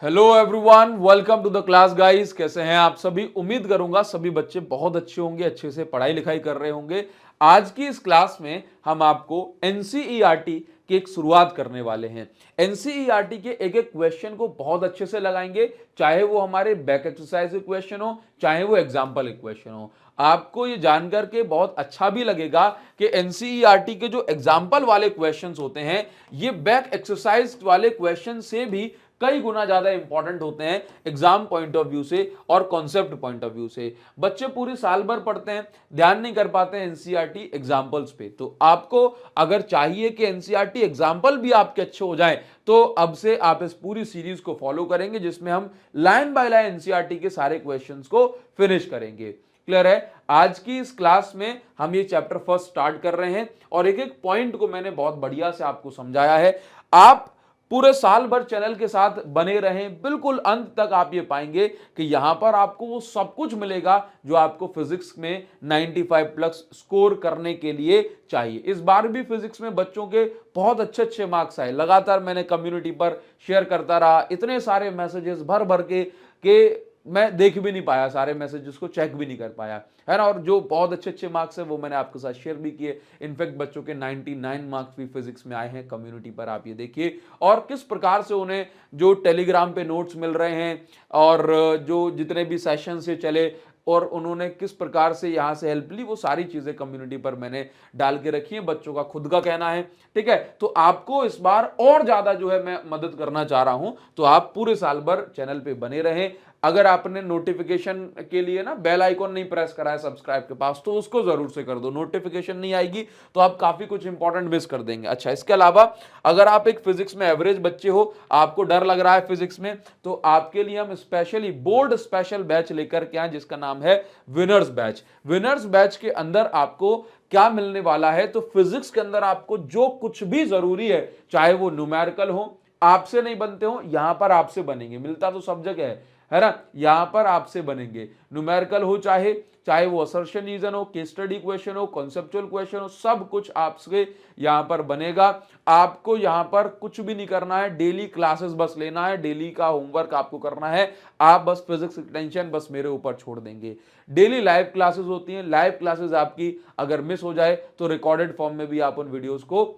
Hello everyone, welcome to the class guys. कैसे हैं आप सभी? उम्मीद करूंगा सभी बच्चे बहुत अच्छे होंगे, अच्छे से पढ़ाई लिखाई कर रहे होंगे। आज की इस क्लास में हम आपको एनसीईआरटी की एक शुरुआत करने वाले हैं। एनसीईआरटी के एक एक क्वेश्चन को बहुत अच्छे से लगाएंगे, चाहे वो हमारे बैक एक्सरसाइज क्वेश्चन हो, चाहे वो एग्जाम्पल क्वेश्चन हो। आपको ये जानकर के बहुत अच्छा भी लगेगा कि एनसीईआरटी के जो एग्जाम्पल वाले क्वेश्चंस होते हैं, ये बैक एक्सरसाइज वाले क्वेश्चन से भी कई गुना ज्यादा इंपॉर्टेंट होते हैं एग्जाम पॉइंट ऑफ व्यू से और कॉन्सेप्ट पॉइंट ऑफ व्यू से। बच्चे पूरी साल भर पढ़ते हैं, ध्यान नहीं कर पाते हैं एनसीईआरटी एग्जाम्पल्स पे। तो आपको अगर चाहिए कि एनसीईआरटी एग्जाम्पल भी आपके अच्छे हो जाए, तो अब से आप इस पूरी सीरीज को फॉलो करेंगे, जिसमें हम लाइन बाय लाइन एनसीईआरटी के सारे क्वेश्चंस को फिनिश करेंगे। क्लियर है? आज की इस क्लास में हम ये चैप्टर फर्स्ट स्टार्ट कर रहे हैं और एक एक पॉइंट को मैंने बहुत बढ़िया से आपको समझाया है। आप पूरे साल भर चैनल के साथ बने रहें, बिल्कुल अंत तक आप ये पाएंगे कि यहां पर आपको वो सब कुछ मिलेगा जो आपको फिजिक्स में 95 प्लस स्कोर करने के लिए चाहिए। इस बार भी फिजिक्स में बच्चों के बहुत अच्छे अच्छे मार्क्स आए। लगातार मैंने कम्युनिटी पर शेयर करता रहा, इतने सारे मैसेजेस भर भर के मैं देख भी नहीं पाया, सारे मैसेजेस को चेक भी नहीं कर पाया, है ना। और जो बहुत अच्छे अच्छे मार्क्स है वो मैंने आपके साथ शेयर भी किए। इनफैक्ट बच्चों के 99 मार्क्स भी फिजिक्स में आए हैं कम्युनिटी पर, आप ये देखिए। और किस प्रकार से उन्हें जो टेलीग्राम पे नोट्स मिल रहे हैं और जो जितने भी सेशन से चले और उन्होंने किस प्रकार से यहां से हेल्प ली, वो सारी चीजें कम्युनिटी पर मैंने डाल के रखी है। बच्चों का खुद का कहना है, ठीक है। तो आपको इस बार और ज्यादा जो है मैं मदद करना चाह रहा हूं, तो आप पूरे साल भर चैनल पे बने रहें। अगर आपने नोटिफिकेशन के लिए ना बेल आइकॉन नहीं प्रेस करा है सब्सक्राइब के पास, तो उसको जरूर से कर दो। नोटिफिकेशन नहीं आएगी तो आप काफी कुछ इंपॉर्टेंट मिस कर देंगे। अच्छा, इसके अलावा अगर आप एक फिजिक्स में एवरेज बच्चे हो, आपको डर लग रहा है फिजिक्स में, तो आपके लिए हम स्पेशली बोर्ड स्पेशल बैच लेकर के आए, जिसका नाम है विनर्स बैच। विनर्स बैच के अंदर आपको क्या मिलने वाला है? तो फिजिक्स के अंदर आपको जो कुछ भी जरूरी है, चाहे वो न्यूमेरिकल हो, आपसे नहीं बनते हो, यहां पर आपसे बनेंगे। मिलता तो सब जगह है ना, यहां पर आपसे बनेंगे। न्यूमेरिकल हो, चाहे चाहे वो असर्शन रीजन हो, केस स्टडी क्वेश्चन हो, कॉन्सेप्चुअल क्वेश्चन हो, सब कुछ आपसे यहां पर बनेगा। आपको यहां पर कुछ भी नहीं करना है, डेली क्लासेस बस लेना है, डेली का होमवर्क आपको करना है। आप बस फिजिक्स की टेंशन बस मेरे ऊपर छोड़ देंगे। डेली लाइव क्लासेस होती हैं। लाइव क्लासेस आपकी अगर मिस हो जाए तो रिकॉर्डेड फॉर्म में भी आप उन वीडियोस को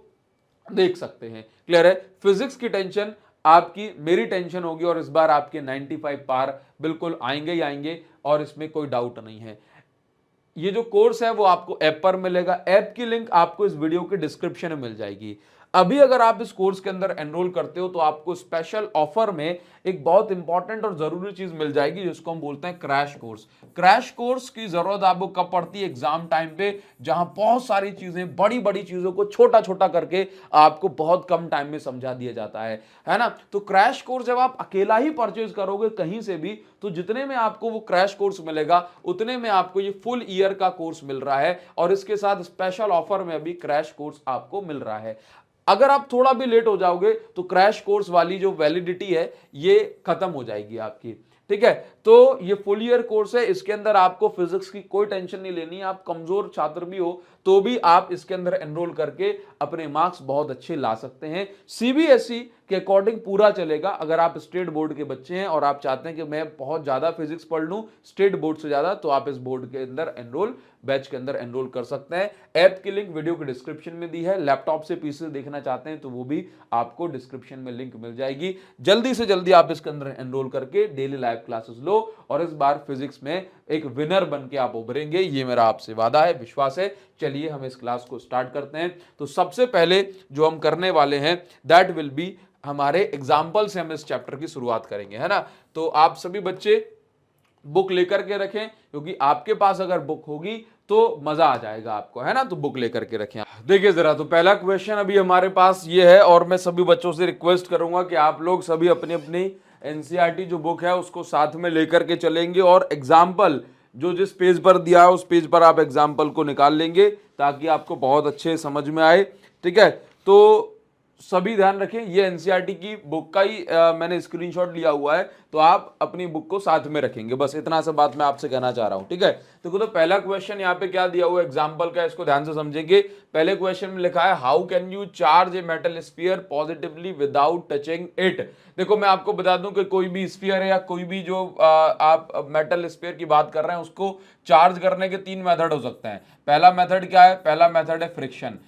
देख सकते हैं। क्लियर है? फिजिक्स की टेंशन आपकी मेरी टेंशन होगी और इस बार आपके 95 पार बिल्कुल आएंगे ही आएंगे, और इसमें कोई डाउट नहीं है। ये जो कोर्स है वो आपको ऐप पर मिलेगा। ऐप की लिंक आपको इस वीडियो के डिस्क्रिप्शन में मिल जाएगी। अभी अगर आप इस कोर्स के अंदर एनरोल करते हो तो आपको स्पेशल ऑफर में एक बहुत इंपॉर्टेंट और जरूरी चीज मिल जाएगी, जिसको हम बोलते हैं क्रैश कोर्स। क्रैश कोर्स की जरूरत आपको कब पड़ती है? एग्जाम टाइम पे, जहां बहुत सारी चीजें, बड़ी बड़ी चीजों को छोटा छोटा करके आपको बहुत कम टाइम में समझा दिया जाता है ना। तो क्रैश कोर्स जब आप अकेला ही परचेज करोगे कहीं से भी, तो जितने में आपको वो क्रैश कोर्स मिलेगा उतने में आपको ये फुल ईयर का कोर्स मिल रहा है, और इसके साथ स्पेशल ऑफर में भी क्रैश कोर्स आपको मिल रहा है। अगर आप थोड़ा भी लेट हो जाओगे तो क्रैश कोर्स वाली जो वैलिडिटी है ये खत्म हो जाएगी आपकी, ठीक है। तो ये फुल ईयर कोर्स है, इसके अंदर आपको फिजिक्स की कोई टेंशन नहीं लेनी। आप कमजोर छात्र भी हो तो भी आप इसके अंदर एनरोल करके अपने मार्क्स बहुत अच्छे ला सकते हैं। सीबीएसई के अकॉर्डिंग पूरा चलेगा। अगर आप स्टेट बोर्ड के बच्चे हैं और आप चाहते हैं कि मैं बहुत ज्यादा फिजिक्स पढ़ लूं स्टेट बोर्ड से ज्यादा, तो आप इस बोर्ड के अंदर एनरोल, बैच के अंदर एनरोल कर सकते हैं। ऐप की लिंक वीडियो के डिस्क्रिप्शन में दी है। लैपटॉप से पीसी देखना चाहते हैं तो वो भी आपको डिस्क्रिप्शन में लिंक मिल जाएगी। जल्दी से जल्दी आप इसके अंदर एनरोल करके डेली लाइव क्लासेस लो, और इस बार फिजिक्स में एक विनर बन के आप उभरेंगे, ये मेरा आपसे वादा है, विश्वास है। चलिए हम इस क्लास को स्टार्ट करते हैं। तो सबसे पहले जो हम करने वाले हैं दैट विल बी, हमारे एग्जाम्पल से हम इस चैप्टर की शुरुआत करेंगे, है ना। तो आप सभी बच्चे बुक लेकर के रखें, क्योंकि आपके पास अगर बुक होगी तो मजा आ जाएगा आपको, है ना। तो बुक लेकर के रखें। देखिए जरा, तो पहला क्वेश्चन अभी हमारे पास ये है, और मैं सभी बच्चों से रिक्वेस्ट करूंगा कि आप लोग सभी अपनी अपनी एनसीईआरटी जो बुक है उसको साथ में लेकर के चलेंगे, और एग्जाम्पल जो जिस पेज पर दिया है उस पेज पर आप एग्जाम्पल को निकाल लेंगे, ताकि आपको बहुत अच्छे समझ में आए, ठीक है। तो सभी ध्यान रखें, ये एनसीईआरटी की बुक का ही मैंने स्क्रीनशॉट लिया हुआ है, तो आप अपनी बुक को साथ में रखेंगे, बस इतना सा बात मैं आपसे कहना चाह रहा हूं। ठीक है, तो पहला क्वेश्चन यहाँ पे क्या दिया हुआ है एग्जांपल का, इसको ध्यान से समझेंगे। पहले क्वेश्चन में लिखा है how can you charge a metal sphere positively without touching it. देखो मैं आपको बता दूं कि कोई भी स्फीयर है या कोई भी जो आप मेटल स्फीयर की बात कर रहे हैं उसको चार्ज करने के 3 मेथड हो सकते हैं। पहला मेथड क्या है? पहला मेथड है फ्रिक्शन।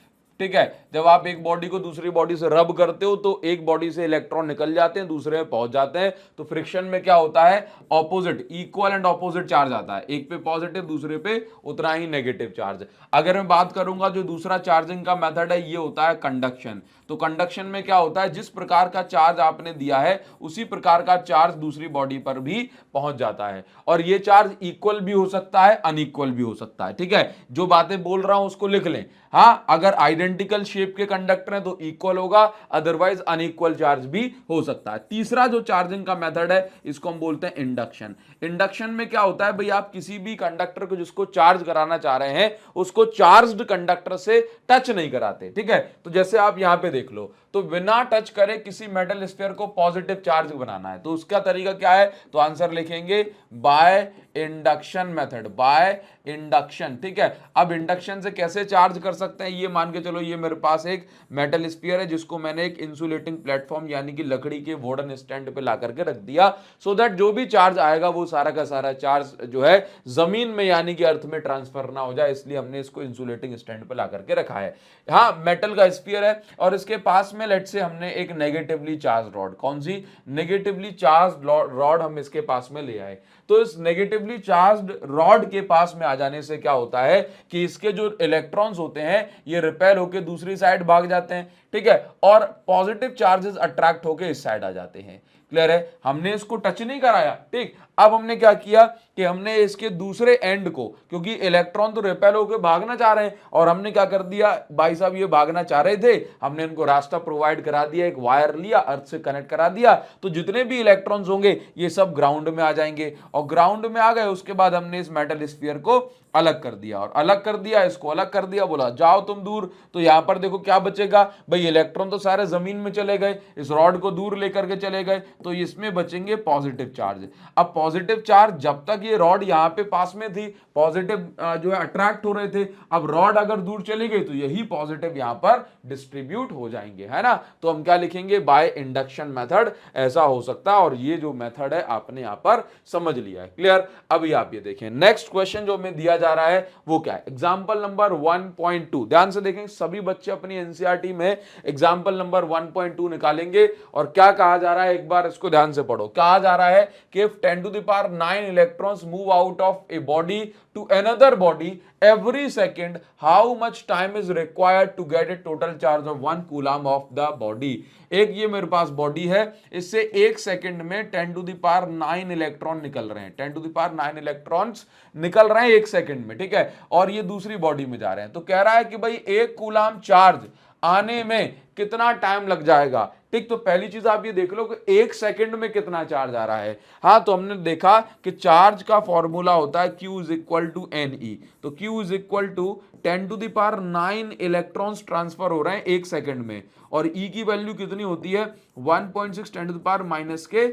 ठीक है, जब आप एक बॉडी को दूसरी बॉडी से रब करते हो तो एक बॉडी से इलेक्ट्रॉन निकल जाते हैं, दूसरे में पहुंच जाते हैं, तो फ्रिक्शन में क्या होता है? Opposite, equal and opposite charge आता है, एक पे पॉजिटिव दूसरे पे उतना ही नेगेटिव चार्ज। अगर मैं बात करूंगा जो दूसरा चार्जिंग का मेथड है, ये होता है कंडक्शन। तो कंडक्शन में क्या होता है? जिस प्रकार का चार्ज आपने दिया है उसी प्रकार का चार्ज दूसरी बॉडी पर भी पहुंच जाता है, और ये चार्ज इक्वल भी हो सकता है, अनइक्वल भी हो सकता है। ठीक है, जो बातें बोल रहा हूं उसको लिख लें। हाँ, अगर आइडेंटिकल शेप के कंडक्टर हैं तो इक्वल होगा, अदरवाइज अनइक्वल चार्ज भी हो सकता है। तीसरा जो चार्जिंग का मेथड है इसको हम बोलते हैं इंडक्शन। इंडक्शन में क्या होता है भाई, आप किसी भी कंडक्टर को जिसको चार्ज कराना चाह रहे हैं उसको चार्ज्ड कंडक्टर से टच नहीं कराते। ठीक है, तो जैसे आप यहां पे देख लो, तो बिना टच करे किसी मेटल स्फीयर को पॉजिटिव चार्ज बनाना है, तो उसका तरीका क्या है? तो आंसर लिखेंगे by induction method, by induction. ठीक है, अब इंडक्शन से कैसे चार्ज कर सकते हैं? ये मान के चलो ये मेरे पास एक मेटल स्फीयर है जिसको मैंने एक इंसुलेटिंग प्लेटफॉर्म यानी कि लकड़ी के वुडन स्टैंड पे ला करके रख दिया, सो दैट जो भी चार्ज आएगा वो सारा का सारा चार्ज जो है जमीन में यानी कि अर्थ में ट्रांसफर ना हो जाए, इसलिए हमने इसको इंसुलेटिंग स्टैंड पे ला करके रखा है। हाँ, मेटल का स्फीयर है और इसके पास में लेट से हमने एक नेगेटिवली चार्ज रॉड, कौन सी? नेगेटिवली चार्ज रॉड हम इसके पास में ले आए। तो इस नेगेटिवली चार्ज्ड रॉड के पास में आ जाने से क्या होता है कि इसके जो इलेक्ट्रॉन्स होते हैं ये रिपेल होकर दूसरी साइड भाग जाते हैं। ठीक है, और पॉजिटिव चार्जेस अट्रैक्ट होकर इस साइड आ जाते हैं। क्लियर है, हमने इसको टच नहीं कराया। ठीक, अब हमने क्या किया कि हमने इसके दूसरे एंड को, क्योंकि इलेक्ट्रॉन तो रिपेल होकर भागना चाह रहे हैं, और हमने क्या कर दिया भाई साहब, ये भागना चाह रहे थे, हमने इनको रास्ता प्रोवाइड करा दिया, एक वायर लिया, अर्थ से कनेक्ट करा दिया, तो जितने भी इलेक्ट्रॉन्स होंगे ये सब ग्राउंड में आ जाएंगे, और ग्राउंड में आ गए उसके बाद हमने इस मेटल स्फीयर को अलग कर दिया, और अलग कर दिया, इसको अलग कर दिया, बोला जाओ तुम दूर। तो यहां पर देखो क्या बचेगा भाई, इलेक्ट्रॉन तो सारे जमीन में चले गए, इस रॉड को दूर लेकर के चले गए, तो इसमें बचेंगे पॉजिटिव चार्ज। अब पॉजिटिव चार्ज, जब तक ये रॉड यहां पे पास में थी, पॉजिटिव जो है अट्रैक्ट हो रहे थे, अब रॉड अगर दूर चली गई तो यही पॉजिटिव यहां पर डिस्ट्रीब्यूट हो जाएंगे, है ना। तो हम क्या लिखेंगे? बाय इंडक्शन मेथड, ऐसा हो सकता है, और ये जो मेथड है आपने यहां पर समझ लिया है। क्लियर? अभी आप ये देखें नेक्स्ट क्वेश्चन जो हमें दिया जा रहा है वो क्या है? एग्जांपल नंबर 1.2, ध्यान से देखें, सभी बच्चे अपनी एनसीईआरटी में एग्जांपल नंबर 1.2 निकालेंगे, और क्या कहा जा रहा है एक बार इसको ध्यान से पढ़ो। कहा जा रहा है कि if 10 to the power 9 electrons move out of a body to another body every second, how much time is required to get a total charge of 1 coulomb of the body। एक ये मेरे पास बॉडी है, इससे एक second में 10 to the power 9 electron निकल रहे हैं, 10 to the power 9 इलेक्ट्रॉन्स निकल रहे हैं एक सेकंड में। ठीक है, और ये दूसरी बॉडी में जा रहे हैं, तो कह रहा है कि भाई 1 कूलाम चार्ज आने में कितना टाइम लग जाएगा। ठीक, तो पहली चीज आप ये देख लो कि एक सेकंड में कितना चार्ज आ रहा है। हाँ, तो हमने देखा कि चार्ज का फॉर्मूला होता है Q is equal to NE, तो Q is equal to 10 to the power 9 electrons transfer हो रहे हैं एक सेकंड में, और E की वैल्यू कितनी होती है? 1.6 10 टू द पावर माइनस के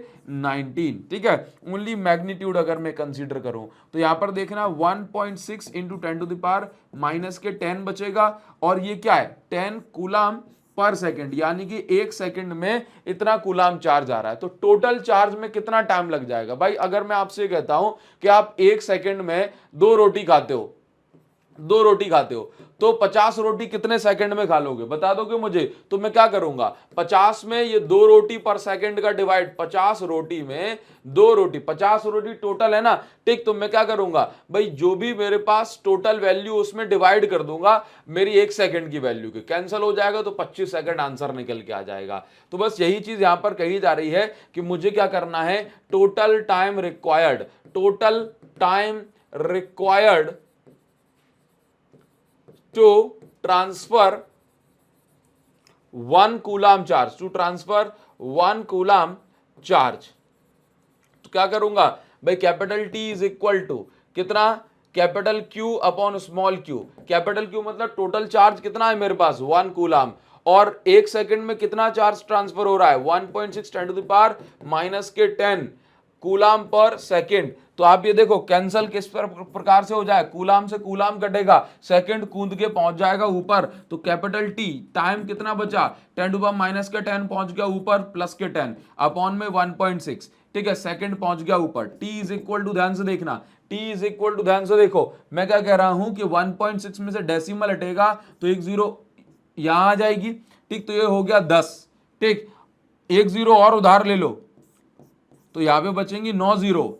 19। ठीक है, ओनली मैग्नीट्यूड अगर मैं कंसीडर करूं तो यहां पर देखना 1.6 into 10 to the power minus के 10 बचेगा, और ये क्या है? 10 कूलाम पर सेकंड, यानी कि एक सेकंड में इतना कूलाम चार्ज आ रहा है। तो टोटल चार्ज में कितना टाइम लग जाएगा भाई? अगर मैं आपसे कहता हूं कि आप एक सेकंड में 2 रोटी खाते हो, 2 रोटी खाते हो, तो 50 रोटी कितने सेकंड में खा लोगे? बता दोगे मुझे? तो मैं क्या करूंगा, 50 में ये 2 रोटी पर सेकंड का डिवाइड, 50 रोटी में 2 रोटी, 50 रोटी टोटल है ना। ठीक, तो मैं क्या करूंगा भाई, जो भी मेरे पास टोटल वैल्यू उसमें डिवाइड कर दूंगा मेरी एक सेकंड की वैल्यू के, कैंसिल हो जाएगा, तो 25 सेकंड आंसर निकल के आ जाएगा। तो बस यही चीज यहां पर कही जा रही है कि मुझे क्या करना है, total time required, total time required to transfer 1 coulomb charge, to transfer 1 coulomb charge. तो क्या करूंगा भाई, capital T is equal to कितना? Capital Q upon small q। Capital Q मतलब टोटल चार्ज कितना है मेरे पास? 1 कूलाम, और 1 सेकंड में कितना चार्ज ट्रांसफर हो रहा है 1.6 10 टू द पावर -10 कूलाम पर सेकंड। तो आप ये देखो कैंसल किस प्रकार से हो जाए, कूलाम से कूलाम कटेगा, सेकंड कूद के पहुंच जाएगा ऊपर, तो कैपिटल टी टाइम कितना बचा 10 टू पावर -10 पहुंच गया ऊपर प्लस के 10 अपॉन में 1.6, ठीक है, सेकंड पहुंच गया ऊपर। टी इज इक्वल टू, ध्यान से देखना, टी इज इक्वल टू, ध्यान से देखो मैं क्या कह रहा हूं कि 1.6 में से डेसिमल हटेगा तो एक जीरो यहां आ जाएगी, ठीक, तो ये हो गया 10, ठीक, एक जीरो और उधार ले लो तो यहां पे बचेंगी 9 जीरो,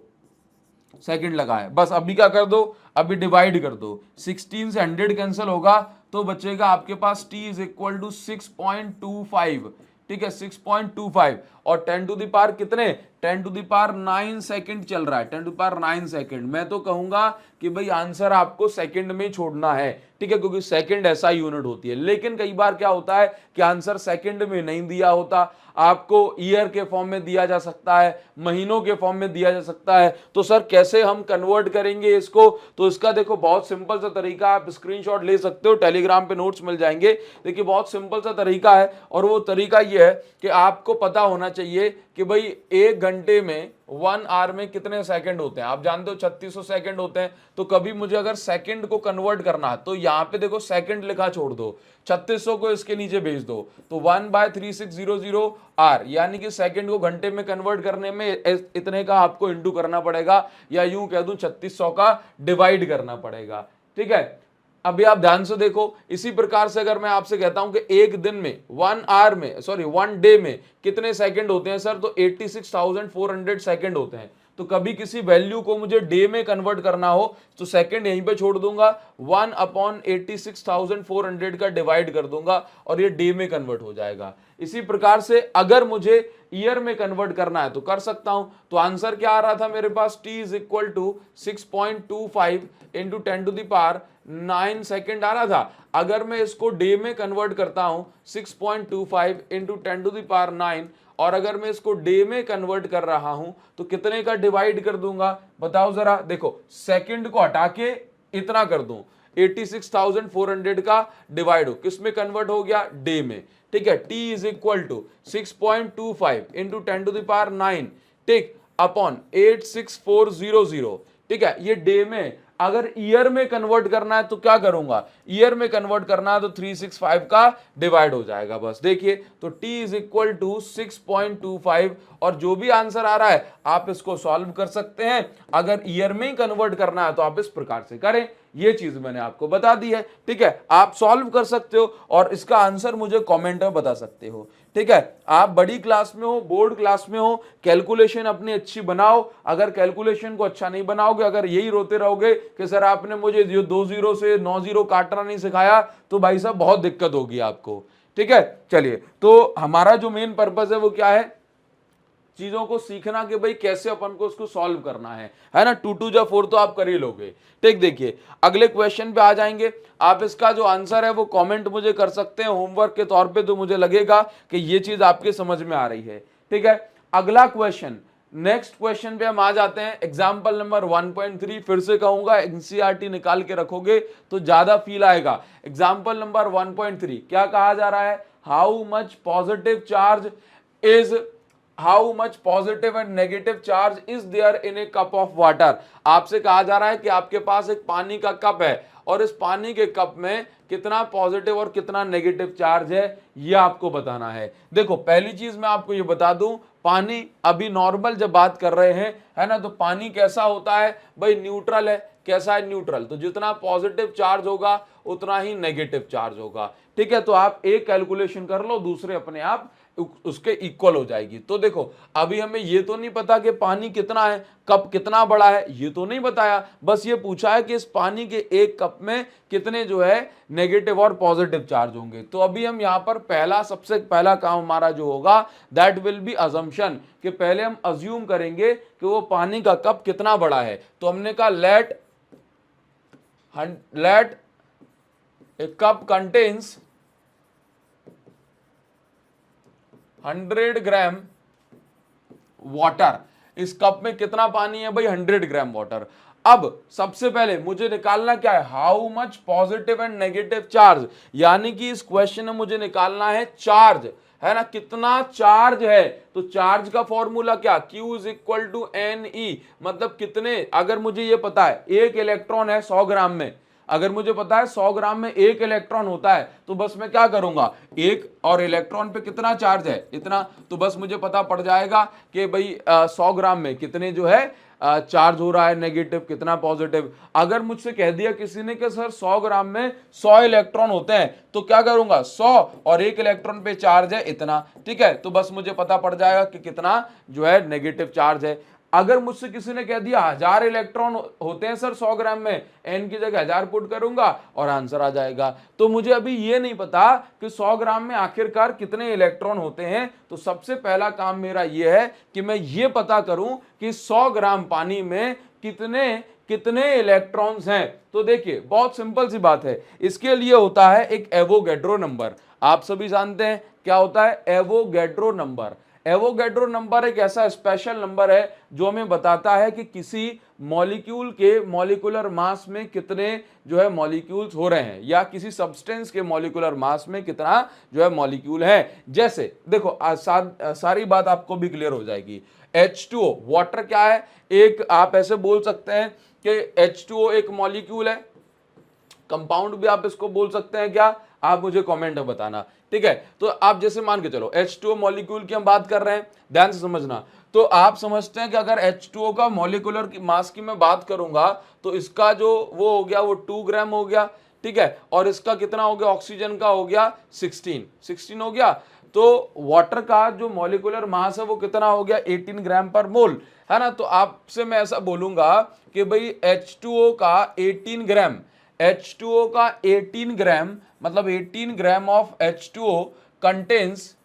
सेकंड लगा है बस। अभी क्या कर दो, अभी डिवाइड कर दो, 16 से 100 कैंसिल होगा तो बचेगा आपके पास t इज इक्वल टू 6.25, ठीक है 6.25, और 10 टू द पावर कितने 10 टू द पावर 9 सेकंड चल रहा है, 10 टू द पावर 9 सेकंड। मैं तो कहूंगा कि भाई आंसर आपको सेकंड में छोड़ना है, ठीक है, क्योंकि सेकंड ऐसा यूनिट होती है। लेकिन कई बार क्या होता है कि आंसर सेकंड में नहीं दिया होता, आपको ईयर के फॉर्म में दिया जा सकता है, महीनों के फॉर्म में दिया जा सकता है, तो सर कैसे हम कन्वर्ट करेंगे इसको, तो इसका देखो बहुत सिंपल सा तरीका, आप स्क्रीनशॉट ले सकते हो, टेलीग्राम पे नोट्स मिल जाएंगे। देखिए बहुत सिंपल सा तरीका है, और वो तरीका ये है कि आपको पता होना चाहिए कि भाई 1 घंटे में 1 आवर में कितने सेकंड होते हैं। आप जानते हो 3600 सेकंड होते हैं, तो कभी मुझे अगर सेकंड को कन्वर्ट करना है तो यहाँ पे देखो सेकंड लिखा छोड़ दो, 3600 को इसके नीचे भेज दो, तो 1/3600 आर, यानी कि सेकंड को घंटे में कन्वर्ट करने में इतने का आपको इंटू करना पड़ेगा, या यूं कह दूं 3600 का डिवाइड करना पड़ेगा, ठीक है। अभी आप ध्यान से देखो, इसी प्रकार से अगर मैं आपसे कहता हूं कि एक दिन में 1 आवर में, सॉरी 1 डे में कितने सेकंड होते हैं सर, तो 86,400 सेकंड होते हैं। तो कभी किसी वैल्यू को मुझे डे में कन्वर्ट करना हो तो सेकंड यहीं पे छोड़ दूंगा, 1/86,400 का डिवाइड कर दूंगा और ये डे में कन्वर्ट हो जाएगा। इसी प्रकार से अगर मुझे ईयर में कन्वर्ट करना है तो कर सकता हूं। तो आंसर क्या आ रहा था मेरे पास, t is equal to 6.25 into 10 to the power 9 second आ रहा था। अगर मैं इसको डे में कन्वर्ट करता हूं 6.25 इंटू 10 टू द पावर 9, और अगर मैं इसको डे में कन्वर्ट कर रहा हूं तो कितने का डिवाइड कर दूंगा, बताओ जरा। देखो सेकंड को हटा के इतना कर दूं, 86,400 का डिवाइड हो किस में कन्वर्ट हो गया, डे में, ठीक है। t is equal to 6.25 into 10 to the power 9, ठीक, अपॉन 86400, ठीक है, ये डे में। अगर ईयर में कन्वर्ट करना है तो क्या करूंगा, ईयर में कन्वर्ट करना है तो 365 का डिवाइड हो जाएगा बस। देखिए तो t इज इक्वल टू 6.25, और जो भी आंसर आ रहा है आप इसको सॉल्व कर सकते हैं। अगर ईयर में ही कन्वर्ट करना है तो आप इस प्रकार से करें, ये चीज मैंने आपको बता दी है, ठीक है। आप सॉल्व कर सकते हो और इसका आंसर मुझे कमेंट में बता सकते हो, ठीक है। आप बड़ी क्लास में हो, बोर्ड क्लास में हो, कैलकुलेशन अपनी अच्छी बनाओ। अगर कैलकुलेशन को अच्छा नहीं बनाओगे, अगर यही रोते रहोगे कि सर आपने मुझे 2 जीरो से 9 जीरो काटना नहीं सिखाया, तो भाई साहब बहुत दिक्कत होगी आपको, ठीक है। चलिए, तो हमारा जो मेन पर्पस है वो क्या है, चीजों को सीखना कि भाई कैसे अपन को उसको सॉल्व करना है ना। 2 2 जा 4 तो आप कर ही लोगे, ठीक। देखिए अगले क्वेश्चन पे आ जाएंगे। आप इसका जो आंसर है वो कमेंट मुझे कर सकते हैं होमवर्क के तौर पे, तो मुझे लगेगा कि ये चीज आपके समझ में आ रही है, ठीक है। अगला क्वेश्चन, नेक्स्ट क्वेश्चन पे हम आ जाते हैं, एग्जाम्पल नंबर 1.3। फिर से कहूंगा एनसीईआरटी निकाल के रखोगे तो ज्यादा फील आएगा। एग्जाम्पल नंबर 1.3 क्या कहा जा रहा है, how much positive charge is, how much positive and negative charge is there in a cup of water. आपसे कहा जा रहा है कि आपके पास एक पानी का कप है और इस पानी के कप में कितना पॉजिटिव और कितना नेगेटिव चार्ज है, ये आपको बताना है। देखो पहली चीज मैं आपको ये बता दूं, पानी अभी नॉर्मल जब बात कर रहे हैं, है ना, तो पानी कैसा होता है भाई, न्यूट्रल है। कैसा है, न्यूट्रल। तो जितना पॉजिटिव चार्ज होगा उतना ही नेगेटिव चार्ज होगा, ठीक है। तो आप एक कैलकुलेशन कर लो, दूसरे अपने आप उसके इक्वल हो जाएगी। तो देखो अभी हमें ये तो नहीं पता कि पानी कितना है, कप कितना बड़ा है, ये तो नहीं बताया, बस ये पूछा है कि इस पानी के एक कप में कितने जो है नेगेटिव और पॉजिटिव चार्ज होंगे। तो अभी हम यहाँ पर सबसे पहला काम हमारा जो होगा दैट विल बी अजम्पशन, कि पहले हम अज्यूम करेंगे कि वो पानी का कप कितना बड़ा है। तो हमने कहा लेट ए कप कंटेन्स 100 ग्राम वाटर। इस कप में कितना पानी है भाई, 100 ग्राम वाटर। अब सबसे पहले मुझे निकालना क्या है, how much positive and negative charge, यानी कि इस क्वेश्चन में मुझे निकालना है चार्ज, है ना, कितना चार्ज है। तो चार्ज का फॉर्मूला क्या, Q is equal to N E, मतलब कितने, अगर मुझे ये पता है एक इलेक्ट्रॉन है 100 ग्राम में, अगर मुझे पता है 100 ग्राम में एक इलेक्ट्रॉन होता है, तो बस मैं क्या करूंगा, एक और इलेक्ट्रॉन पे कितना चार्ज है इतना, तो बस मुझे पता पड़ जाएगा कि भाई 100 ग्राम में कितने जो है चार्ज हो रहा है, नेगेटिव कितना पॉजिटिव। अगर मुझसे कह दिया किसी ने कि सर 100 ग्राम में 100 इलेक्ट्रॉन होते हैं, तो क्या करूंगा, 100 और एक इलेक्ट्रॉन पे चार्ज है इतना, ठीक है, तो बस मुझे पता पड़ जाएगा कि कितना जो है नेगेटिव चार्ज है। अगर मुझसे किसी ने कह दिया 1000 इलेक्ट्रॉन होते हैं सर 100 ग्राम में, एन की जगह 1000 पुट करूंगा और आंसर आ जाएगा। तो मुझे अभी ये नहीं पता कि 100 ग्राम में आखिरकार कितने इलेक्ट्रॉन होते हैं, तो सबसे पहला काम मेरा ये है कि मैं ये पता करूं कि 100 ग्राम पानी में कितने कितने इलेक्ट्रॉन्स हैं। तो देखिए बहुत सिंपल सी बात है, इसके लिए होता है एक एवोगैड्रो नंबर, आप सभी जानते हैं क्या होता है एवोगैड्रो नंबर। एवोगैड्रो नंबर एक ऐसा स्पेशल नंबर है जो हमें बताता है कि किसी मॉलिक्यूल के मॉलिक्यूलर मास में कितने जो है मॉलिक्यूल्स हो रहे हैं, या किसी सब्सटेंस के मॉलिक्यूलर मास में कितना जो है मॉलिक्यूल है। जैसे देखो सारी बात आपको भी क्लियर हो जाएगी। H2O वाटर क्या है, एक आप ऐसे बोल सकते हैं कि H2O एक मॉलिक्यूल है, कंपाउंड भी आप इसको बोल सकते हैं क्या, आप मुझे कमेंट में बताना, ठीक है। तो आप जैसे मान के चलो H2O मॉलिक्यूल की हम बात कर रहे हैं, ध्यान से समझना। तो आप समझते हैं कि अगर H2O का मॉलिक्यूलर की मास की मैं बात करूंगा, तो इसका जो वो हो गया वो 2 ग्राम हो गया, ठीक है, और इसका कितना हो गया, ऑक्सीजन का हो गया 16 हो गया। तो वाटर का जो मॉलिक्यूलर मास है वो कितना हो गया 18 ग्राम पर मोल, है ना। तो आपसे मैं ऐसा बोलूंगा कि भाई H2O का 18 ग्राम, H2O का 18 ग्राम मतलब 18 gram of H2O contains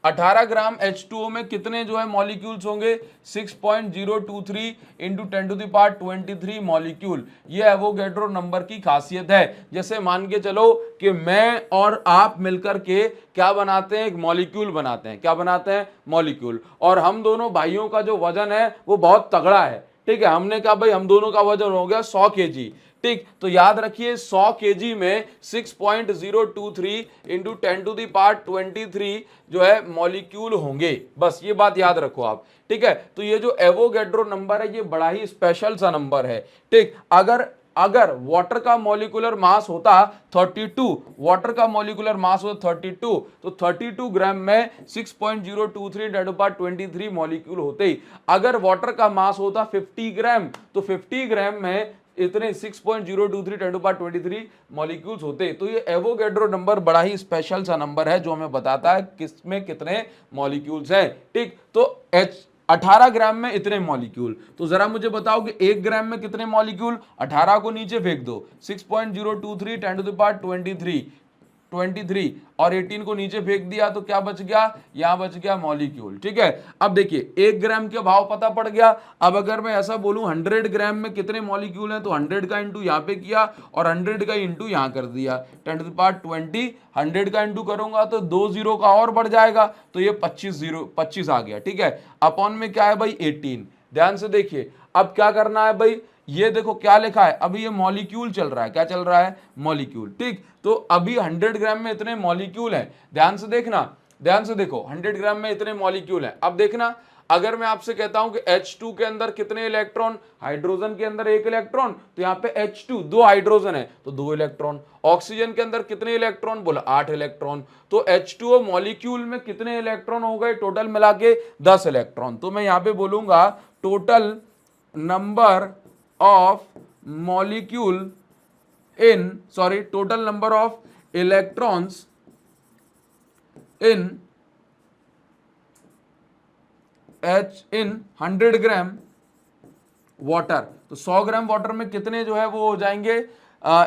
18 gram H2O में कितने जो है मॉलिक्यूल्स होंगे, 6.023 इंटू 10⁻23 मॉलिक्यूल। ये एवोगैड्रो नंबर की खासियत है। जैसे मान के चलो कि मैं और आप मिलकर के क्या बनाते हैं, एक मॉलिक्यूल बनाते हैं, क्या बनाते हैं, मॉलिक्यूल, और हम दोनों भाइयों का जो वजन है वो बहुत तगड़ा है, ठीक है। हमने कहा भाई हम दोनों का वजन हो गया 100 केजी, ठीक, तो याद रखिए 100 केजी में 6.023 इंटू 10⁻23 जो है मॉलिक्यूल होंगे, बस ये बात याद रखो आप, ठीक है। तो ये जो एवोगैड्रो नंबर है ये बड़ा ही स्पेशल सा नंबर है, ठीक। अगर वाटर का मॉलिक्यूलर मास होता 32, वाटर का मॉलिक्यूलर मास होता 32, तो 32 ग्राम में 6.023 10⁻23 मॉलिक्यूल होते ही। अगर वाटर का मास होता 50 ग्राम, तो 50 ग्राम में इतने 6.023 10⁻23 मॉलिक्यूल्स होते। तो ये एवोगैड्रो नंबर बड़ा ही स्पेशल सा नंबर है जो हमें बताता है किसमें कितने मॉलिक्यूल्स हैं, ठीक। तो 18 ग्राम में इतने मॉलिक्यूल, तो जरा मुझे बताओ कि 1 ग्राम में कितने मॉलिक्यूल, 18 को नीचे फेंक दो, 6.023 10⁻23 और 18 को नीचे फेंक दिया, तो क्या बच गया, यहां बच गया मॉलिक्यूल, ठीक है। अब देखिए 1 ग्राम के भाव पता पड़ गया। अब अगर मैं ऐसा बोलूं 100 ग्राम में कितने मॉलिक्यूल हैं, तो 100 का इंटू यहां पे किया और 100 का इंटू यहां कर दिया, 10⁻20, 100 का इंटू करूंगा तो 2 जीरो का और बढ़ जाएगा, तो ये 25 आ गया, ठीक है। अपॉन में क्या है भाई 18, ध्यान से देखिए। अब क्या करना है भाई, ये देखो क्या लिखा है, अभी ये मॉलिक्यूल चल रहा है, क्या चल रहा है, मॉलिक्यूल, ठीक। तो अभी 100 ग्राम में इतने मॉलिक्यूल हैं, ध्यान से देखना, ध्यान से देखो 100 ग्राम में इतने मॉलिक्यूल हैं। अब देखना अगर मैं आपसे कहता हूं कि H2 के अंदर कितने इलेक्ट्रॉन, हाइड्रोजन के अंदर 1 इलेक्ट्रॉन, तो यहाँ पे H2 2 हाइड्रोजन है तो 2 इलेक्ट्रॉन। ऑक्सीजन के अंदर कितने इलेक्ट्रॉन, बोला 8 इलेक्ट्रॉन। तो H2O मॉलिक्यूल में कितने इलेक्ट्रॉन हो गए, टोटल मिला के 10 इलेक्ट्रॉन। तो मैं यहाँ पे बोलूंगा total number of molecule total number of electrons in 100 gram water. तो 100 ग्राम वाटर में कितने जो है वो हो जाएंगे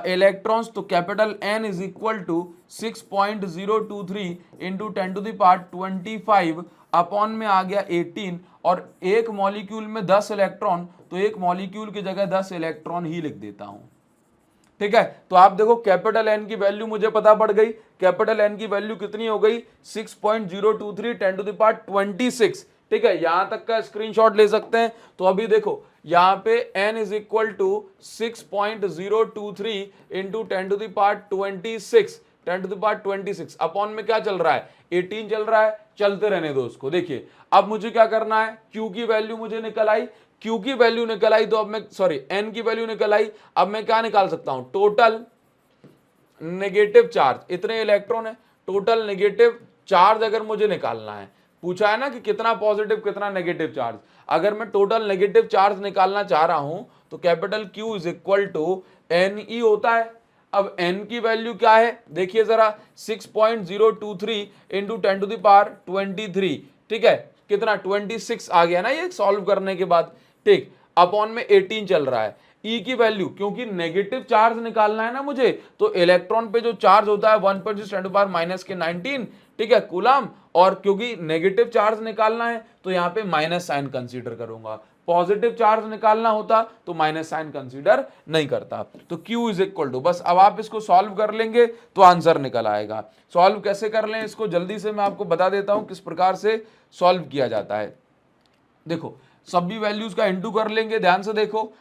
इलेक्ट्रॉन्स, तो capital N is equal to 6.023 into 10⁻25 upon में आ गया 18, और एक मॉलिक्यूल में 10 इलेक्ट्रॉन, तो एक मॉलिक्यूल की जगह 10 इलेक्ट्रॉन ही लिख देता हूं, ठीक है। तो आप देखो कैपिटल N की वैल्यू मुझे पता पड़ गई, कैपिटल N की वैल्यू कितनी हो गई 6.023 10⁻26, ठीक है, यहां तक का स्क्रीनशॉट ले सकते हैं। तो अभी देखो यहां पे n is equal to 6.023 into 10⁻26 10⁻26 upon में क्या चल रहा है 18 चल रहा है, चलते रहने दो उसको। देखिए अब मुझे क्या करना है, q की वैल्यू मुझे निकल आई, q की वैल्यू निकल आई तो अब मैं n की वैल्यू निकल आई, अब मैं क्या निकाल सकता हूं, टोटल नेगेटिव चार्ज, इतने इलेक्ट्रॉन है, टोटल नेगेटिव चार्ज अगर मुझे निकालना है, पूछा है ना कि कितना पॉजिटिव कितना नेगेटिव चार्ज, अगर मैं टोटल नेगेटिव चार्ज निकालना चाह रहा हूं तो capital Q is equal to NE होता है। अब n की वैल्यू क्या है देखिए जरा 6.023 इंटू 10⁻23, ठीक है, कितना 26 आ गया ना ये सॉल्व करने के बाद, ठीक, अपॉन में 18 चल रहा है। E की वैल्यू, क्योंकि नेगेटिव चार्ज निकालना है ना मुझे, तो इलेक्ट्रॉन पे जो चार्ज होता है 1.6 × 10⁻⁻⁻, ठीक है, कूलम, और क्योंकि नेगेटिव चार्ज निकालना है तो यहाँ पे माइनस साइन कंसीडर करूंगा, पॉजिटिव चार्ज निकालना होता तो माइनस साइन कंसीडर नहीं करता। तो Q इज इक्वल टू, बस अब आप इसको सॉल्व कर लेंगे तो आंसर निकल आएगा। सॉल्व कैसे कर लें इसको जल्दी से मैं आपको बता देता हूं किस प्रकार से सॉल्व किया जाता है। देखो सभी वैल्यूज का इंटू कर लेंगे, ध्यान से देखो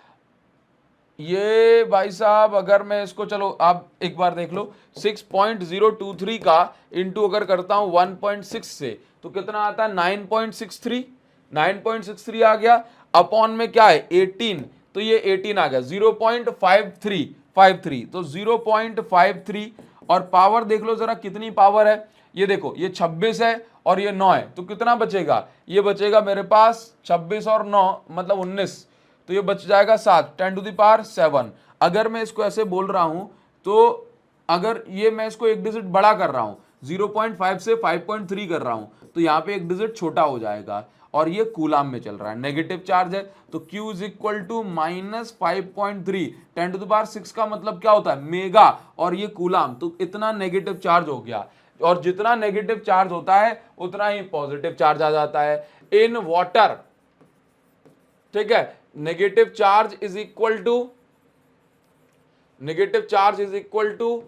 ये भाई साहब, अगर मैं इसको, चलो आप एक बार देख लो, 6.023 का इंटू अगर करता हूं 1.6 से तो कितना आता है 9.63, 9.63 आ गया, अपॉन में क्या है 18, तो ये 18 आ गया, 0.53 तो 0.53, और पावर देख लो जरा कितनी पावर है, ये देखो ये 26 है और ये 9 है, तो कितना बचेगा, ये बचेगा मेरे पास 26 और 9 मतलब 19, तो ये बच जाएगा 7 10⁻7। अगर मैं इसको ऐसे बोल रहा हूं तो अगर ये मैं इसको एक डिजिट बड़ा कर रहा हूं 0.5 से 5.3 कर रहा हूं तो यहाँ पे एक डिजिट छोटा हो जाएगा, और ये कूलाम में चल रहा है, नेगेटिव चार्ज है, तो Q इज इक्वल टू -5.3, 10⁻6 का मतलब क्या होता है मेगा, और ये कूलाम, तो इतना नेगेटिव चार्ज हो गया, और जितना नेगेटिव चार्ज होता है उतना ही पॉजिटिव चार्ज आ जाता है इन वाटर, ठीक है। Negative charge is equal to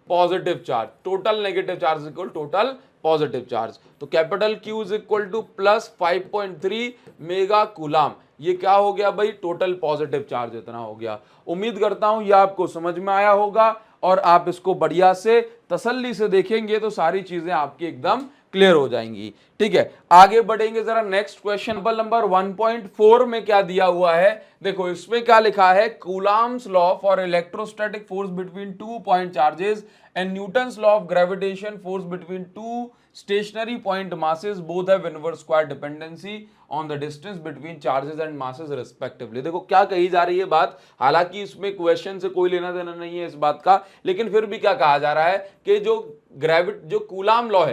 positive charge, total negative charge is equal total positive charge, तो capital Q is equal to +5.3 mega coulomb, ये क्या हो गया भाई, टोटल पॉजिटिव चार्ज इतना हो गया। उम्मीद करता हूं ये आपको समझ में आया होगा, और आप इसको बढ़िया से तसल्ली से देखेंगे तो सारी चीजें आपकी एकदम क्लियर हो जाएंगी, ठीक है। आगे बढ़ेंगे जरा नेक्स्ट क्वेश्चन नंबर 1.4 में क्या दिया हुआ है, देखो इसमें क्या लिखा है, coulombs law for electrostatic force between 2 point charges and Newton's law of gravitation force between 2 stationary point masses both have inverse square dependency on the distance between charges and masses respectively। देखो क्या कही जा रही है बात, हालांकि इसमें question से कोई लेना देना नहीं है इस बात का, लेकिन फिर भी क्या कहा जा रहा है कि जो कूलाम लॉ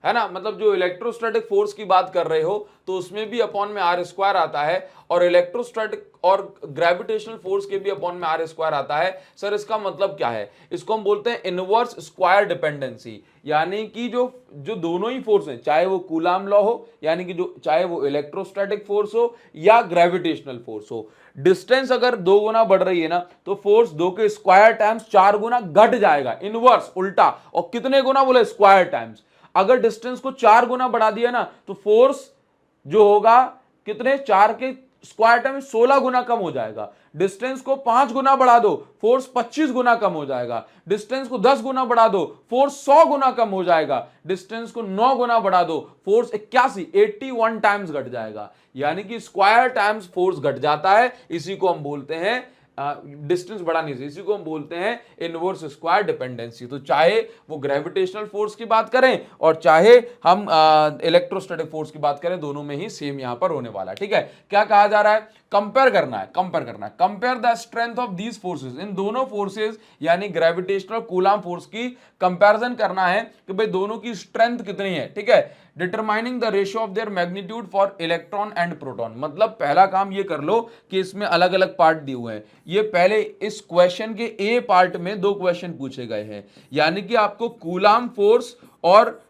है ना, मतलब जो इलेक्ट्रोस्टैटिक फोर्स की बात कर रहे हो तो उसमें भी अपॉन में r² आता है, और इलेक्ट्रोस्टैटिक और ग्रेविटेशनल फोर्स के भी अपॉन में r² आता है। सर इसका मतलब क्या है, इसको हम बोलते हैं इनवर्स स्क्वायर डिपेंडेंसी, यानी कि जो दोनों ही फोर्स हैं, चाहे वो कूलाम लॉ हो, यानी कि जो चाहे वो इलेक्ट्रोस्टैटिक फोर्स हो या ग्रेविटेशनल फोर्स हो, डिस्टेंस अगर 2 गुना बढ़ रही है ना तो फोर्स 2 के स्क्वायर टाइम्स 4 गुना घट जाएगा, इनवर्स उल्टा, और कितने गुना बोले स्क्वायर टाइम्स, अगर डिस्टेंस को 4 गुना बढ़ा दिया ना तो फोर्स जो होगा कितने 4 के स्क्वायर टाइम 16 गुना कम हो जाएगा, डिस्टेंस को 5 गुना बढ़ा दो फोर्स 25 गुना कम हो जाएगा, डिस्टेंस को 10 गुना बढ़ा दो फोर्स 100 गुना कम हो जाएगा, डिस्टेंस को 9 गुना बढ़ा दो फोर्स 81 टाइम्स घट जाएगा, यानी कि स्क्वायर टाइम्स फोर्स घट जाता है, इसी को हम बोलते हैं डिस्टेंस बढ़ाने से, इसी को हम बोलते हैं इनवर्स स्क्वायर डिपेंडेंसी। तो चाहे वो ग्रेविटेशनल फोर्स की बात करें और चाहे हम इलेक्ट्रोस्टैटिक फोर्स की बात करें, दोनों में ही सेम यहां पर होने वाला है, ठीक है। क्या कहा जा रहा है, कंपेयर करना है, compare the strength of these forces, इन दोनों फोर्सेस यानी ग्रेविटेशनल कूलाम फोर्स की कंपैरिजन करना है कि भाई दोनों की स्ट्रेंथ कितनी है, ठीक है। Determining the ratio of their magnitude for electron and proton, मतलब पहला काम ये कर लो कि इसमें अलग अलग पार्ट दिए हुए हैं, ये पहले इस क्वेश्चन के ए पार्ट में 2 क्वेश्चन पूछे गए हैं, यानी कि आपको कूलाम फोर्स और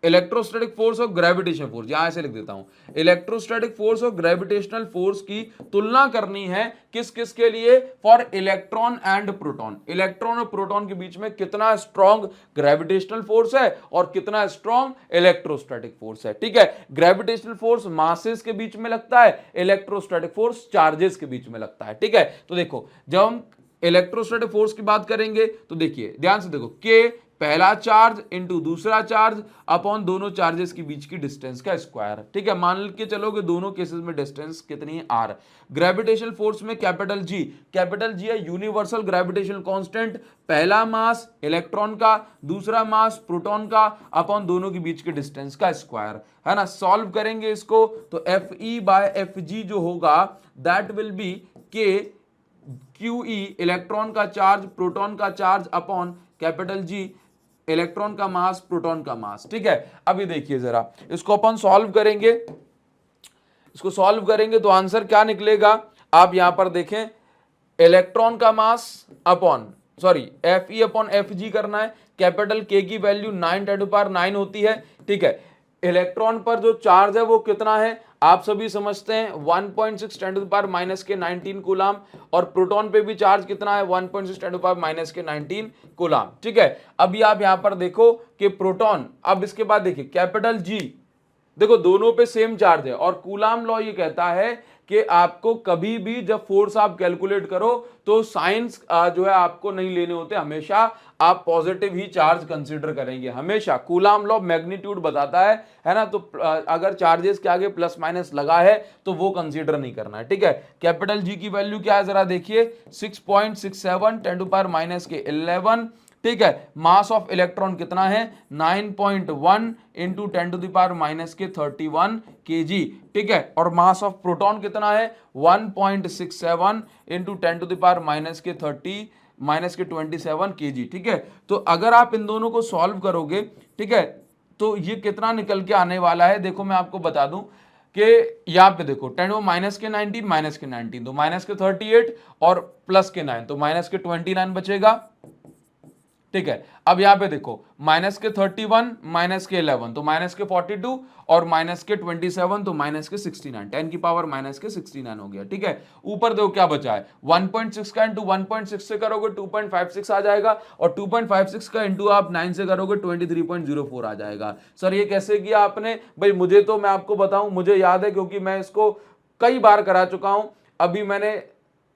इलेक्ट्रोस्टैटिक फोर्स और ग्रेविटेशनल फोर्स, यहां ऐसे लिख देता हूं, इलेक्ट्रोस्टैटिक फोर्स और ग्रेविटेशनल फोर्स की तुलना करनी है किस किस के लिए, for electron and proton. Electron और प्रोटॉन के बीच में कितना स्ट्रॉन्ग ग्रेविटेशनल फोर्स है और कितना स्ट्रॉन्ग इलेक्ट्रोस्टैटिक फोर्स है। ठीक है, ग्रेविटेशनल फोर्स मासेस के बीच में लगता है, इलेक्ट्रोस्टैटिक फोर्स चार्जेस के बीच में लगता है। ठीक है, तो देखो जब हम इलेक्ट्रोस्टैटिक फोर्स की बात करेंगे तो देखिए ध्यान से देखो, के पहला चार्ज इंटू दूसरा चार्ज अपॉन दोनों चार्जेस के बीच की डिस्टेंस का स्क्वायर। ठीक है, मान के चलो कि दोनों केसेस में डिस्टेंस कितनी है, आर। ग्रेविटेशनल फोर्स में कैपिटल जी है यूनिवर्सल ग्रेविटेशनल कांस्टेंट, पहला मास इलेक्ट्रॉन का, दूसरा मास प्रोटॉन का अपॉन दोनों के बीच के डिस्टेंस का स्क्वायर, है ना। सॉल्व करेंगे इसको तो एफ ई बाय एफ जी जो होगा दैट विल बी के क्यू ई इलेक्ट्रॉन का चार्ज प्रोटॉन का charge upon capital G electron का मास प्रोटॉन का मास। ठीक है, अभी देखिए जरा इसको अपन सॉल्व करेंगे, इसको सॉल्व करेंगे तो आंसर क्या निकलेगा, आप यहां पर देखें, इलेक्ट्रॉन का mass upon F E upon F G करना है, कैपिटल के की वैल्यू 9 होती है। ठीक है, इलेक्ट्रॉन पर जो चार्ज है वो कितना है, आप सभी समझते हैं 1.6 10⁻⁻⁻19 कूलाम, और प्रोटॉन पे भी चार्ज कितना है 1.6 10⁻⁻19 कूलाम। ठीक है, अभी आप यहां पर देखो कि प्रोटॉन, अब इसके बाद देखिए कैपिटल जी, देखो दोनों पे सेम चार्ज है, और कूलाम लॉ ये कहता है कि आपको कभी भी जब फोर्स आप कैलकुलेट करो तो साइंस जो है आपको नहीं लेने होते, हमेशा आप पॉजिटिव ही चार्ज कंसीडर करेंगे, हमेशा। कूलाम लॉ मैग्नीट्यूड बताता है ना, तो अगर चार्जेस के आगे प्लस माइनस लगा है तो वो कंसीडर नहीं करना है। ठीक है, कैपिटल जी की वैल्यू क्या है जरा देखिए, 6.67 10⁻11। ठीक है, मास ऑफ इलेक्ट्रॉन कितना है 9.1 इंटू 10⁻31 kg। ठीक है, और मास ऑफ प्रोटॉन कितना है 1.67 इंटू 10⁻27 kg। ठीक है, तो अगर आप इन दोनों को सॉल्व करोगे, ठीक है, तो ये कितना निकल के आने वाला है, देखो मैं आपको बता दूं कि यहां पे देखो 10 माइनस के 19 तो माइनस के 38 और प्लस के 9 तो माइनस के 29 बचेगा। ठीक है, अब यहां पे देखो माइनस के 31 माइनस के 11 तो माइनस के 42 और माइनस के 27 तो माइनस के 69, 10 की पावर माइनस के 69 हो गया। ठीक है, ऊपर देखो क्या बचा है 1.6 का इंटू 1.6 से करोगे 2.56 आ जाएगा, और 2.56 का इंटू आप 9 से करोगे 23.04 आ जाएगा। सर ये कैसे किया आपने, भाई मुझे तो, मैं आपको बताऊं, मुझे याद है क्योंकि मैं इसको कई बार करा चुका हूं। अभी मैंने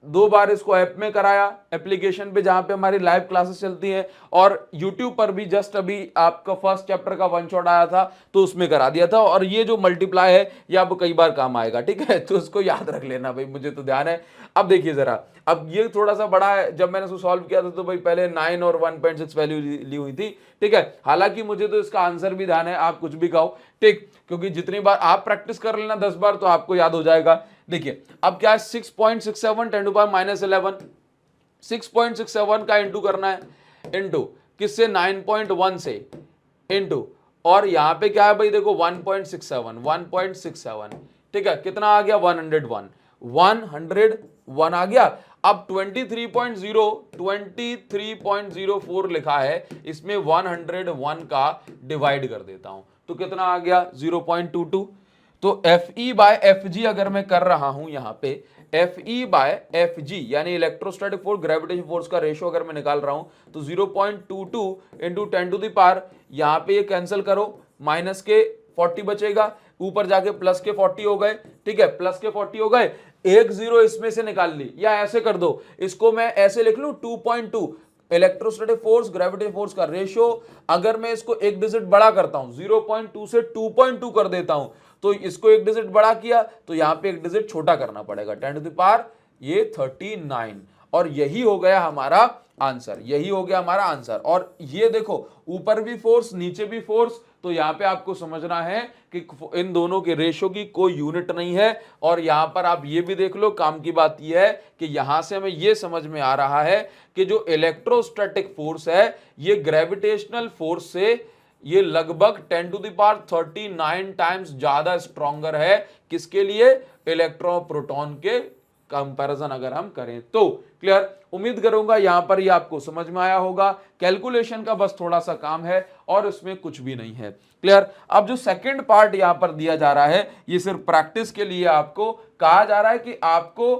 2 बार इसको ऐप में कराया, एप्लीकेशन पे जहां पे हमारी लाइव क्लासेस चलती हैं, और YouTube पर भी जस्ट अभी आपका फर्स्ट चैप्टर का वन शॉट आया था तो उसमें करा दिया था। और ये जो मल्टीप्लाई है ये आपको कई बार काम आएगा। ठीक है, तो उसको याद रख लेना भाई, मुझे तो ध्यान है। अब देखिए जरा, अब ये थोड़ा सा बड़ा है, जब मैंने इसको सॉल्व किया था तो भाई पहले 9 और 1.6 वैल्यू ली हुई थी। ठीक है, हालांकि मुझे तो इसका आंसर भी ध्यान है, आप कुछ भी कहो, ठीक, क्योंकि जितनी बार आप प्रैक्टिस कर लेना 10 बार तो आपको याद हो जाएगा। देखिए अब क्या है 6.67 10⁻11, 6.67 का इंटू करना है, इंटू किससे 9.1 से, इंटू, और यहां पे क्या है भाई देखो 1.67, ठीक है, कितना आ गया 101 आ गया। अब 23.04 लिखा है, इसमें 101 का डिवाइड कर देता हूं तो कितना आ गया 0.22। तो एफ ई बाय एफ जी अगर मैं कर रहा हूं यहां पे, एफ ई बाय एफ जी यानी इलेक्ट्रोस्टैटिक फोर्स ग्रेविटेशन फोर्स का रेशियो अगर मैं निकाल रहा हूं तो 0.22 इंटू 10 टू द पावर, यहां पे ये कैंसिल करो, माइनस के 40 बचेगा, ऊपर जाके प्लस के 40 हो गए। ठीक है, प्लस के 40 हो गए, एक जीरो इसमें से निकाल ली, या ऐसे कर दो, इसको मैं ऐसे लिख लूं 2.2 इलेक्ट्रोस्टैटिक फोर्स ग्रेविटेशन फोर्स का रेशियो। अगर मैं इसको एक डिजिट बड़ा करता हूं 0.2 से 2.2 कर देता हूं, तो इसको एक डिजिट बड़ा किया तो यहां पे एक डिजिट छोटा करना पड़ेगा, 10 टू द पावर ये 39, और यही हो गया हमारा आंसर, यही हो गया हमारा आंसर। और ये देखो ऊपर भी फोर्स नीचे भी फोर्स, तो यहां पे आपको समझना है कि इन दोनों के रेशियो की कोई यूनिट नहीं है। और यहां पर आप ये भी देख लो, काम की बात यह है कि यहां से हमें यह समझ में आ रहा है कि जो इलेक्ट्रोस्टैटिक फोर्स है ये ग्रेविटेशनल फोर्स से ये लगभग 10 टू द पावर 39 टाइम्स ज्यादा स्ट्रॉन्गर है। किसके लिए? इलेक्ट्रॉन प्रोटॉन के कंपैरिजन अगर हम करें तो। क्लियर? उम्मीद करूंगा यहां पर ये आपको समझ में आया होगा। कैलकुलेशन का बस थोड़ा सा काम है और उसमें कुछ भी नहीं है। क्लियर? अब जो सेकंड पार्ट यहां पर दिया जा रहा है ये सिर्फ प्रैक्टिस के लिए आपको कहा जा रहा है कि आपको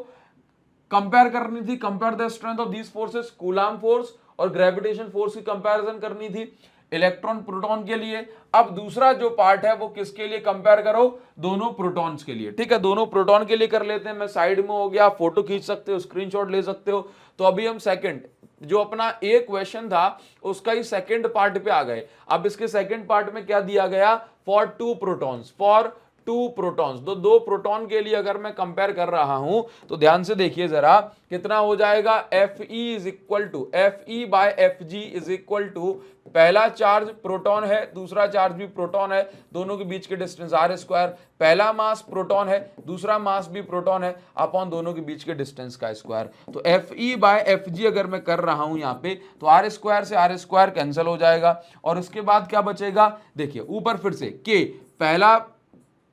कंपेयर करनी थी, compare the strength of these forces, coulomb force और ग्रेविटेशन फोर्स की कंपैरिजन करनी थी इलेक्ट्रॉन प्रोटॉन के लिए। अब दूसरा जो पार्ट है वो किसके लिए कंपेयर करो? दोनों प्रोटॉन्स के लिए। ठीक है, दोनों प्रोटॉन के लिए कर लेते हैं। मैं साइड में हो गया, फोटो खींच सकते हो, स्क्रीनशॉट ले सकते हो। तो अभी हम सेकंड जो अपना एक क्वेश्चन था उसका ही सेकंड पार्ट पे आ गए। अब इसके सेकंड पार्ट में क्या दिया गया? For two protons, for two protons, दो प्रोटॉन के लिए अगर मैं कंपेयर कर रहा हूं तो ध्यान से देखिए जरा, कितना हो जाएगा? F E is equal to F E by F G is equal to, पहला चार्ज प्रोटॉन है, दूसरा चार्ज भी प्रोटॉन है, दोनों के बीच के डिस्टेंस आर स्क्वायर, पहला मास प्रोटॉन है, दूसरा मास भी प्रोटॉन है, अपॉन दोनों के बीच के डिस्टेंस का स्क्वायर। तो एफ ई बाय एफ जी अगर मैं कर रहा हूं यहां पे तो आर स्क्वायर से आर स्क्वायर कैंसिल हो जाएगा और उसके बाद क्या बचेगा? देखिए ऊपर फिर से के, पहला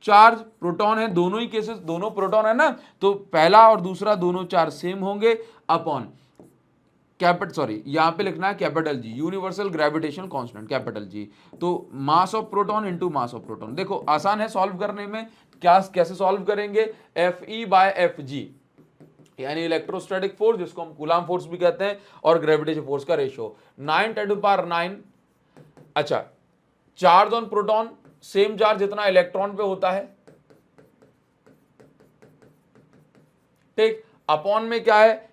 चार्ज प्रोटॉन है, दोनों ही केसेस दोनों प्रोटॉन है ना, तो पहला और दूसरा दोनों चार्ज सेम होंगे, अपॉन यहां पे लिखना है capital G, universal gravitation constant capital G. तो mass of proton into mass of proton. देखो आसान है सॉल्व करने में। क्या कैसे सॉल्व करेंगे? एफ ई बाय एफ जी यानी इलेक्ट्रोस्टैटिक फोर्स जिसको हम कूलाम फोर्स भी कहते हैं और ग्रेविटेशन फोर्स का रेशियो 9 × 10⁹। अच्छा, charge on proton same charge जितना इलेक्ट्रॉन पे होता है, ठीक, अपॉन में क्या है?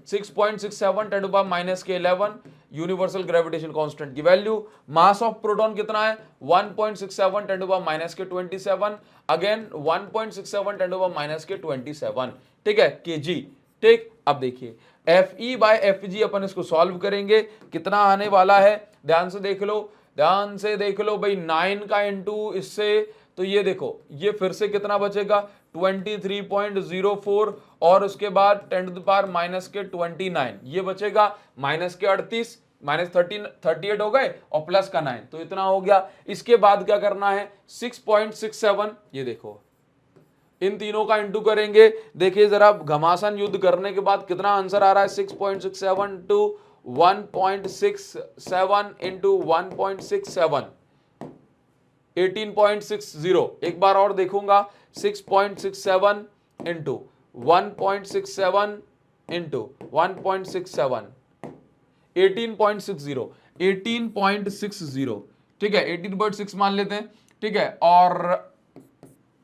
6.67 10⁻⁻11 यूनिवर्सल ग्रेविटेशन कांस्टेंट की वैल्यू। मास ऑफ प्रोटॉन कितना है? 1.67 10⁻27, अगेन 1.67 10⁻27, ठीक है, केजी। ठीक, अब देखिए F E by F G अपन इसको सॉल्व करेंगे, कितना आने वाला है? ध्यान से देख लो, ध्यान से देख लो भाई, 9 का इंटू इससे, तो ये देखो ये फिर से कितना बचेगा? 23.04 और उसके बाद 10⁻⁻29 ये बचेगा, माइनस के 38 -38 हो गए और प्लस का 9, तो इतना हो गया। इसके बाद क्या करना है? 6.67, ये देखो इन तीनों का इंटू करेंगे। देखिए जरा घमासान युद्ध करने के बाद कितना आंसर आ रहा है? 6.67 टू 1.67 इंटू 1.67 18.60। एक बार और देखूंगा, 6.67 इंटू 1.67 इंटू 1.67 18.60 18.60, ठीक है, 18.6 मान लेते हैं, ठीक है, और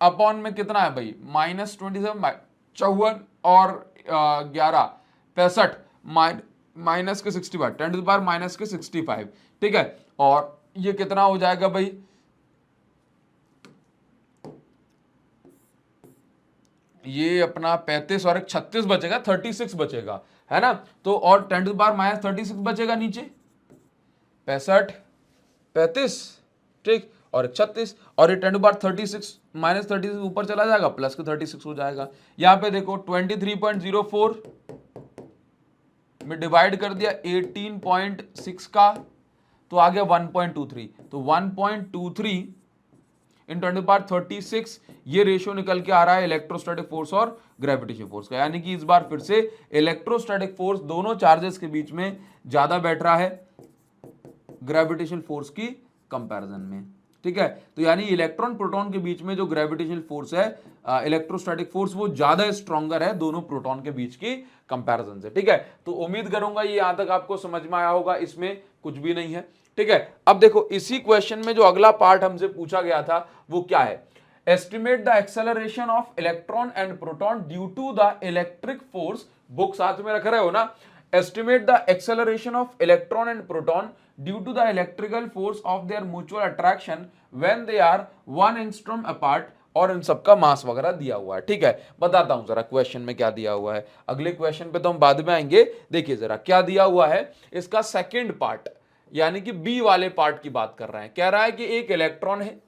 अपॉन में कितना है भाई? -27 54 और 11 65 माइनस के 65 10⁻⁻65, ठीक है, और ये कितना हो जाएगा भाई? ये अपना 35 और 36 बचेगा, 36 बचेगा, है ना। तो और 10⁻⁻36 बचेगा नीचे, 65 35, ठीक, और 36 और ये 10⁻36 -36 ऊपर चला जाएगा, प्लस के 36 हो जाएगा। यहां पे देखो 23.04 में डिवाइड कर दिया 18.6 का, तो आ गया 1.23, तो 1.23 इन 10⁻36 ये रेशियो निकल के आ रहा है इलेक्ट्रोस्टैटिक फोर्स और ग्रेविटेशन फोर्स का। यानी कि इस बार फिर से इलेक्ट्रोस्टैटिक फोर्स दोनों चार्जेस के बीच में ज्यादा बैठ रहा है ग्रेविटेशन फोर्स की कंपैरिजन में, ठीक है। तो यानी इलेक्ट्रॉन प्रोटॉन के बीच में जो ग्रेविटेशनल फोर्स है, इलेक्ट्रोस्टैटिक फोर्स, वो ज्यादा स्ट्रॉन्गर है दोनों प्रोटॉन के बीच की कंपैरिजन से, ठीक है। तो उम्मीद करूंगा ये यहां तक आपको समझ में आया होगा, इसमें कुछ भी नहीं है, ठीक है। अब देखो इसी क्वेश्चन में जो अगला पार्ट हमसे पूछा गया था वो क्या है? Estimate the acceleration of electron and proton due to the electric force, book साथ में रख रहे हो ना, estimate the acceleration of electron and proton due to the electrical force of their mutual attraction when they are 1 angstrom apart, और इन सबका मास वगैरह दिया हुआ है, ठीक है। बताता हूं जरा क्वेश्चन में क्या दिया हुआ है, अगले क्वेश्चन पे तो हम बाद में आएंगे। देखिए जरा क्या दिया हुआ है, इसका सेकेंड पार्ट यानी कि बी वाले पार्ट की बात कर रहे हैं। कह रहा है कि एक इलेक्ट्रॉन है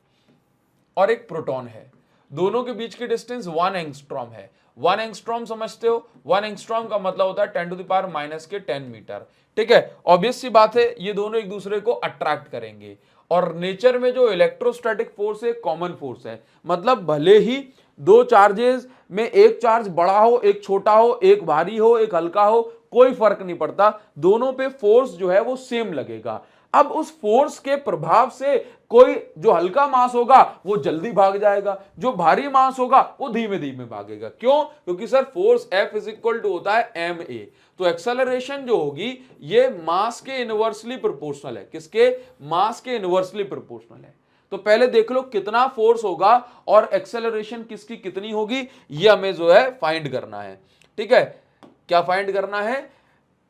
और एक प्रोटॉन है, दोनों के बीच की डिस्टेंस 1 एंगस्ट्रॉम है। 1 एंगस्ट्रॉम समझते हो? 1 एंगस्ट्रॉम का मतलब होता है 10⁻⁻10 मीटर, ठीक है। ऑब्वियस सी बात है ये दोनों एक दूसरे को अट्रैक्ट करेंगे, और नेचर में जो इलेक्ट्रोस्टैटिक फोर्स है कॉमन फोर्स है, मतलब भले ही दो चार्जेस में एक चार्ज बड़ा हो, एक छोटा हो, एक भारी हो, एक हल्का हो, कोई फर्क नहीं पड़ता, दोनों पे फोर्स जो है वो सेम लगेगा। अब उस फोर्स के प्रभाव से कोई जो हल्का मास होगा वो जल्दी भाग जाएगा, जो भारी मास होगा वो धीमे धीमे भागेगा। क्यों? क्योंकि sir force F is equal to होता है ma। तो एक्सेलरेशन जो होगी ये मास के इनवर्सली प्रोपोर्शनल है। किसके? मास के इनवर्सली प्रोपोर्शनल है। तो पहले देख लो कितना फोर्स होगा और एक्सेलरेशन किसकी कितनी होगी, ये हमें जो है फाइंड करना है। ठीक है, क्या फाइंड करना है?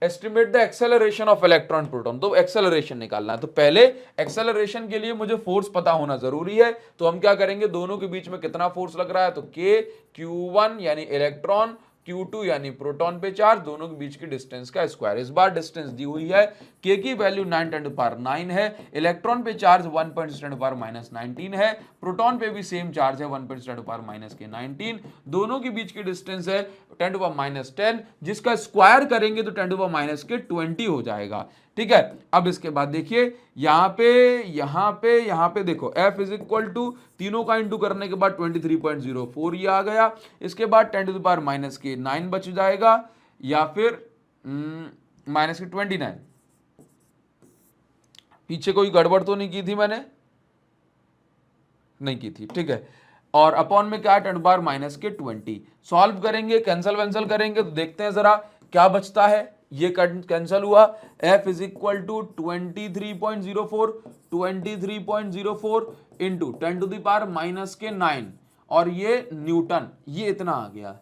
Estimate the acceleration of electron proton. तो एक्सेलरेशन निकालना है, तो पहले एक्सेलरेशन के लिए मुझे फोर्स पता होना जरूरी है। तो हम क्या करेंगे, दोनों के बीच में कितना फोर्स लग रहा है, तो K Q1 यानी इलेक्ट्रॉन, Q2 यानी प्रोटॉन पे चार्ज, दोनों के बीच की डिस्टेंस का स्क्वायर। इस बार डिस्टेंस दी हुई है, K की वैल्यू 9 है, इलेक्ट्रॉन पे चार्ज 1.10⁻⁹ है, प्रोटॉन पे भी सेम चार्ज है 1.10⁻⁻⁹ दोनों के बीच की डिस्टेंस है 10⁻⁻10, जिसका स्क्वायर करेंगे तो 10⁻⁻20 हो जाएगा। ठीक है, अब इसके बाद देखिए यहां पे देखो F इज इक्वल टू तीनों का इंटू करने के बाद 23.04 ये आ गया। इसके बाद 10⁻⁻9 बच जाएगा, या फिर -29। पीछे कोई गड़बड़ तो नहीं की थी मैंने? नहीं की थी, ठीक है। और अपॉन में क्या है 10⁻⁻20। सॉल्व करेंगे, कैंसल वैंसल करेंगे तो देखते हैं जरा क्या बचता है। ये कैंसल हुआ, F is equal to 23.04 into 10⁻⁻9 और ये न्यूटन, ये इतना आ गया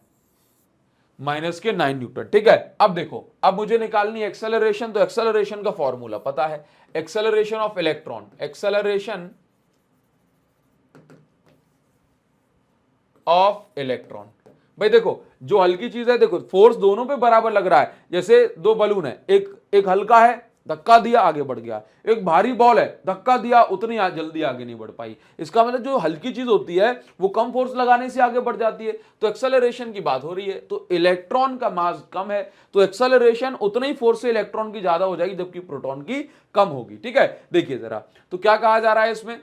-9 न्यूटन। ठीक है, अब देखो, अब मुझे निकालनी एक्सेलरेशन। तो एक्सेलरेशन का फॉर्मूला पता है, acceleration of electron, acceleration of electron. भाई देखो, जो हल्की चीज है, देखो फोर्स दोनों पे बराबर लग रहा है। जैसे दो बलून है, एक हल्का है, धक्का दिया आगे बढ़ गया, एक भारी बॉल है, धक्का दिया उतनी जल्दी आगे नहीं बढ़ पाई। इसका मतलब जो हल्की चीज होती है वो कम फोर्स लगाने से आगे बढ़ जाती है। तो एक्सेलरेशन की बात हो रही है, तो इलेक्ट्रॉन का मास कम है तो एक्सेलरेशन उतने ही फोर्स से इलेक्ट्रॉन की ज्यादा हो जाएगी, जबकि प्रोटॉन की कम होगी। ठीक है, देखिए जरा, तो क्या कहा जा रहा है इसमें,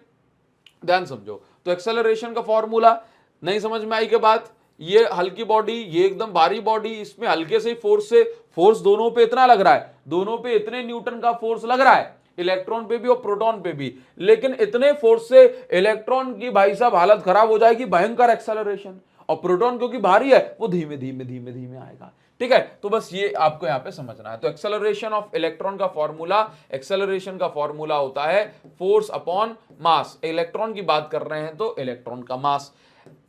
ध्यान समझो। तो एक्सेलरेशन का फॉर्मूला नहीं समझ में आई के बाद, ये हल्की बॉडी, ये एकदम भारी बॉडी, इसमें हल्के से फोर्स दोनों पे इतना लग रहा है, दोनों पे इतने न्यूटन का फोर्स लग रहा है, इलेक्ट्रॉन पे भी और प्रोटॉन पे भी। लेकिन इतने फोर्स से इलेक्ट्रॉन की भाई साहब हालत खराब हो जाएगी, भयंकर एक्सेलरेशन। और प्रोटॉन क्योंकि भारी है वो धीमे धीमे धीमे धीमे आएगा। ठीक है, तो बस ये आपको यहां पे समझना है। तो एक्सेलरेशन ऑफ इलेक्ट्रॉन का फॉर्मूला, एक्सेलरेशन का फॉर्मूला होता है फोर्स अपॉन मास। इलेक्ट्रॉन की बात कर रहे हैं तो इलेक्ट्रॉन का मास,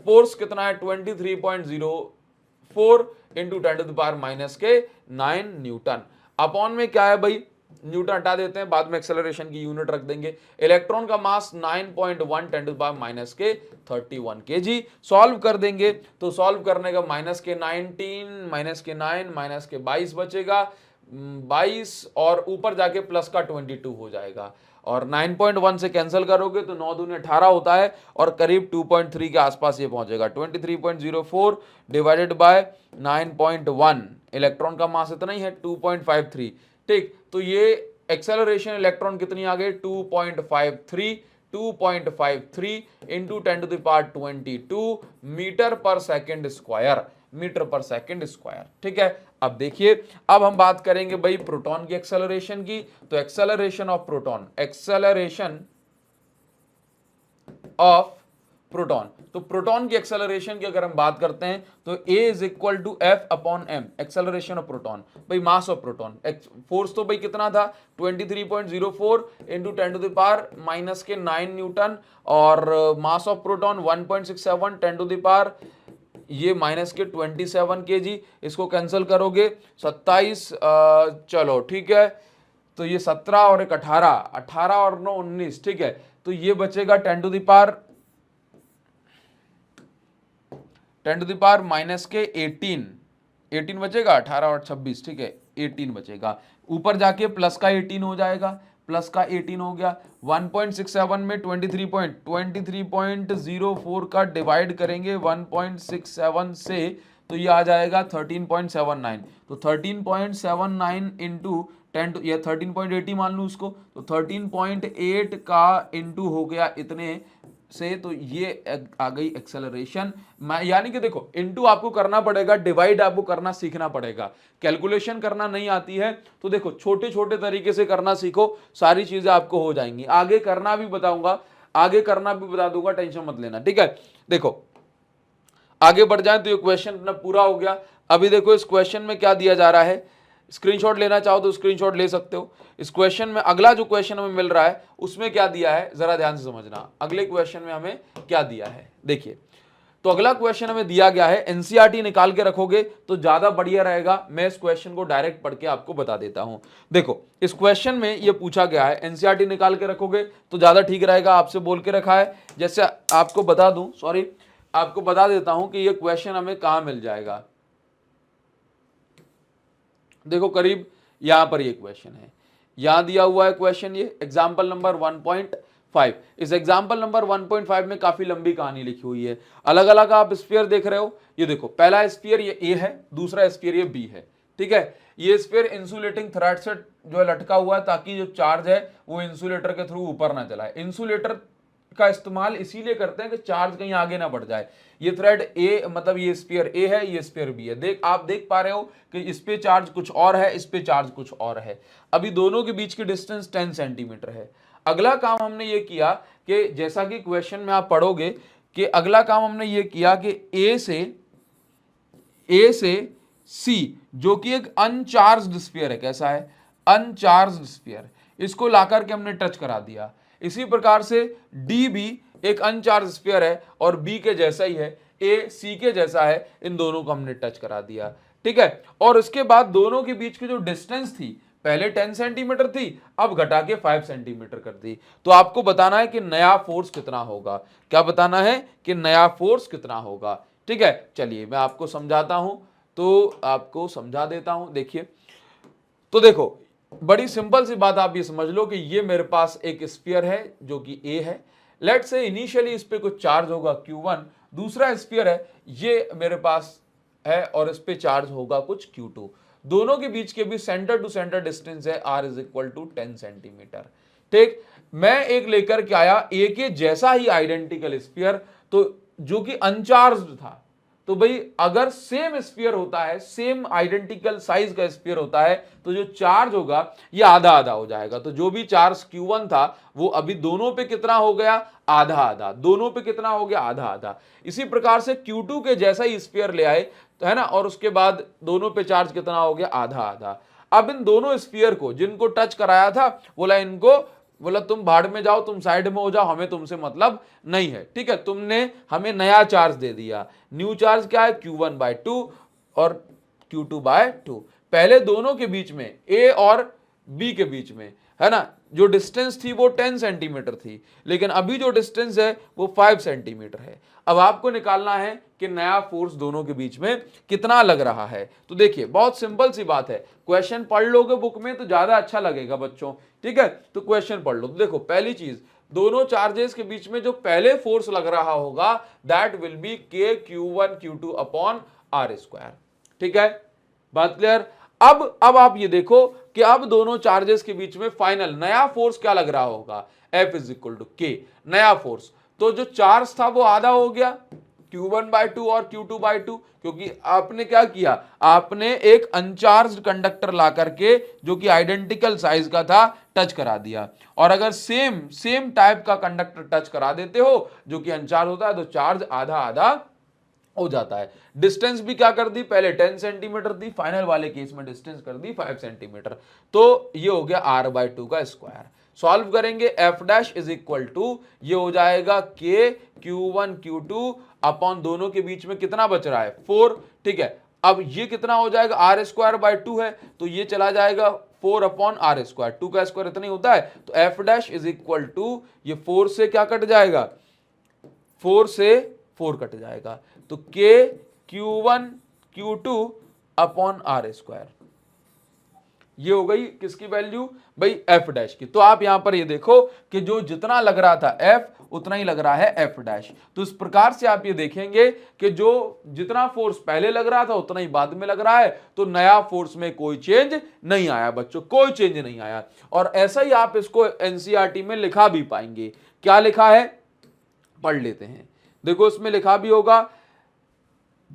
फोर्स कितना है 23.04 इंटू 10⁻⁻9 न्यूटन। अपॉन में क्या है भाई, न्यूटन हटा देते हैं, बाद में एक्सेलरेशन की यूनिट रख देंगे। इलेक्ट्रॉन का मास 9.1 10⁻⁻31 kg। सॉल्व कर देंगे तो सॉल्व करने का -19 -9 -22 बचेगा, 22 और ऊपर जाके प्लस का 22 हो जाएगा। और 9.1 से कैंसिल करोगे तो 9 दूनी 18 होता है और करीब 2.3 के आसपास ये पहुंचेगा। 23.04 डिवाइडेड बाय 9.1, इलेक्ट्रॉन का मास इतना ही है 2.53। ठीक, तो ये एक्सेलरेशन इलेक्ट्रॉन कितनी आ गई 2.53 इंटू 10⁻22 मीटर पर सेकेंड स्क्वायर, मीटर पर सेकेंड स्क्वायर। ठीक है, अब देखिए, अब हम बात करेंगे भाई प्रोटॉन की एक्सेलरेशन की। तो acceleration of proton, acceleration of proton, तो प्रोटॉन की एक्सेलरेशन की अगर हम बात करते हैं तो A is equal to F upon M, acceleration of proton, भाई मास ऑफ प्रोटॉन। फोर्स तो भाई कितना था 23.04 इंटू 10⁻⁻9 न्यूटन, और मास ऑफ प्रोटॉन 1.67 10⁻, ये -27 kg। इसको कैंसिल करोगे 27, चलो ठीक है, तो ये 17 और एक 18 और 9 19। ठीक है, तो ये बचेगा 10⁻⁻18 बचेगा, 18 और 26। ठीक है, 18 बचेगा, ऊपर जाके प्लस का 18 हो जाएगा, प्लस का 18 हो गया। 1.67 में 23.04 का डिवाइड करेंगे 1.67 से तो ये आ जाएगा 13.79। तो 13.79 इंटू 10 या 13.80 मान लूँ उसको, तो 13.8 का इंटू हो गया इतने से, तो ये आ गई एक्सेलरेशन। यानी कि देखो इनटू आपको करना पड़ेगा, डिवाइड आपको करना सीखना पड़ेगा। कैलकुलेशन करना नहीं आती है तो देखो छोटे छोटे तरीके से करना सीखो, सारी चीजें आपको हो जाएंगी। आगे करना भी बताऊंगा, आगे करना भी बता दूंगा, टेंशन मत लेना, ठीक है। देखो आगे बढ़ जाए तो ये क्वेश्चन अपना पूरा हो गया। अभी देखो इस क्वेश्चन में क्या दिया जा रहा है, स्क्रीनशॉट लेना चाहो तो स्क्रीनशॉट ले सकते हो। इस क्वेश्चन में अगला जो क्वेश्चन हमें मिल रहा है उसमें क्या दिया है, जरा ध्यान से समझना। अगले क्वेश्चन में हमें क्या दिया है देखिए, तो अगला क्वेश्चन हमें दिया गया है, एनसीईआरटी निकाल के रखोगे तो ज्यादा बढ़िया रहेगा। मैं इस क्वेश्चन को डायरेक्ट पढ़ के आपको बता देता हूं। देखो इस क्वेश्चन में ये पूछा गया है, एनसीईआरटी निकाल के रखोगे तो ज्यादा ठीक रहेगा। आपसे बोल के रखा है, जैसे आपको बता दूं, सॉरी आपको बता देता हूं कि ये क्वेश्चन हमें कहां मिल जाएगा। देखो करीब यहां पर ये क्वेश्चन है, यहां दिया हुआ है क्वेश्चन, ये एग्जाम्पल नंबर 1.5। इस एग्जाम्पल नंबर 1.5 में काफी लंबी कहानी लिखी हुई है। अलग अलग आप स्फीयर देख रहे हो, ये देखो पहला स्फीयर ये ए है, दूसरा स्फीयर ये बी है, ठीक है। ये स्फीयर इंसुलेटिंग थ्रेड से जो है लटका हुआ है ताकि जो चार्ज है वो इंसुलेटर के थ्रू ऊपर ना चलाए। इंसुलेटर का इस्तेमाल इसीलिए करते हैं कि चार्ज कहीं आगे ना बढ़ जाए। ये थ्रेड ए मतलब ये स्फीयर ए है, ये स्फीयर बी है। आप देख पा रहे हो कि इस पे चार्ज कुछ और है, इस पे चार्ज कुछ और है। अभी दोनों के बीच की डिस्टेंस 10 सेंटीमीटर है। अगला काम हमने ये किया कि जैसा कि क्वेश्चन में आप पढ़ोगे कि अगला काम हमने ये किया कि ए से सी जो कि एक अनचार्ज्ड स्फीयर है, कैसा है, अनचार्ज्ड स्फीयर, इसको लाकर के हमने टच करा दिया। इसी प्रकार से डी भी एक अनचार्ज स्फीयर है और बी के जैसा ही है, ए सी के जैसा है, इन दोनों को हमने टच करा दिया, ठीक है। और उसके बाद दोनों के बीच की जो डिस्टेंस थी, पहले 10 सेंटीमीटर थी, अब घटा के 5 सेंटीमीटर कर दी। तो आपको बताना है कि नया फोर्स कितना होगा, क्या बताना है कि नया फोर्स कितना होगा, ठीक है। चलिए मैं आपको समझाता हूं, तो आपको समझा देता हूं। देखिए तो देखो बड़ी सिंपल सी बात आप ये समझ लो कि ये मेरे पास एक स्फीयर है जो कि ए है। लेट से इनिशियली इस पे कुछ चार्ज होगा Q1, दूसरा स्फीयर है ये मेरे पास है और इस पे चार्ज होगा कुछ Q2। दोनों के बीच के भी सेंटर टू सेंटर डिस्टेंस है R is equal to 10 centimetre, ठीक। मैं एक लेकर के आया ए के जैसा ही आइडेंटिकल स्फीयर, तो जो कि अनचार्ज्ड था। तो भाई अगर सेम स्फीयर होता है, सेम आइडेंटिकल साइज का स्फीयर होता है, तो जो चार्ज होगा ये आधा आधा हो जाएगा। तो जो भी चार्ज Q1 था वो अभी दोनों पे कितना हो गया, आधा आधा, दोनों पे कितना हो गया, आधा आधा। इसी प्रकार से Q2 के जैसा ही स्फीयर ले आए, तो है ना, और उसके बाद दोनों पे चार्ज कितना हो गया, आधा आधा। अब इन दोनों स्फीयर को जिनको टच कराया था, बोला तुम भाड़ में जाओ, तुम साइड में हो जाओ, हमें तुमसे मतलब नहीं है, ठीक है। तुमने हमें नया चार्ज दे दिया। न्यू चार्ज क्या है, Q1/2 और Q2/2। पहले दोनों के बीच में, ए और बी के बीच में, है ना, जो डिस्टेंस थी वो 10 सेंटीमीटर थी, लेकिन अभी जो डिस्टेंस है वो 5 सेंटीमीटर है। अब आपको निकालना है कि नया फोर्स दोनों के बीच में कितना लग रहा है। तो देखिए बहुत सिंपल सी बात है, क्वेश्चन पढ़ लोगे बुक में तो ज्यादा अच्छा लगेगा बच्चों, ठीक है। तो क्वेश्चन पढ़ लो। तो देखो पहली चीज, दोनों चार्जेस के बीच में जो पहले फोर्स लग रहा होगा दैट विल बी KQ1Q2/r², ठीक है, बात क्लियर। अब आप ये देखो कि अब दोनों चार्जेस के बीच में फाइनल नया फोर्स क्या लग रहा होगा, F is equal to K, नया फोर्स। तो जो चार्ज था वो आधा हो गया, Q1/2 और Q2/2, क्योंकि आपने क्या किया, आपने एक अनचार्ज कंडक्टर ला करके जो कि आइडेंटिकल साइज का था टच करा दिया। और अगर सेम टाइप का कंडक्टर टच करा देते हो जो कि अनचार्ज होता है, तो चार्ज आधा आधा हो जाता है। डिस्टेंस भी क्या कर दी, पहले 10 सेंटीमीटर थी, फाइनल वाले केस में डिस्टेंस कर दी 5 सेंटीमीटर। तो ये हो गया R/2 का स्क्वायर। सॉल्व करेंगे, F dash is equal to ये हो जाएगा KQ1Q2 अपॉन दोनों के बीच में कितना बच रहा है, 4, ठीक है। अब ये कितना हो जाएगा, R²/2 है, तो ये चला जाएगा 4/r², 2 का स्क्वायर इतना ही होता है। तो F dash is equal to ये 4 से क्या कट जाएगा, 4 से 4 कट जाएगा, तो KQ1Q2/r², ये हो गई किसकी वैल्यू भाई, F डैश की। तो आप यहां पर ये देखो कि जो जितना लग रहा था F उतना ही लग रहा है F डैश। तो इस प्रकार से आप ये देखेंगे कि जो जितना फोर्स पहले लग रहा था उतना ही बाद में लग रहा है, तो नया फोर्स में कोई चेंज नहीं आया बच्चों, कोई चेंज नहीं आया। और ऐसा ही आप इसको एनसीईआरटी में लिखा भी पाएंगे। क्या लिखा है, पढ़ लेते हैं। देखो इसमें लिखा भी होगा,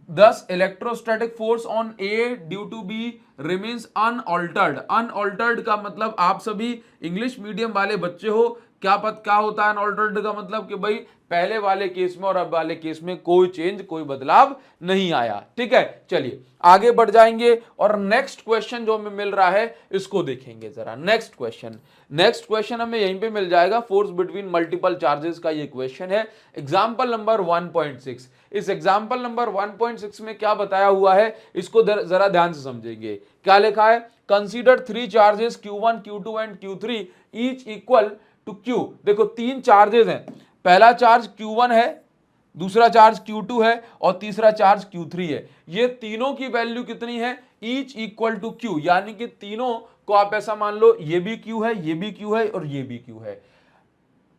thus electrostatic force on A due to B remains unaltered। unaltered का मतलब, आप सभी इंग्लिश मीडियम वाले बच्चे हो, क्या होता है अनऑल्टर्ड का मतलब? कि भाई पहले वाले केस में और अब वाले केस में कोई चेंज, कोई बदलाव नहीं आया। ठीक है, चलिए आगे बढ़ जाएंगे और नेक्स्ट क्वेश्चन जो हमें मिल रहा है इसको देखेंगे जरा। नेक्स्ट क्वेश्चन हमें यहीं पे मिल जाएगा, फोर्स बिटवीन मल्टीपल चार्जेस का ये क्वेश्चन है, एग्जाम्पल नंबर 1.6। इस एग्जाम्पल नंबर 1.6 में क्या बताया हुआ है इसको जरा ध्यान से समझेंगे। क्या लिखा है? Consider 3 charges Q1, Q2 and Q3 each equal to Q। देखो 3 चार्जेस हैं, पहला चार्ज Q1 है, दूसरा चार्ज Q2 है और तीसरा चार्ज Q3 है। ये तीनों की वैल्यू कितनी है? ईच इक्वल टू Q, यानी कि तीनों को आप ऐसा मान लो, ये भी Q है, ये भी Q है और ये भी Q है।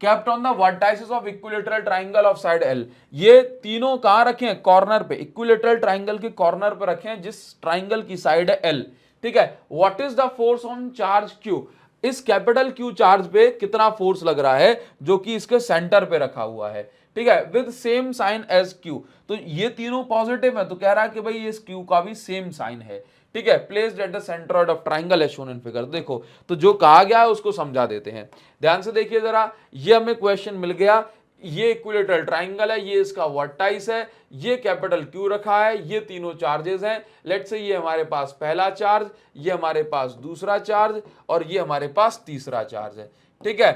Kept on the vertices of equilateral triangle of side L। ये तीनों कहां रखे हैं? कॉर्नर पे, इक्विलेटरल ट्राइंगल के कॉर्नर पे रखे हैं जिस ट्राइंगल की साइड है L। ठीक है, what is the force on charge Q? इस कैपिटल Q चार्ज पे कितना फोर्स लग रहा है जो कि इसके सेंटर पे रखा हुआ है। ठीक है, with same sign as Q। तो ये तीनों पॉजिटिव है, तो कह रहा है कि भाई इस Q का भी सेम साइन है। ठीक है, placed at the centroid of triangle as shown in figure. देखो तो जो कहा गया है उसको समझा देते हैं, ध्यान से देखिए जरा। ये हमें क्वेश्चन मिल गया, ये इक्विलेटरल ट्राइंगल है, ये इसका वर्टाइस है, ये कैपिटल Q रखा है, ये तीनों चार्जेस हैं। लेट्स से ये हमारे पास पहला चार्ज, ये हमारे पास दूसरा चार्ज और ये हमारे पास तीसरा चार्ज है। ठीक है,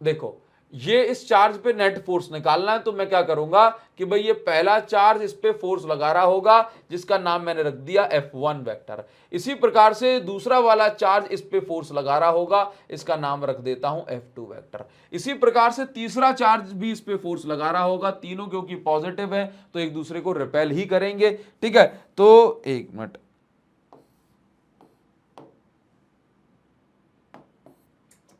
देखो ये इस चार्ज पे नेट फोर्स निकालना है, तो मैं क्या करूंगा कि भाई ये पहला चार्ज इस पे फोर्स लगा रहा होगा जिसका नाम मैंने रख दिया F1 वेक्टर। इसी प्रकार से दूसरा वाला चार्ज इस पे फोर्स लगा रहा होगा, इसका नाम रख देता हूं F2 वेक्टर। इसी प्रकार से तीसरा चार्ज भी इस पे फोर्स लगा रहा होगा, तीनों क्योंकि पॉजिटिव है तो एक दूसरे को रिपेल ही करेंगे। ठीक है, तो एक मिनट,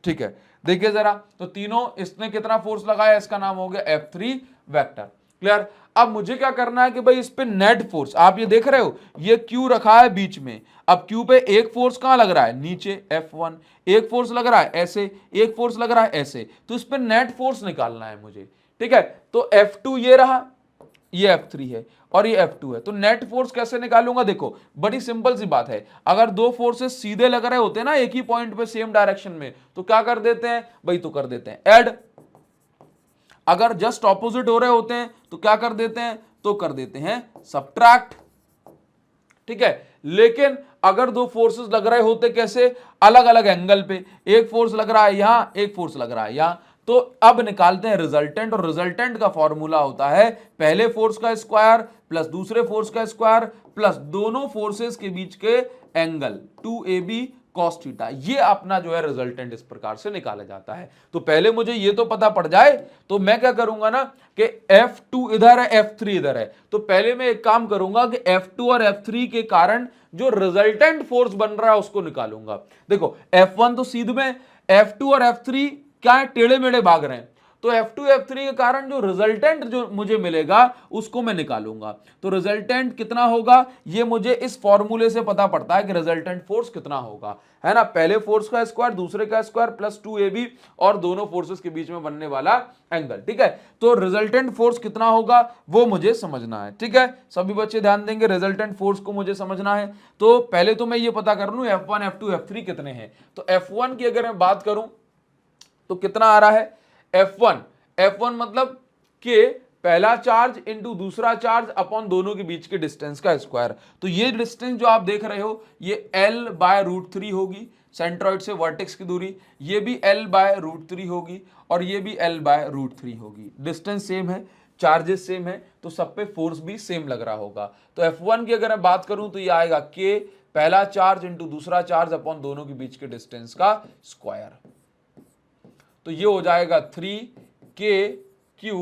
ठीक है देखिए जरा, तो तीनों, इसने कितना फोर्स लगाया, इसका नाम हो गया F3 वेक्टर। क्लियर? अब मुझे क्या करना है कि भाई इस पे नेट फोर्स, आप ये देख रहे हो ये Q रखा है बीच में, अब Q पे एक फोर्स कहां लग रहा है? नीचे F1, एक फोर्स लग रहा है ऐसे, एक फोर्स लग रहा है ऐसे, तो इस पे नेट फोर्स निकालना है मुझे। ठीक है, तो F2 ये रहा, ये F3 है और ये F2 है, तो नेट फोर्स कैसे निकालूंगा? देखो बड़ी सिंपल सी बात है, अगर दो फोर्सेस सीधे लग रहे होते हैं ना एक ही पॉइंट पे सेम डायरेक्शन में, तो क्या कर देते हैं भाई? तो कर देते हैं ऐड। अगर जस्ट ऑपोजिट हो रहे होते हैं तो क्या कर देते हैं? तो कर देते हैं सब्ट्रैक्ट। ठीक है, लेकिन अगर दो फोर्सेस लग रहे होते कैसे? अलग अलग एंगल पे, एक फोर्स लग रहा है यहां, एक फोर्स लग रहा है यहां, तो अब निकालते हैं रिजल्टेंट, और रिजल्टेंट का फॉर्मूला होता है पहले फोर्स का स्क्वायर प्लस दूसरे फोर्स का स्क्वायर प्लस दोनों फोर्सेस के बीच के एंगल 2AB cos थीटा। ये अपना जो है रिजल्टेंट इस प्रकार से निकाला जाता है। तो पहले मुझे ये तो पता पड़ जाए, तो मैं क्या करूंगा ना कि F2 इधर है, F3 इधर है, तो पहले मैं एक काम करूंगा कि F2 और F3 के कारण जो रिजल्टेंट फोर्स बन रहा है उसको निकालूंगा। देखो F1 तो सीधे में, F2 और F3 क्या है? टेढ़े मेढ़े भाग रहे हैं, तो F2 F3 के कारण जो रिजल्टेंट जो मुझे मिलेगा उसको मैं निकालूंगा। तो रिजल्टेंट कितना होगा ये मुझे इस फॉर्मूले से पता पड़ता है कि रिजल्टेंट फोर्स कितना होगा, है ना? पहले फोर्स का स्क्वायर दूसरे का स्क्वायर प्लस 2AB और दोनों फोर्सेस के बीच में बनने वाला एंगल। ठीक है, तो रिजल्टेंट फोर्स कितना होगा वो मुझे समझना है। ठीक है, सभी बच्चे ध्यान देंगे, रिजल्टेंट फोर्स को मुझे समझना है। तो पहले तो मैं ये पता कर लूं F1 F2 F3 कितने हैं। तो F1 की अगर मैं बात करूं तो कितना आ रहा है? F1 मतलब कि पहला चार्ज इंटू दूसरा चार्ज अपॉन दोनों के बीच के डिस्टेंस का स्क्वायर। तो ये डिस्टेंस जो आप देख रहे हो ये L/√3 होगी, सेंट्रॉइड से वर्टेक्स की दूरी, ये भी L/√3 होगी और ये भी L/√3 होगी। डिस्टेंस सेम है, चार्जेस सेम है, तो सब पे फोर्स भी सेम लग रहा होगा। तो F1 की अगर मैं बात करूं तो ये आएगा K पहला चार्ज इंटू दूसरा चार्ज अपॉन दोनों के बीच के डिस्टेंस का स्क्वायर। तो ये हो जाएगा 3KQ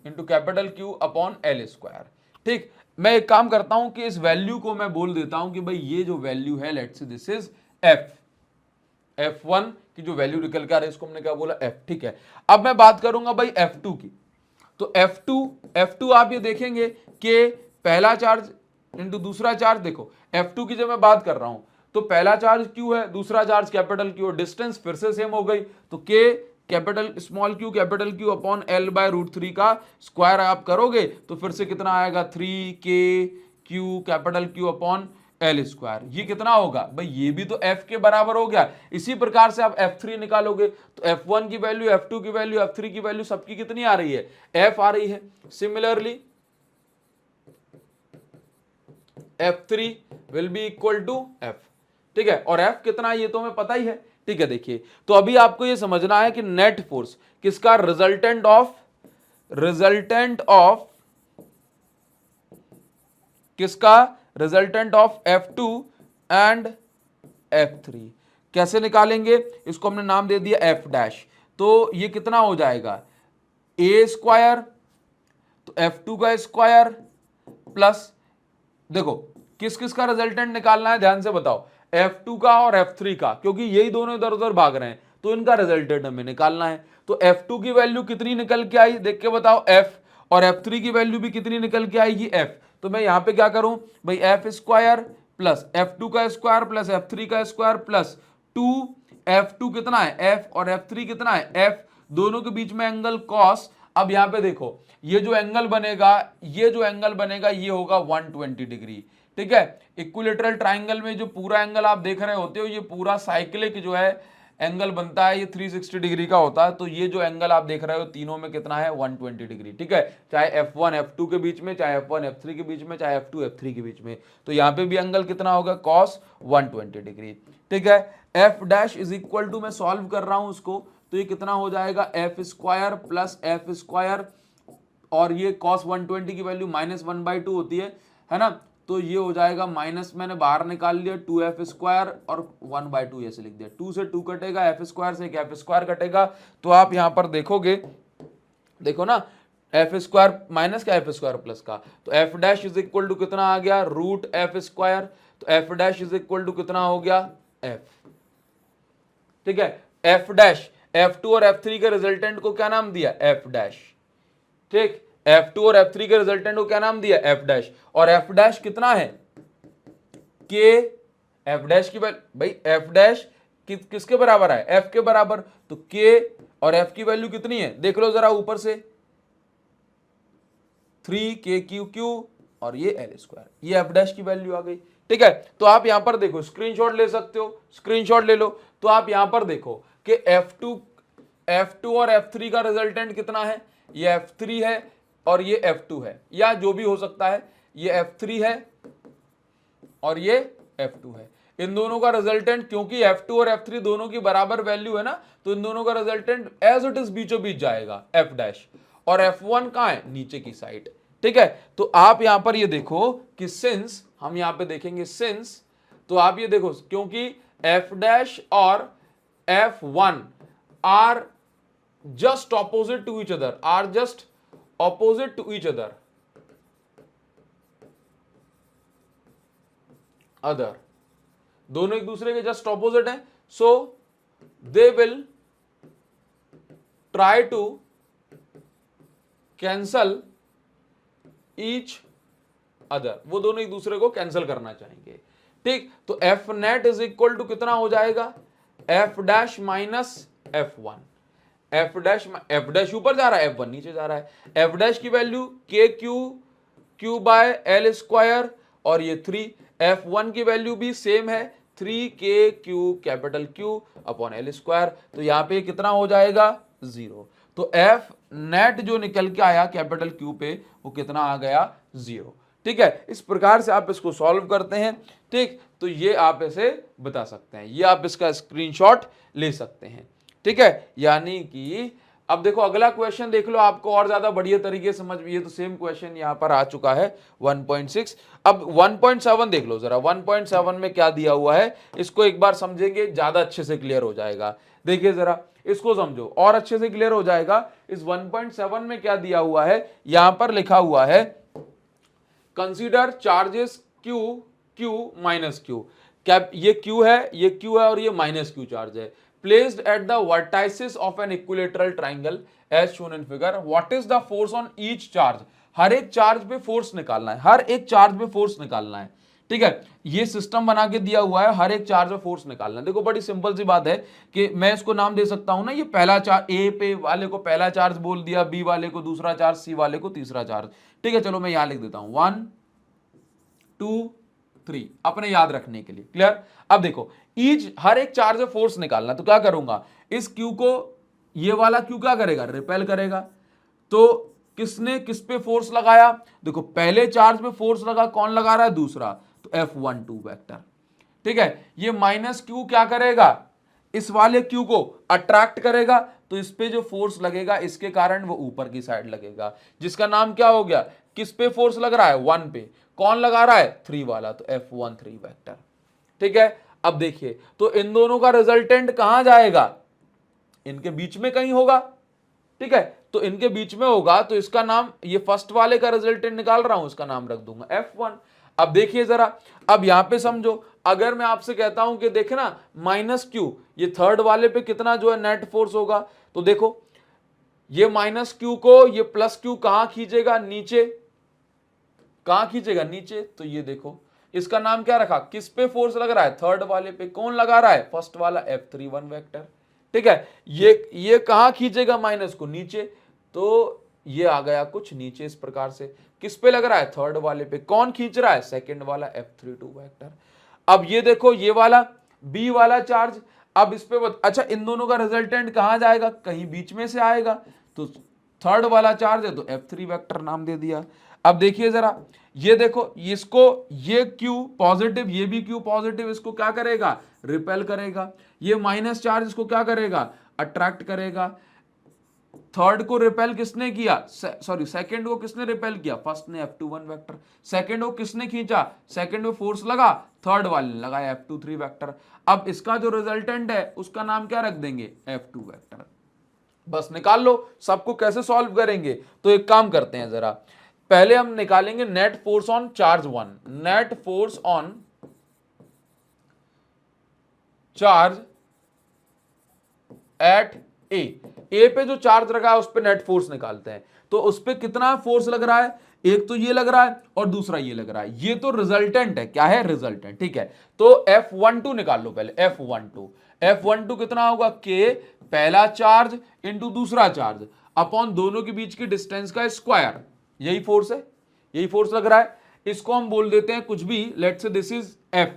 into capital Q upon L square. ठीक, मैं एक काम करता हूं कि इस वैल्यू को मैं बोल देता हूं कि भाई ये जो वैल्यू है let's say this is F1 की जो वैल्यू निकल कर आ रही है इसको हमने क्या बोला? F। ठीक है, अब मैं बात करूंगा भाई F2 की। तो F2 आप ये देखेंगे कि पहला चार्ज इंटू दूसरा चार्ज, देखो F2 की जब मैं बात कर रहा हूं तो पहला चार्ज Q है, दूसरा चार्ज कैपिटल Q, डिस्टेंस फिर से सेम हो गई, तो K capital small Q capital Q upon L by root 3 का स्क्वायर आप करोगे तो फिर से कितना आएगा 3k Q capital Q upon L square. ये कितना होगा भाई, ये भी तो f के बराबर हो गया। इसी प्रकार से आप f3 निकालोगे तो f1 की वैल्यू, f2 की वैल्यू, f3 की वैल्यू सबकी कितनी आ रही है, f आ रही है। Similarly f3 will be equal to f, ठीक है, और f कितना है ये तो हमें पता ही है, ठीक है। देखिए तो अभी आपको ये समझना है कि नेट फोर्स किसका, रिजल्टेंट किसका, resultant of F2 and F3। कैसे निकालेंगे, इसको हमने नाम दे दिया F डैश। तो ये कितना हो जाएगा, a स्क्वायर, तो F2 का स्क्वायर प्लस, देखो किस किस का रिजल्टेंट निकालना है ध्यान से बताओ, F2 का और F3 का, क्योंकि यही दोनों इधर उधर भाग रहे हैं तो इनका रिजल्टेंट हमें निकालना है। तो F2 की वैल्यू कितनी निकल के आई देख के बताओ f, और F3 की वैल्यू भी कितनी निकल के आएगी f। तो मैं यहां पे क्या करूं भाई, f स्क्वायर प्लस F2 का स्क्वायर प्लस F3 का स्क्वायर प्लस 2F2 कितना है f और F3 कितना है f, दोनों के बीच में एंगल cos। अब यहां पे देखो ये जो एंगल बनेगा ये होगा 120 डिग्री, ठीक है। इक्विलेटरल ट्राइंगल में जो पूरा एंगल आप देख रहे होते हो ये पूरा साइक्लिक जो है एंगल बनता है, ये 360 डिग्री का होता है। तो ये जो एंगल आप देख रहे हो तीनों में कितना है, 120 डिग्री, ठीक है। चाहे F1 F2 के बीच में, चाहे F1 F3 के बीच में, चाहे F2 F3 के बीच में, तो यहाँ पे भी एंगल कितना होगा, cos 120 डिग्री, ठीक है। F dash is equal to, मैं सॉल्व कर रहा हूं उसको, तो ये कितना हो जाएगा f square plus f square, और ये cos 120 की वैल्यू -1/2 होती है ना, तो ये हो जाएगा माइनस, मैंने बाहर निकाल लिया 2f स्क्वायर और 1/2 ऐसे लिख दिया, 2 से 2 कटेगा, f स्क्वायर से एक f स्क्वायर कटेगा। तो आप यहां पर देखोगे, देखो ना, f स्क्वायर माइनस का f स्क्वायर प्लस का, तो f dash is equal to कितना आ गया, रूट f स्क्वायर, तो f dash is equal to कितना हो गया, f, ठीक है। f डैश, f2 और f3 के रिजल्टेंट को क्या नाम दिया, f डैश, ठीक। F2 और F3 के रिजल्टेंट को क्या नाम दिया, F डैश, और F डैश कितना है, K, F डैश की वैल्यू भाई, F डैश किसके बराबर है, F के बराबर, तो K और F की वैल्यू कितनी है देख लो जरा ऊपर से, 3KQQ और ये L स्क्वायर, ये F डैश की वैल्यू आ गई, ठीक है। तो आप यहां पर देखो, स्क्रीनशॉट ले सकते हो, स्क्रीनशॉट ले लो। तो आप यहां पर देखो कि F2 और F3 का रिजल्टेंट कितना है, ये F3 है और ये F2 है, या जो भी हो सकता है, ये F3 है और ये F2 है। इन दोनों का रिजल्टेंट, क्योंकि F2 और F3 दोनों की बराबर वैल्यू है ना, तो इन दोनों का रिजल्टेंट एज इट इज बीचों बीच जाएगा F डैश, और F1 कहां है, नीचे की साइड, ठीक है। तो आप यहां पर ये देखो कि सिंस, हम यहां पे देखेंगे सिंस, तो आप ये देखो क्योंकि F डैश और F1 are just opposite to each other, are just opposite to each other, दोनों एक दूसरे के जस्ट ऑपोजिट हैं, so they will try to cancel each other, वो दोनों एक दूसरे को कैंसल करना चाहेंगे, ठीक। तो F net is equal to कितना हो जाएगा, F dash minus F1, F dash ऊपर जा रहा है, F1 नीचे जा रहा है। F डैश की value Q by L square, और ये 3, F1 की वैल्यू भी सेम है 3KQ capital Q upon L square, तो यहां पे कितना हो जाएगा 0। तो F नेट जो निकल के आया कैपिटल Q पे वो कितना आ गया 0, ठीक है। इस प्रकार से आप इसको सॉल्व करते हैं, ठीक। तो ये आप इसे बता सकते हैं, ये आप इसका स्क्रीनशॉट ले सकते हैं, ठीक है। यानी कि अब देखो अगला क्वेश्चन देख लो, आपको और ज्यादा बढ़िया तरीके से समझ में, ये तो सेम क्वेश्चन यहां पर आ चुका है 1.6। अब 1.7 देख लो जरा, 1.7 में क्या दिया हुआ है, इसको एक बार समझेंगे ज्यादा अच्छे से क्लियर हो जाएगा। देखिए जरा इसको समझो और अच्छे से क्लियर हो जाएगा। इस 1.7 में क्या दिया हुआ है, यहां पर लिखा हुआ है consider charges Q minus Q, क्या ये Q है, ये Q है और ये माइनस Q चार्ज है, placed at the vertices of an equilateral triangle as shown in figure, what is the force on each charge, हर एक चार्ज पे फोर्स निकालना है, हर एक चार्ज पे फोर्स निकालना है, ठीक है, ये सिस्टम बना के दिया हुआ है, हर एक चार्ज में फोर्स निकालना। देखो बड़ी सिंपल सी बात है कि मैं इसको नाम दे सकता हूं ना, ये पहला चार्ज, ए पे वाले को पहला चार्ज बोल दिया, बी वाले को दूसरा चार्ज, सी वाले को तीसरा चार्ज। ठीक है, चलो मैं यहां लिख देता हूं 1 2 3 अपने याद रखने के लिए। क्लियर? अब देखो ईच हर एक चार्ज में फोर्स निकालना, तो क्या करूंगा, इस क्यू को, ये वाला क्यू क्या करेगा, रिपेल करेगा। तो किसने किस पे फोर्स लगाया, देखो पहले चार्ज पे फोर्स लगा, कौन लगा रहा है, दूसरा, तो F12 वेक्टर। ठीक है, ये माइनस क्यू क्या करेगा, इस वाले क्यू को अट्रैक्ट करेगा, तो इस पे जो फोर्स लगेगा इसके कारण वो ऊपर की साइड लगेगा, जिसका नाम क्या हो गया, किस पे फोर्स लग रहा है, 1 पे, कौन लगा रहा है, 3 वाला, तो F13 वेक्टर। ठीक है, अब देखिए तो इन दोनों का रिजल्टेंट कहां जाएगा, इनके बीच में कहीं होगा। ठीक है, तो इनके बीच में होगा, तो इसका नाम, ये फर्स्ट वाले का रिजल्टेंट निकाल रहा हूं, इसका नाम रख दूंगा F1। अब देखिए जरा, अब यहां पे समझो, अगर मैं आपसे कहता हूं कि देखे ना माइनस क्यू, ये थर्ड वाले पे कितना जो है नेट फोर्स होगा, तो देखो ये माइनस क्यू को ये प्लस क्यू कहां खींचेगा, नीचे, कहां खींचेगा, नीचे। तो ये देखो इसका नाम क्या रखा, किस पे फोर्स लग रहा है, थर्ड वाले पे, कौन लगा रहा है, फर्स्ट वाला, F31 वेक्टर। ठीक है, ये कहां खींचेगा माइनस को, नीचे, तो ये आ गया कुछ नीचे इस प्रकार से, किस पे लग रहा है, थर्ड वाले पे, कौन खींच रहा है, सेकंड वाला, F32 वेक्टर। अब ये देखो ये वाला बी वाला चार्ज, अब इस पे अच्छा इन दोनों का रिजल्टेंट कहां जाएगा, कहीं बीच में से आएगा, तो थर्ड वाला चार्ज है तो F3 वेक्टर नाम दे दिया। अब देखिए जरा, ये देखो इसको, ये Q पॉजिटिव, ये भी Q पॉजिटिव, इसको क्या करेगा, रिपेल करेगा। ये माइनस चार्ज इसको क्या करेगा, अट्रैक्ट करेगा। थर्ड को रिपेल किसने किया, सॉरी सेकंड को किसने रिपेल किया, फर्स्ट ने, F21 वेक्टर। सेकंड को किसने खींचा, सेकंड में फोर्स लगा, थर्ड वाले ने लगाया, F23 वेक्टर। अब इसका जो रिजल्टेंट है उसका नाम क्या रख देंगे, F2 वेक्टर। बस निकाल लो। सबको कैसे सॉल्व करेंगे, तो एक काम करते हैं जरा, पहले हम निकालेंगे net force on charge 1, net force on charge at A पे जो चार्ज रखा है उस पे नेट फोर्स निकालते हैं। तो उस पे कितना फोर्स लग रहा है, एक तो ये लग रहा है और दूसरा ये लग रहा है, ये तो रिजल्टेंट है, क्या है, रिजल्टेंट। ठीक है, तो F12 निकाल लो पहले, F12 कितना होगा, के पहला चार्ज इंटू दूसरा चार्ज अपॉन दोनों के बीच की डिस्टेंस का स्क्वायर, यही फोर्स है, यही फोर्स लग रहा है। इसको हम बोल देते हैं कुछ भी, let's say this is F,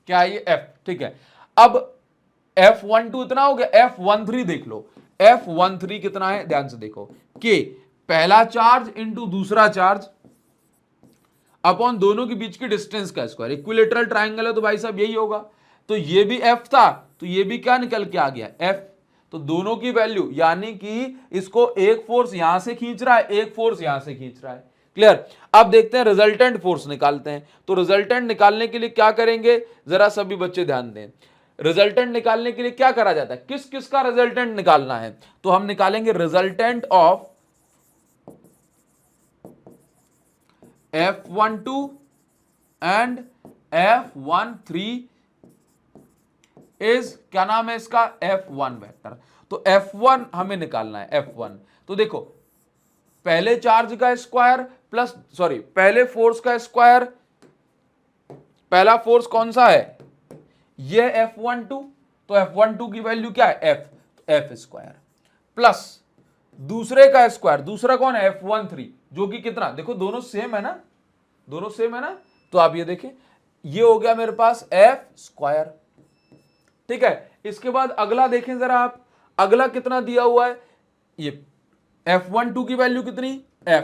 क्या है ये F। ठीक है, अब F12 इतना हो गया, F13 देख लो, F13 कितना है, ध्यान से देखो, के पहला चार्ज इंटू दूसरा चार्ज अपॉन दोनों के बीच की डिस्टेंस का स्क्वायर, इक्विलेटरल ट्राइंगल है तो भाई साहब यही होगा। तो ये भी F था, तो ये भी क्या निकल के आ गया, F। तो दोनों की वैल्यू, यानी कि इसको एक फोर्स यहां से खींच रहा है, एक फोर्स यहां से खींच रहा है। क्लियर? अब देखते हैं रिजल्टेंट फोर्स निकालते हैं। तो रिजल्टेंट निकालने के लिए क्या करेंगे, जरा सभी बच्चे ध्यान दें। रिजल्टेंट निकालने के लिए क्या करा जाता है, किस किस का रिजल्टेंट निकालना है, तो हम निकालेंगे resultant of F12 and F13 is, क्या नाम है इसका, F1 वेक्टर। तो F1 हमें निकालना है, F1। तो देखो पहले चार्ज का स्क्वायर प्लस, सॉरी पहले फोर्स का स्क्वायर, पहला फोर्स कौन सा है, ये F12, तो F12 की वैल्यू क्या है, F, तो F स्क्वायर प्लस दूसरे का स्क्वायर, दूसरा कौन है, F13, जो कि कितना, देखो दोनों सेम है ना, दोनों सेम है ना, तो आप ये देखें, ये हो गया मेरे पास F स्क्वायर। ठीक है, इसके बाद अगला देखें जरा आप, अगला कितना दिया हुआ है, ये F12 की वैल्यू कितनी, F,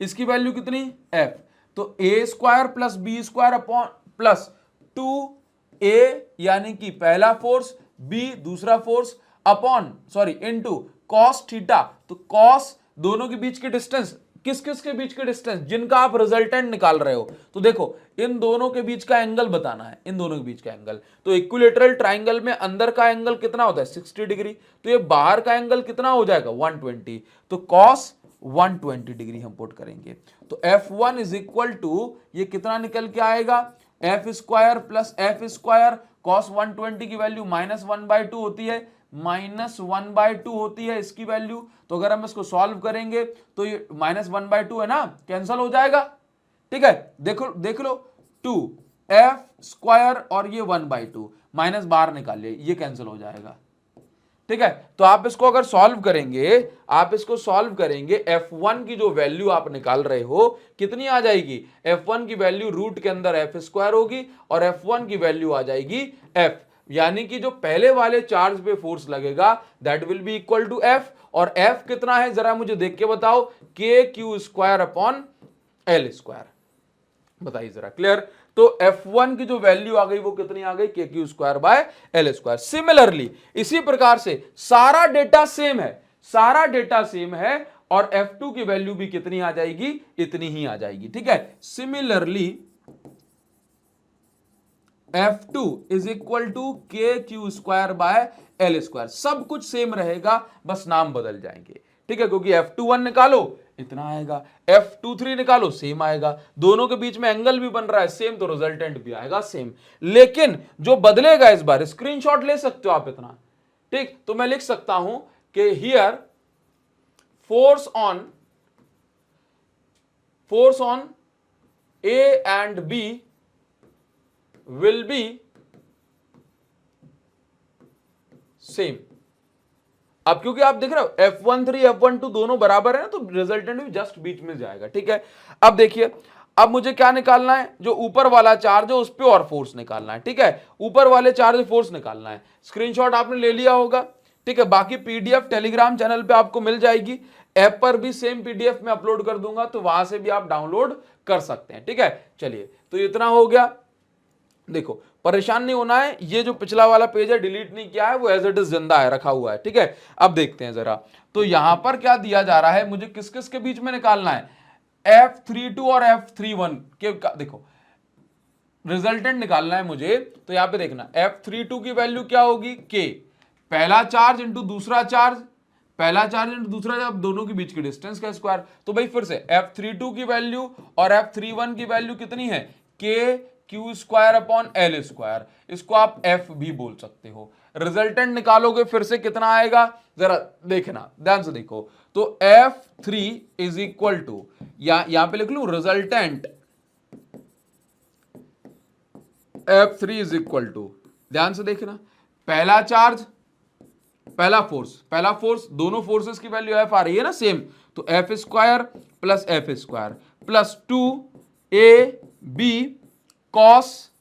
इसकी वैल्यू कितनी, F। तो a square plus B square upon plus 2a, यानी कि पहला फोर्स, b दूसरा force, upon sorry into cos theta, तो कॉस दोनों के बीच के डिस्टेंस, किस किस के बीच के डिस्टेंस, जिनका आप रिजल्टेंट निकाल रहे हो। तो देखो इन दोनों के बीच का एंगल बताना है, इन दोनों के बीच का एंगल। तो इक्विलेटरल ट्राइंगल में अंदर का एंगल कितना होता है, 60 डिग्री, तो ये बाहर का एंगल कितना हो जाएगा, 120, तो कॉस 120 डिग्री हम पुट करेंगे। तो F1 इज इक्वल टू, ये कितना निकल के आएगा, F square plus F square, cos 120 की वैल्यू -1/2 होती है, -1/2 होती है इसकी वैल्यू। तो अगर हम इसको सॉल्व करेंगे तो ये -1/2 है ना, कैंसल हो जाएगा। ठीक है, देखो देख लो 2f² और ये 1/2 माइनस बाहर निकालिए, ये कैंसिल हो जाएगा। ठीक है, तो आप इसको अगर सॉल्व करेंगे, f1 की जो वैल्यू आप निकाल रहे हो कितनी आ जाएगी, f1 की वैल्यू रूट के अंदर f² होगी और f1 की वैल्यू आ जाएगी f, यानी कि जो पहले वाले चार्ज पे फोर्स लगेगा that will be equal to f, और f कितना है जरा मुझे देख के बताओ, kq²/L²। बताइए जरा, क्लियर। तो F1 की जो वैल्यू आ गई वो कितनी आ गई, kq²/L²। सिमिलरली इसी प्रकार से सारा डेटा सेम है और F2 की वैल्यू भी कितनी आ जाएगी, इतनी ही आ जाएगी। ठीक है, similarly F2 is equal to kq²/L²। सब कुछ सेम रहेगा, बस नाम बदल जाएंगे। ठीक है, क्योंकि F21 निकालो इतना आएगा, F23 निकालो सेम आएगा, दोनों के बीच में एंगल भी बन रहा है सेम, तो रिजल्टेंट भी आएगा सेम। लेकिन जो बदलेगा इस बार, स्क्रीनशॉट ले सकते हो आप इतना। ठीक, तो मैं लिख सकता हूं कि here force on A and B will be same. अब क्योंकि आप देख रहे हो F13 F12 दोनों बराबर है ना, तो रिजल्टेंट भी जस्ट बीच में जाएगा। ठीक है, अब देखिए, अब मुझे क्या निकालना है, जो ऊपर वाला चार्ज है उस पर और फोर्स निकालना है। ठीक है, ऊपर वाले चार्ज फोर्स निकालना है। स्क्रीनशॉट आपने ले लिया होगा। ठीक है, बाकी पीडीएफ टेलीग्राम चैनल पे आपको मिल जाएगी, ऐप पर भी सेम पीडीएफ में अपलोड कर दूंगा, तो वहां से भी आप डाउनलोड कर सकते हैं। ठीक है, चलिए, तो इतना हो गया। देखो, परेशान नहीं होना है, ये जो पिछला वाला पेज है डिलीट नहीं किया है, वो एज इट इज जिंदा है, रखा हुआ है। ठीक है, अब देखते हैं जरा, तो यहां पर क्या दिया जा रहा है, मुझे किस किस के बीच में निकालना है, F32 और F31 के, देखो रिजल्टेंट निकालना है मुझे, तो यहां पे देखना F32 की वैल्यू क्या होगी, K, पहला चार्ज इंटू दूसरा चार्ज, दोनों के बीच की डिस्टेंस का स्क्वायर। तो भाई फिर से F32 की वैल्यू और F31 की वैल्यू कितनी है, kq²/L²। इसको आप f भी बोल सकते हो। रिजल्टेंट निकालोगे फिर से कितना आएगा, जरा देखना, ध्यान से देखो, तो F3 इज इक्वल टू, यहां पे लिख लू resultant, F3 is equal to, ध्यान से देखना, पहला चार्ज पहला फोर्स, दोनों फोर्सेस की वैल्यू f आ रही है ना सेम, तो f² plus f² plus 2ab cos,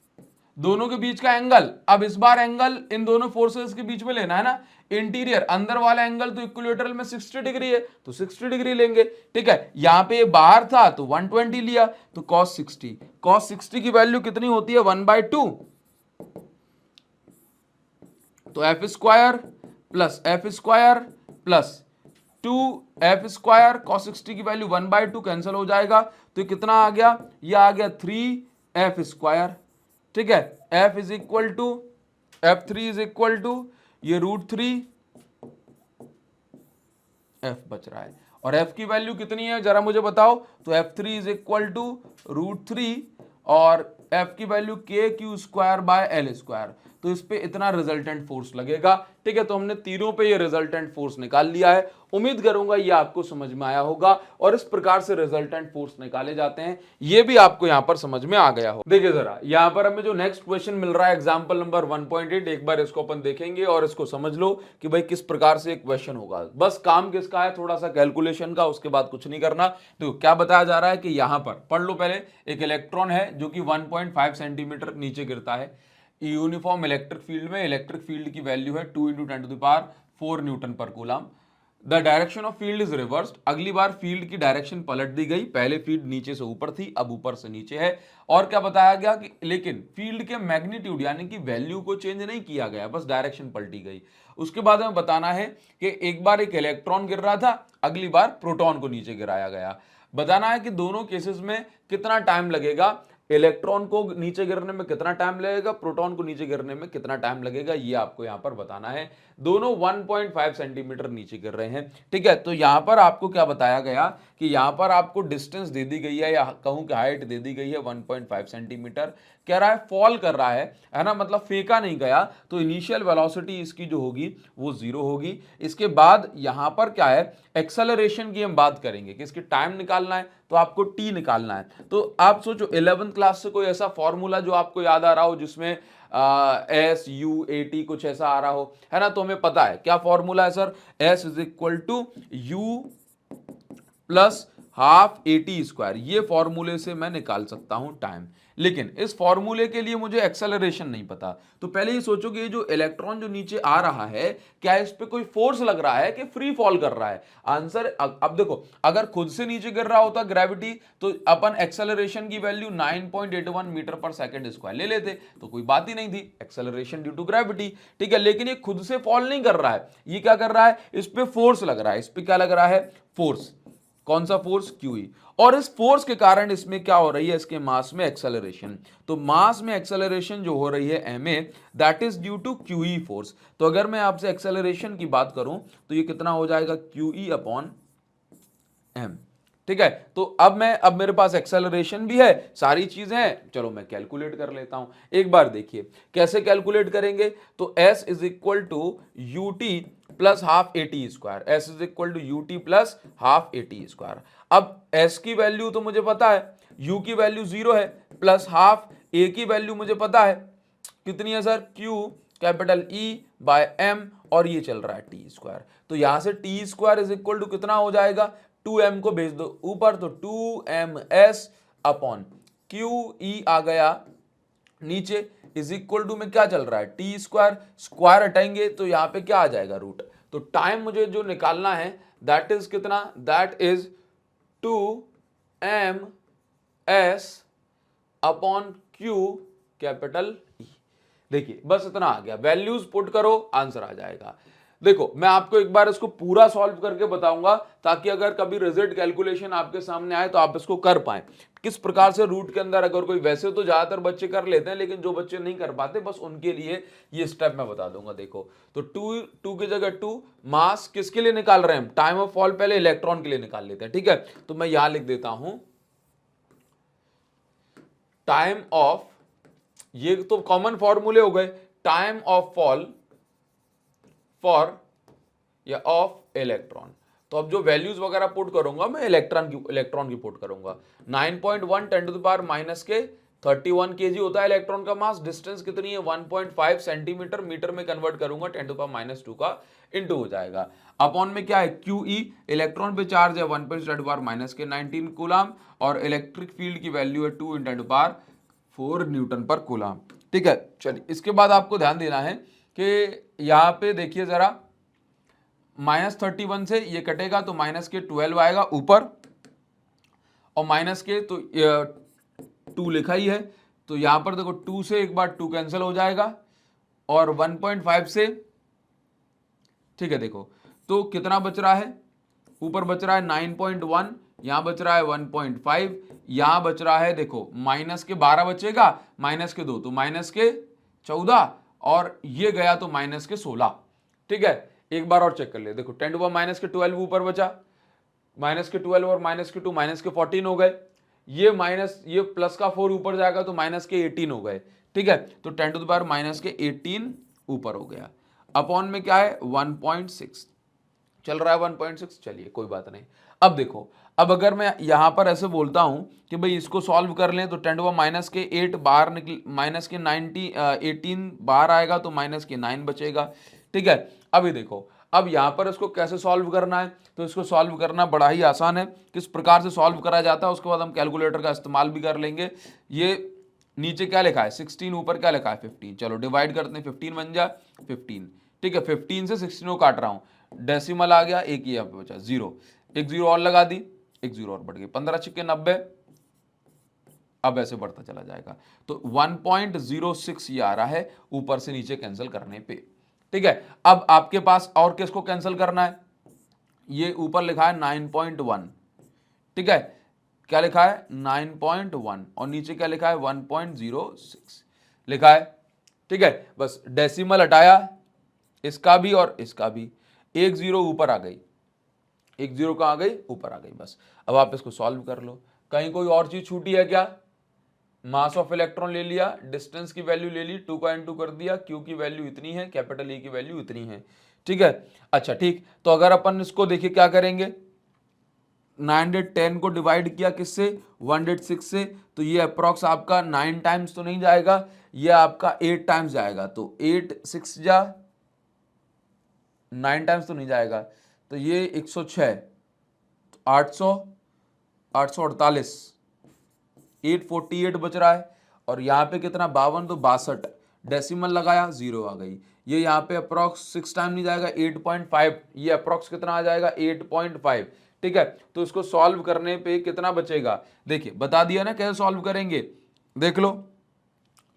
दोनों के बीच का एंगल, अब इस बार एंगल इन दोनों फोर्सेस के बीच में लेना है ना, इंटीरियर अंदर वाला एंगल तो इक्विलेटरल में 60 डिग्री है, तो 60 डिग्री लेंगे। ठीक है, यहां पे ये बाहर था तो 120 लिया, तो cos 60 की वैल्यू कितनी होती है, 1/2, तो f² plus f² plus 2f² cos 60 की वैल्यू 1/2 कैंसिल हो जाएगा, तो कितना आ गया, ये आ गया 3f²। ठीक है, f is equal to F3 is equal to ये √3 f बच रहा है, और f की वैल्यू कितनी है जरा मुझे बताओ, तो F3 इज इक्वल टू √3 और f की वैल्यू kq²/L², तो इस पे इतना रिजल्टेंट फोर्स लगेगा। ठीक है, तो हमने तीनों पे ये रिजल्टेंट फोर्स निकाल लिया है। उम्मीद करूंगा ये आपको समझ में आया होगा, और इस प्रकार से रिजल्टेंट फोर्स निकाले जाते हैं, ये भी आपको यहां पर समझ में आ गया हो। देखिए जरा, यहां पर हमें जो नेक्स्ट क्वेश्चन मिल रहा है एग्जांपल नंबर 1.8, एक बार इसको अपन देखेंगे और इसको समझ लो कि भाई किस प्रकार से एक क्वेश्चन होगा। बस काम किसका है, थोड़ा सा कैलकुलेशन का, उसके बाद कुछ नहीं करना। तो क्या बताया जा रहा है कि यहां पर पढ़ लो पहले, एक इलेक्ट्रॉन है जो कि 1.5 सेंटीमीटर नीचे गिरता है। यूनिफॉर्म इलेक्ट्रिक फील्ड में इलेक्ट्रिक फील्ड की वैल्यू है 2 × 10⁴ Newton per coulomb. The direction of field is reversed, अगली बार फील्ड की डायरेक्शन पलट दी गई, पहले फील्ड नीचे से ऊपर थी, अब ऊपर से नीचे है। और क्या बताया गया कि लेकिन फील्ड के मैग्नीट्यूड यानी कि वैल्यू को चेंज नहीं किया गया, बस डायरेक्शन पलटी गई। उसके बाद हमें बताना है कि एक बार एक इलेक्ट्रॉन गिर रहा था, अगली बार प्रोटॉन को नीचे गिराया गया। बताना है कि दोनों केसेस में कितना टाइम लगेगा, इलेक्ट्रॉन को नीचे गिरने में कितना टाइम लगेगा, प्रोटॉन को नीचे गिरने में कितना टाइम लगेगा, ये आपको यहां पर बताना है। दोनों 1.5 सेंटीमीटर नीचे गिर रहे हैं। ठीक है, तो यहां पर आपको क्या बताया गया कि यहाँ पर आपको डिस्टेंस दे दी गई है या कहूँ कि हाइट दे दी गई है 1.5 सेंटीमीटर, कह रहा है फॉल कर रहा है ना, मतलब फेंका नहीं गया, तो इनिशियल वेलोसिटी इसकी जो होगी वो 0 होगी। इसके बाद यहाँ पर क्या है, एक्सेलरेशन की हम बात करेंगे कि इसकी टाइम निकालना है तो आपको टी निकालना है। तो आप सोचो 11th क्लास से कोई ऐसा फॉर्मूला जो आपको याद आ रहा हो जिसमें एस यू ए टी कुछ ऐसा आ रहा हो, है ना, तो हमें पता है क्या फॉर्मूला है sir, S is equal to U plus half A T square, ये फॉर्मूले से मैं निकाल सकता हूं टाइम। लेकिन इस फॉर्मूले के लिए मुझे एक्सेलरेशन नहीं पता, तो पहले ये सोचो कि ये जो इलेक्ट्रॉन जो नीचे आ रहा है क्या इस पे कोई फोर्स लग रहा है कि फ्री फॉल कर रहा है। आंसर अब देखो, अगर खुद से नीचे गिर रहा होता ग्रेविटी तो अपन एक्सेलरेशन की वैल्यू 9.81 मीटर पर सेकंड स्क्वायर ले लेते, तो कोई बात ही नहीं थी, एक्सेलरेशन ड्यू टू ग्रेविटी, ठीक है। लेकिन ये खुद से फॉल नहीं कर रहा है, ये क्या कर रहा है, इस पे फोर्स लग रहा है। इस पे क्या लग रहा है, फोर्स। कौन सा फोर्स, QE। और इस फोर्स के कारण इसमें क्या हो रही है, इसके मास में एक्सेलरेशन। तो मास में एक्सेलरेशन जो हो रही है ma, that is due to QE force. तो अगर मैं आपसे एक्सेलरेशन की बात करूं तो ये कितना हो जाएगा, QE अपॉन m, ठीक है। तो अब मेरे पास एक्सेलरेशन भी है, सारी चीजें हैं, चलो मैं कैलकुलेट कर लेता हूं। एक बार देखिए कैसे कैलकुलेट करेंगे, तो s is equal to U T plus half A T square, S is equal to U T plus half A T square. अब s की वैल्यू तो मुझे पता है, u की वैल्यू 0 है, प्लस हाफ a की वैल्यू मुझे पता है कितनी है सर, q कैपिटल E बाय m, और ये चल रहा है टी स्क्वायर। तो यहां से T square is equal to कितना हो जाएगा, 2m को भेज दो ऊपर, तो 2ms अपॉन QE आ गया नीचे, इज इक्वल टू में क्या चल रहा है, टी स्क्वायर, स्क्वायर हटाएंगे तो यहां पे क्या आ जाएगा, रूट। तो टाइम मुझे जो निकालना है दैट इज कितना, that is 2ms upon Q capital E। देखिए बस इतना आ गया, वैल्यूज पुट करो आंसर आ जाएगा। देखो मैं आपको एक बार इसको पूरा सॉल्व करके बताऊंगा ताकि अगर कभी रिजल्ट कैलकुलेशन आपके सामने आए तो आप इसको कर पाए किस प्रकार से रूट के अंदर, अगर कोई, वैसे तो ज्यादातर बच्चे कर लेते हैं लेकिन जो बच्चे नहीं कर पाते बस उनके लिए ये स्टेप मैं बता दूंगा। देखो तो टू की जगह 2, मास किसके लिए निकाल रहे हैं, टाइम ऑफ फॉल पहले इलेक्ट्रॉन के लिए निकाल लेते हैं, ठीक है। तो मैं यहां लिख देता हूं टाइम ऑफ, ये तो कॉमन फॉर्मूले हो गए, टाइम ऑफ फॉल फॉर या ऑफ इलेक्ट्रॉन। तो अब जो वैल्यूज वगैरह पुट करूंगा मैं इलेक्ट्रॉन की पुट करूंगा। 9.1 10 टू द पावर माइनस के 31 kg होता है इलेक्ट्रॉन का मास, डिस्टेंस कितनी है 1.5 सेंटीमीटर, मीटर में कन्वर्ट करूंगा 10 टू पावर माइनस 2 का इंटू हो जाएगा। अपॉन में क्या है, QE, इलेक्ट्रॉन पे चार्ज है 1 10 टू पावर माइनस के 19 कूलम, और इलेक्ट्रिक फील्ड की वैल्यू है 2 × 10 to power 4 Newton per coulomb, ठीक है। चलिए इसके बाद आपको ध्यान देना है कि यहाँ पे देखिए जरा, -31 से ये कटेगा तो माइनस के 12 आएगा ऊपर, और माइनस के तो 2 लिखा ही है, तो यहां पर देखो 2 से एक बार 2 कैंसिल हो जाएगा, और 1.5 से, ठीक है, देखो तो कितना बच रहा है, ऊपर बच रहा है 9.1, यहां बच रहा है 1.5, यहां बच रहा है देखो माइनस के 12 बचेगा, माइनस के 2 तो माइनस के 14, और ये गया तो माइनस के 16, ठीक है। एक बार और चेक कर ले, देखो 10 टू पावर माइनस के 12 ऊपर बचा, माइनस के 12 और माइनस के 2 माइनस के 14 हो गए, ये माइनस, ये प्लस का 4 ऊपर जाएगा तो माइनस के 18 हो गए, ठीक है। तो 10 टू द पावर माइनस के 18 ऊपर हो गया। अपॉन में क्या है 1.6 चल रहा है, 1.6, चलिए कोई बात नहीं। अब देखो, अब अगर मैं यहां पर ऐसे बोलता हूं कि भाई इसको सॉल्व कर लें तो 10 टू पावर माइनस के 8 बाहर निकल, माइनस के 18 बाहर आएगा तो माइनस के 9 बचेगा, ठीक है। अभी देखो अब यहां पर इसको कैसे सॉल्व करना है, तो इसको सॉल्व करना बड़ा ही आसान है, किस प्रकार से सॉल्व करा जाता है उसके बाद हम कैलकुलेटर का इस्तेमाल भी कर लेंगे। ये नीचे क्या लिखा है 16, ऊपर क्या लिखा है 15, चलो डिवाइड करते हैं, 15 बन जाए 15, ठीक है। 15 से 16 को काट रहा हूं, डेसिमल आ गया, एक ही यहाँ पे बचा 0, एक 0 और लगा दी, एक 0 और बढ़ गई, 15 छिक्के 90, अब ऐसे बढ़ता चला जाएगा। तो 1.06 ये आ रहा है ऊपर से नीचे कैंसिल करने पे, ठीक है। अब आपके पास और किसको कैंसिल करना है, ये ऊपर लिखा है 9.1, ठीक है, क्या लिखा है 9.1, और नीचे क्या लिखा है 1.06 लिखा है, ठीक है। बस डेसिमल हटाया, इसका भी और इसका भी, एक 0 ऊपर आ गई, एक जीरो कहाँ आ गई, ऊपर आ गई। बस अब आप इसको सॉल्व कर लो। कहीं कोई और चीज छूटी है क्या? मास ऑफ इलेक्ट्रॉन ले लिया, डिस्टेंस की वैल्यू ले ली, 2 का इनटू कर दिया, क्यू की वैल्यू इतनी है, कैपिटल ए की वैल्यू इतनी है। ठीक है, अच्छा ठीक। तो अगर अपन इसको देखिए क्या करेंगे, 910 को डिवाइड किया किससे, 106 से, तो ये अप्रॉक्स आपका 9 टाइम्स तो नहीं जाएगा, ये आपका 8 टाइम्स जाएगा। तो 8 6 जा 9 टाइम्स तो नहीं जाएगा, तो ये 106, 800, 848, 848 बच रहा है। और यहाँ पे कितना, 52, तो 62, डेसिमल लगाया, जीरो आ गई। ये यहाँ पे अप्रॉक्स 6 टाइम नहीं जाएगा, 8.5, ये अप्रॉक्स कितना आ जाएगा, 8.5। ठीक है, तो इसको सॉल्व करने पे कितना बचेगा, देखिए बता दिया ना कैसे सॉल्व करेंगे, देख लो।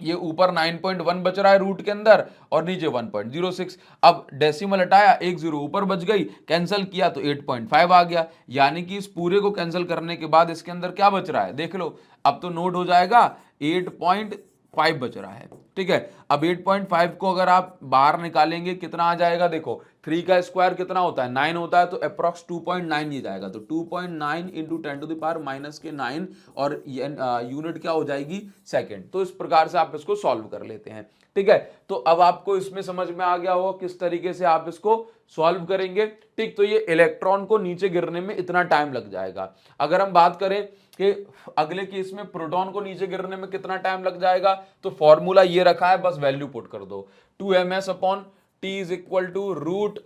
ये ऊपर 9.1 बच रहा है रूट के अंदर और नीचे 1.06। अब डेसिमल हटाया, एक जीरो ऊपर बच गई, कैंसिल किया तो 8.5 आ गया। यानी कि इस पूरे को कैंसिल करने के बाद इसके अंदर क्या बच रहा है, देख लो। अब तो नोट हो जाएगा 8.5 बच रहा है। ठीक है, अब 8.5 को अगर आप बाहर निकालेंगे कितना आ जाएगा, देखो 3 का स्क्वायर कितना होता है, 9 होता है, तो अप्रॉक्स 2.9 ये जाएगा। तो 2.9 into 10 to the power minus के 9, और यूनिट क्या हो जाएगी, सेकंड। तो इस प्रकार से आप इसको सॉल्व कर लेते हैं। ठीक है, तो अब आपको इसमें समझ में आ गया होगा किस तरीके से आप इसको सॉल्व करेंगे। ठीक, तो ये इलेक्ट्रॉन को नीचे गिरने में इतना टाइम लग जाएगा। अगर हम बात करें कि अगले केस में प्रोटॉन को नीचे गिरने में कितना टाइम लग जाएगा, तो फॉर्मूला ये रखा है, बस वैल्यू पुट कर दो, 2ms upon T is equal to root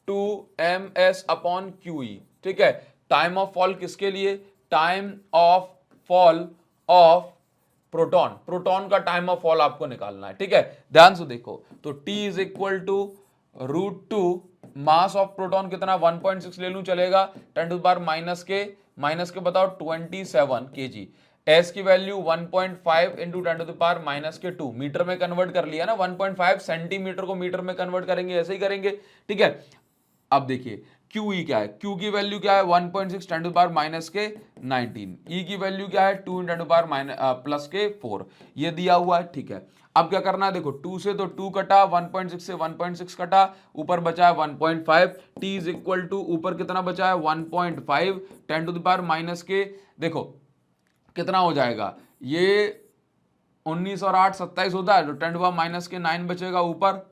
2ms upon QE. ठीक है, टाइम ऑफ फॉल किसके लिए, time of fall of proton, proton का टाइम ऑफ फॉल आपको निकालना है। ठीक है, ध्यान से देखो, तो T is equal to root 2, mass of proton कितना 1.6 ले लूं चलेगा, 10 टू द पावर माइनस के बताओ 27 kg। एस की value 1.5 into 10 to the power minus के 2, मीटर में कन्वर्ट कर लिया ना, 1.5 सेंटीमीटर को मीटर में कन्वर्ट करेंगे, ऐसे ही करेंगे। ठीक है, अब देखिए QE क्या है, Q की वैल्यू क्या है 1.6 10 टू द पावर माइनस के 19, E की वैल्यू क्या है 2 10 टू द पावर प्लस के 4, ये दिया हुआ है। ठीक है, अब क्या करना है, देखो 2 से तो 2 कटा, 1.6 से 1.6 कटा, ऊपर बचा है 1.5, T इज इक्वल टू ऊपर कितना बचा है 1.5, 10 टू द पावर माइनस के, देखो कितना हो जाएगा, ये 19 और 8 27 होता है, तो 10 टू द पावर माइनस के 9 बचेगा ऊपर,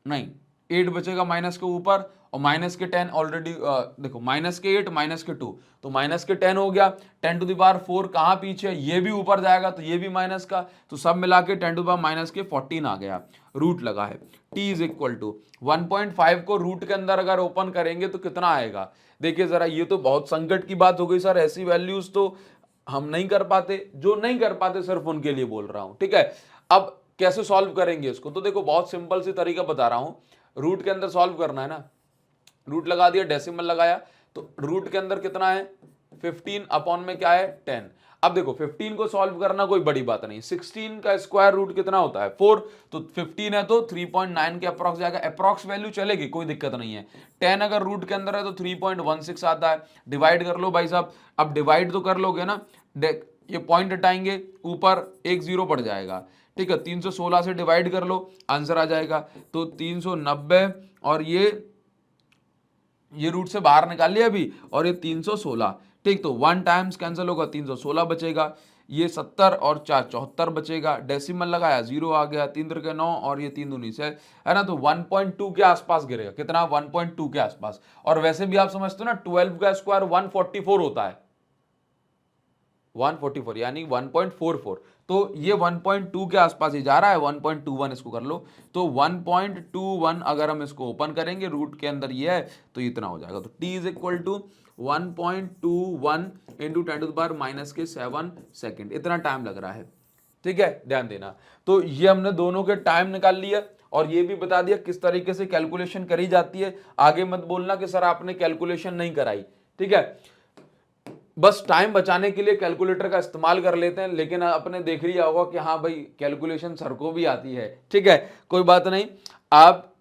नहीं 8 बचेगा माइनस के ऊपर, और माइनस के 10 ऑलरेडी, देखो माइनस के 8 माइनस के 2, तो माइनस के 10 हो गया, 10 टू द पावर 4 कहाँ पीछे, ये भी ऊपर जाएगा, तो ये भी माइनस का, तो सब मिला के 10 टू द पावर माइनस के 14 आ गया, रूट लगा है। T इज इक्वल टू 1.5 को रूट के अंदर अगर ओपन करेंगे तो कितना आएगा, देखिए जरा, ये तो बहुत संकट की बात हो गई सर, ऐसी वैल्यूज तो हम नहीं कर पाते, जो नहीं कर पाते सिर्फ उनके लिए बोल रहा हूं। ठीक है, अब कैसे सॉल्व करेंगे इसको, तो देखो बहुत सिंपल सी तरीका बता रहा हूं, रूट के अंदर सॉल्व करना है ना, रूट लगा दिया, डेसिमल लगाया, तो रूट के अंदर कितना है 15, अपॉन में क्या है 10। अब देखो 15 को सॉल्व करना कोई बड़ी बात नहीं, 16 का स्क्वायर रूट कितना होता है 4, तो 15 है तो 3.9 के अप्रॉक्स जाएगा, अप्रॉक्स वैल्यू चलेगी, कोई दिक्कत नहीं है। 10 अगर रूट के अंदर है तो 3.16 आता है, डिवाइड कर लो भाई साहब। अब डिवाइड तो कर लोगे ना, ये पॉइंट हटाएंगे, ऊपर एक जीरो पड़ जाएगा। ठीक है, 316 से डिवाइड कर लो, आंसर आ जाएगा, तो 390, और ये रूट से बाहर निकाल लिया अभी, और ये 316। ठीक, तो 1 टाइम्स कैंसिल होगा, 316 बचेगा, ये 70 और 4 74 बचेगा, डेसिमल लगाया, जीरो आ गया, 3 3 9, और ये 3 दूनी है ना, तो 1.2 के आसपास गिरेगा, कितना 1.2 के आसपास। और वैसे भी आप समझते हो ना 12 का स्क्वायर 144 होता है, 144 यानी 1.44, तो ये 1.2 के आसपास ही जा रहा है, 1.21 इसको कर लो, तो 1.21 अगर हम इसको ओपन करेंगे, रूट के अंदर ये है, तो इतना हो जाएगा। तो T is equal to 1.21 into 10 to the power minus के 7 सेकेंड, इतना टाइम लग रहा है। ठीक है, ध्यान देना, तो ये हमने दोनों के टाइम निकाल लिया, और ये भी बता दिया किस तरीके से कैलकुलेशन करी जाती है। आगे मत बोलना कि सर आपने कैलकुलेशन नहीं कराई। ठीक है, बस टाइम बचाने के लिए कैलकुलेटर का इस्तेमाल कर लेते हैं, लेकिन आपने देख लिया होगा कि हाँ भाई कैलकुलेशन सर को भी आती है। ठीक है, कोई बात नहीं। आप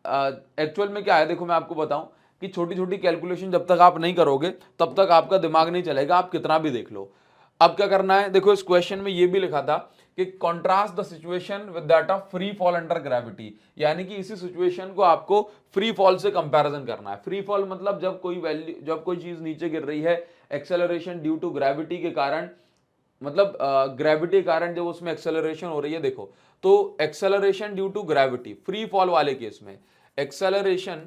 एक्चुअल में क्या है, देखो मैं आपको बताऊं कि छोटी छोटी कैलकुलेशन जब तक आप नहीं करोगे तब तक आपका दिमाग नहीं चलेगा, आप कितना भी देख लो। अब क्या करना है, देखो इस क्वेश्चन में ये भी लिखा था कि contrast the situation with that of free fall under gravity, यानी कि इसी सिचुएशन को आपको फ्री फॉल से कंपैरिजन करना है। फ्री फॉल मतलब जब कोई चीज नीचे गिर रही है एक्सेलरेशन ड्यू टू ग्रेविटी के कारण, मतलब ग्रेविटी के कारण जब उसमें एक्सेलरेशन हो रही है, देखो तो acceleration due to gravity free fall वाले केस में एक्सेलरेशन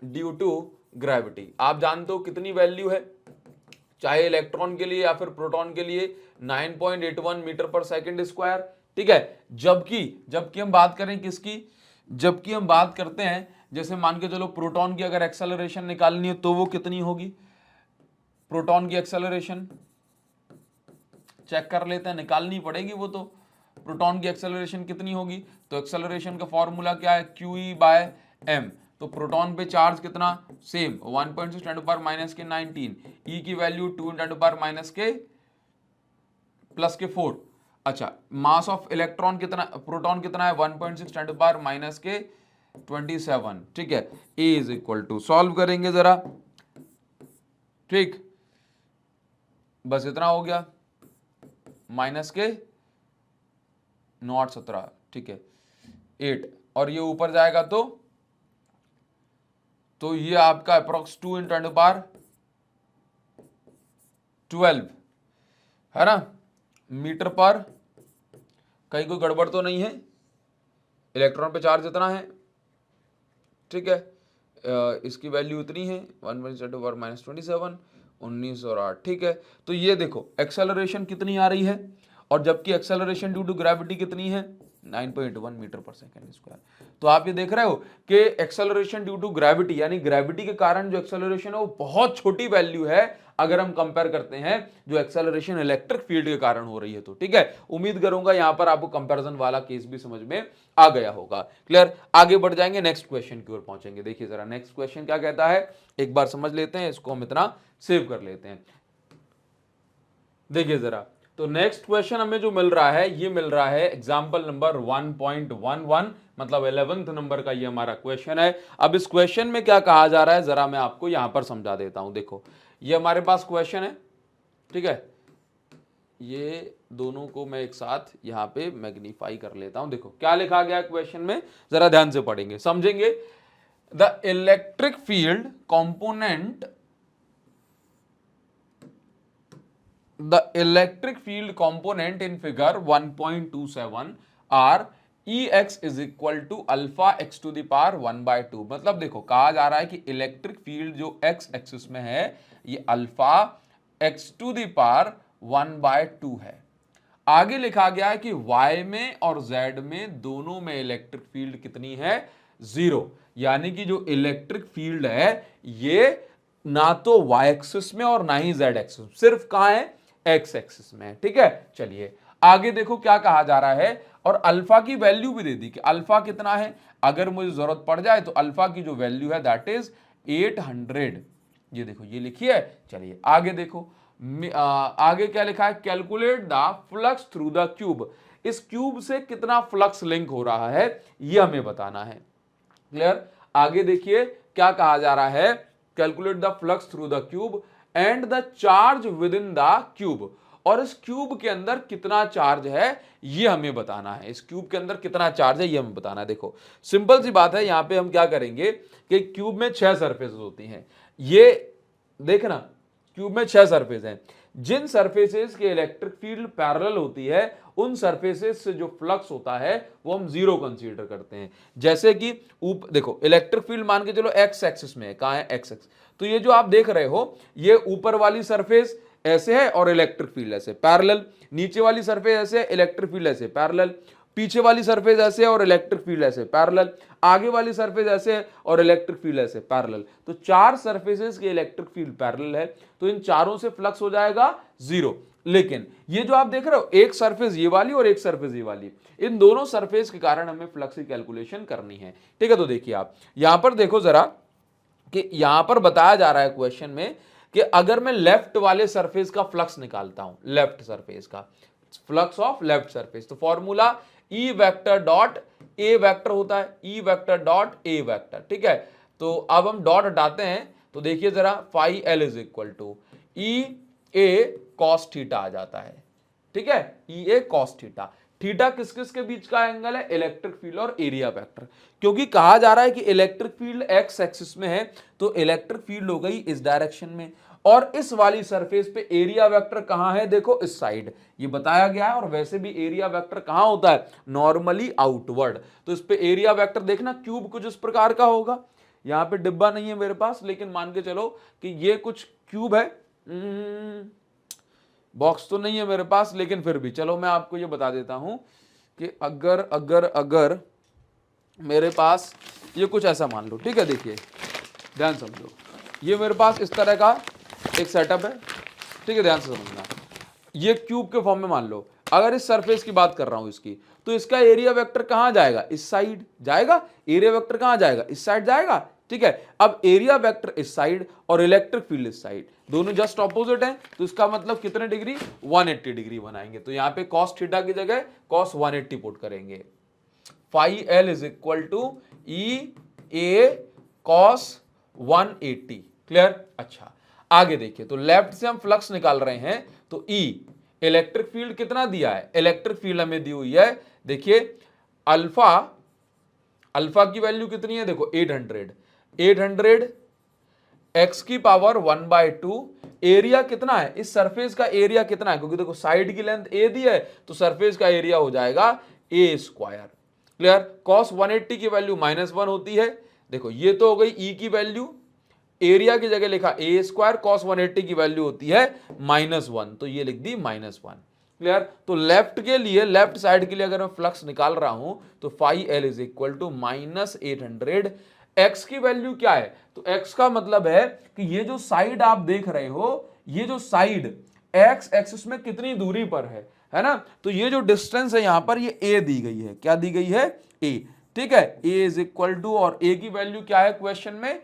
ड्यू टू ग्रेविटी आप जानते हो कितनी वैल्यू है, चाहे इलेक्ट्रॉन के लिए या फिर प्रोटॉन के लिए 9.81 मीटर पर सेकंड स्क्वायर, ठीक है। जबकि हम बात करें किसकी, जबकि हम बात करते हैं जैसे मान के चलो प्रोटॉन की अगर एक्सेलरेशन निकालनी है तो वो कितनी होगी, प्रोटॉन की एक्सेलरेशन चेक कर लेते हैं, निकालनी पड़ेगी वो तो। प्रोटॉन की एक्सेलरेशन कितनी होगी, तो एक्सेलरेशन का फॉर्मूला क्या है, QE/m। तो प्रोटॉन पे चार्ज कितना, सेम 1.6 × 10⁻⁻⁹ ई की वैल्यू 2 × 10⁻⁻⁴। अच्छा, मास ऑफ इलेक्ट्रॉन कितना, प्रोटॉन कितना है 1.6 × 10⁻⁻27, ठीक है। ए इज इक्वल टू, सॉल्व करेंगे जरा, ठीक, बस इतना हो गया, -0.17, ठीक है 8, और ये ऊपर जाएगा तो ये आपका अप्रोक्स 2 × 10⁻12 है ना, मीटर पर। कहीं कोई गड़बड़ तो नहीं है, इलेक्ट्रॉन पे चार्ज इतना है, ठीक है, इसकी वैल्यू इतनी है 1.10⁻27, 19 और 8, ठीक है। तो ये देखो एक्सेलरेशन कितनी आ रही है, और जबकि एक्सेलरेशन ड्यू टू ग्रेविटी कितनी है 9.1 मीटर पर सेकंड स्क्वायर। तो आप ये देख रहे हो कि एक्सेलरेशन ड्यू टू ग्रेविटी, यानी ग्रेविटी के कारण जो एक्सेलरेशन है वो बहुत छोटी वैल्यू है अगर हम कंपेयर करते हैं जो एक्सेलरेशन इलेक्ट्रिक फील्ड के कारण हो रही है तो, ठीक है। उम्मीद करूंगा यहां पर आपको कंपैरिजन वाला केस भी समझ में आ गया होगा। क्लियर, आगे बढ़ जाएंगे, नेक्स्ट क्वेश्चन की ओर पहुंचेंगे। देखिए जरा नेक्स्ट क्वेश्चन क्या कहता है, एक बार समझ लेते हैं, इसको हम इतना सेव कर लेते हैं। देखिए जरा, तो नेक्स्ट क्वेश्चन हमें जो मिल रहा है, ये मिल रहा है एग्जाम्पल नंबर 1.11, मतलब 11th नंबर का ये हमारा क्वेश्चन है। अब इस क्वेश्चन में क्या कहा जा रहा है जरा मैं आपको यहां पर समझा देता हूं। देखो ये हमारे पास क्वेश्चन है, ठीक है, ये दोनों को मैं एक साथ यहां पे मैग्नीफाई कर लेता हूं। देखो क्या लिखा गया क्वेश्चन में, जरा ध्यान से पढ़ेंगे समझेंगे। The electric field component, the electric field component in figure 1.27 are Ex is equal to alpha x to the power 1/2। मतलब देखो कहा जा रहा है कि इलेक्ट्रिक फील्ड जो x एक्सिस में है ये alpha x to the power 1/2 है। आगे लिखा गया है कि y में और z में दोनों में इलेक्ट्रिक फील्ड कितनी है, 0। यानी कि जो इलेक्ट्रिक फील्ड है ये ना तो y एक्सिस में और ना ही z एक्सिस में, सिर्फ कहां है, x एक्सिस में, ठीक है। चलिए आगे देखो क्या कहा जा रहा है, और अल्फा की वैल्यू भी दे दी कि अल्फा कितना है, अगर मुझे जरूरत पड़ जाए तो अल्फा की जो वैल्यू है दैट इज 800, ये देखो ये लिखी है। चलिए आगे देखो, आगे क्या लिखा है, calculate the flux through the cube, इस क्यूब से कितना फ्लक्स लिंक हो रहा है ये हमें बताना है। क्लियर, आगे देखिए क्या कहा जा रहा है, calculate the flux through the cube and the charge with in the cube, और इस क्यूब के अंदर कितना चार्ज है ये हमें बताना है। इस क्यूब के अंदर कितना चार्ज है ये हमें बताना है। देखो सिंपल सी बात है, यहां पे हम क्या करेंगे कि क्यूब में 6 सरफेसेस होती हैं, ये देखना क्यूब में 6 सरफेस हैं, जिन सरफेसेस के इलेक्ट्रिक फील्ड पैरेलल होती है उन सरफेसेस से जो फ्लक्स होता है वो हम 0 कंसीडर करते हैं। जैसे कि देखो इलेक्ट्रिक फील्ड मान के चलो x एक्सिस में है, कहां है, x एक्सिस, तो ये जो आप देख रहे हो ये ऊपर वाली सरफेस ऐसे है और इलेक्ट्रिक फील्ड ऐसे पैरेलल, नीचे वाली सरफेस ऐसे, इलेक्ट्रिक फील्ड ऐसे पैरेलल, पीछे वाली सरफेस ऐसे है और इलेक्ट्रिक फील्ड ऐसे पैरेलल, आगे वाली सरफेस ऐसे है और इलेक्ट्रिक फील्ड ऐसे पैरेलल। तो 4 सरफेसेस के इलेक्ट्रिक फील्ड पैरेलल है, तो इन चारों से फ्लक्स हो जाएगा 0। लेकिन ये जो आप देख रहे हो एक सरफेस ये वाली और एक सरफेस ये वाली, इन दोनों सरफेस के कारण हमें फ्लक्स की कैलकुलेशन करनी है, ठीक है। तो देखिए आप यहां पर देखो जरा कि यहां पर बताया जा रहा है क्वेश्चन में कि अगर मैं लेफ्ट वाले सरफेस का फ्लक्स निकालता हूं, लेफ्ट सरफेस का फ्लक्स ऑफ लेफ्ट सरफेस, तो formula E vector dot A vector होता है, ई वेक्टर डॉट ए वेक्टर, ठीक है। तो अब हम डॉट हटाते हैं तो देखिए जरा phi L is equal to E A cos theta आ जाता है, ठीक है, E A cos theta. Theta किस किस के बीच का एंगल है, इलेक्ट्रिक फील्ड और एरिया वेक्टर। क्योंकि कहा जा रहा है कि इलेक्ट्रिक फील्ड एक्स एक्सिस में है, तो इलेक्ट्रिक फील्ड हो गई इस डायरेक्शन में, और इस वाली सरफेस पे एरिया वेक्टर कहां है, देखो इस साइड, ये बताया गया है। और वैसे भी एरिया वेक्टर कहां होता है, नॉर्मली आउटवर्ड। तो इस पे एरिया वेक्टर देखना क्यूब कुछ इस प्रकार का होगा। यहां पे डिब्बा नहीं है मेरे पास, लेकिन मान के चलो कि ये कुछ क्यूब है, बॉक्स तो नहीं है मेरे पास, लेकिन फिर भी चलो मैं आपको ये बता देता हूं कि अगर अगर अगर मेरे पास ये कुछ ऐसा मान लो, ठीक है, देखिए ध्यान समझो, ये मेरे पास इस तरह का एक सेटअप है, ठीक है, ध्यान से समझना। ये क्यूब के फॉर्म में मान लो, अगर इस सरफेस की बात कर रहा हूं इसकी, तो इसका एरिया वेक्टर कहां जाएगा, इस साइड जाएगा। एरिया वेक्टर कहां जाएगा, इस साइड जाएगा, ठीक है। अब एरिया वेक्टर इस साइड और इलेक्ट्रिक फील्ड इस साइड, दोनों जस्ट ऑपोजिट हैं, तो इसका मतलब कितने डिग्री, 180 डिग्री बनाएंगे। तो यहां पे कॉस थीटा की जगह कॉस 180 पुट करेंगे। Phi L is equal to E A cos 180। Clear. अच्छा आगे देखिए, तो लेफ्ट से हम फ्लक्स निकाल रहे हैं, तो ई इलेक्ट्रिक फील्ड कितना दिया है, इलेक्ट्रिक फील्ड हमें दी हुई है, देखिए अल्फा, अल्फा की वैल्यू कितनी है, देखो 800 एक्स की पावर 1/2। एरिया कितना है, इस सरफेस का एरिया कितना है, क्योंकि देखो साइड की लेंथ ए दी है, तो सरफेस का एरिया हो जाएगा ए स्क्वायर। क्लियर। कॉस 180 की वैल्यू -1 होती है, देखो ये तो हो गई ई की वैल्यू, एरिया की जगह लिखा ए स्क्वायर, कॉस 180 की वैल्यू होती है -1, तो ये लिख दी -1। क्लियर। तो लेफ्ट के लिए, लेफ्ट साइड के लिए अगर मैं फ्लक्स निकाल रहा हूं, तो phi L is equal to -800। X की वैल्यू क्या है, तो एक्स का मतलब है कि ये जो साइड आप देख रहे हो, ये जो साइड एक्स एक्सिस में कितनी दूरी पर है ना। तो ये जो डिस्टेंस है यहां पर, ये ए दी गई है, क्या दी गई है, ए, ठीक है। ए इज इक्वल टू, और ए की वैल्यू क्या है क्वेश्चन में,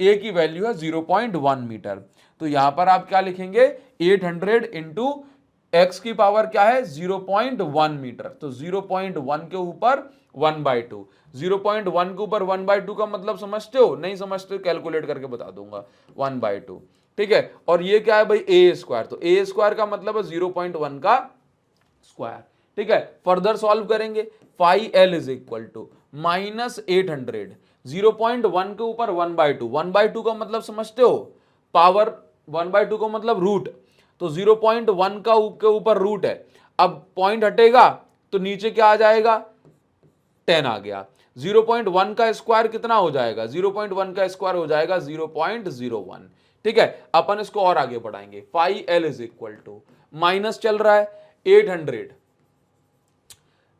ए की वैल्यू है 0.1 मीटर। तो यहां पर आप क्या लिखेंगे, 800 इंटू एक्स की पावर क्या है, 0.1 मीटर। तो 0.1 के ऊपर 1/2, 0.1 के ऊपर 1/2 का मतलब समझते हो, नहीं समझते कैलकुलेट करके बता दूंगा, 1/2, ठीक है। और ये क्या है भाई, ए स्क्वायर, तो ए स्क्वायर का मतलब है 0.1 का स्क्वायर, ठीक है। फर्दर सॉल्व करेंगे, phi L is equal to -800, 0.1 के ऊपर 1/2, 1/2 का मतलब समझते हो, पावर 1/2 का मतलब रूट, तो 0.1 का के ऊपर रूट है। अब पॉइंट हटेगा तो नीचे क्या आ जाएगा, 10 आ गया। 0.1 का स्क्वायर कितना हो जाएगा, 0.1 का स्क्वायर हो जाएगा 0.01, ठीक है। अपन इसको और आगे बढ़ाएंगे, phi L is equal to, minus चल रहा है 800,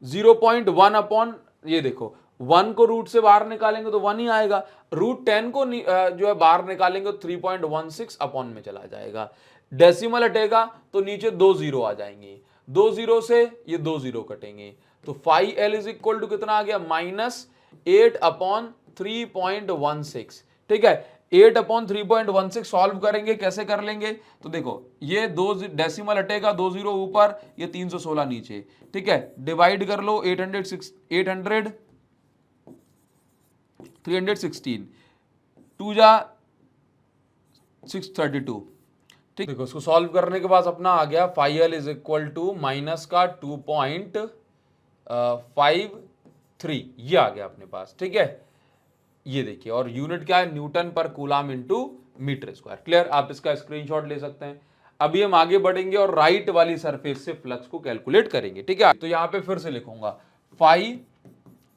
0.1 अपॉन, ये देखो 1 को रूट से बाहर निकालेंगे तो 1 ही आएगा, रूट 10 को जो है बाहर निकालेंगे तो 3.16 अपॉन में चला जाएगा। डेसिमल हटेगा तो नीचे 2 जीरो आ जाएंगे, 2 जीरो से ये 2 जीरो कटेंगे, तो phi L is equal to कितना आ गया, -8 अपॉन 3.16, ठीक है। 8 अपॉन 3.16 सॉल्व करेंगे, कैसे कर लेंगे, तो देखो ये 2 डेसिमल हटेगा, 2 जीरो ऊपर, ये 316 नीचे, ठीक है। डिवाइड कर लो, 800 316, 2 जा 632, ठीक। देखो इसको सॉल्व करने के बाद अपना आ गया phi L is equal to minus का 2.53, ये आ गया अपने पास, ठीक है। ये देखिए, और यूनिट क्या है, newton per coulomb into metre square. Clear. आप इसका स्क्रीनशॉट ले सकते हैं। अभी हम आगे बढ़ेंगे और राइट वाली सरफेस से फ्लक्स को कैलकुलेट करेंगे, ठीक है। तो यहां पे फिर से लिखूंगा फाई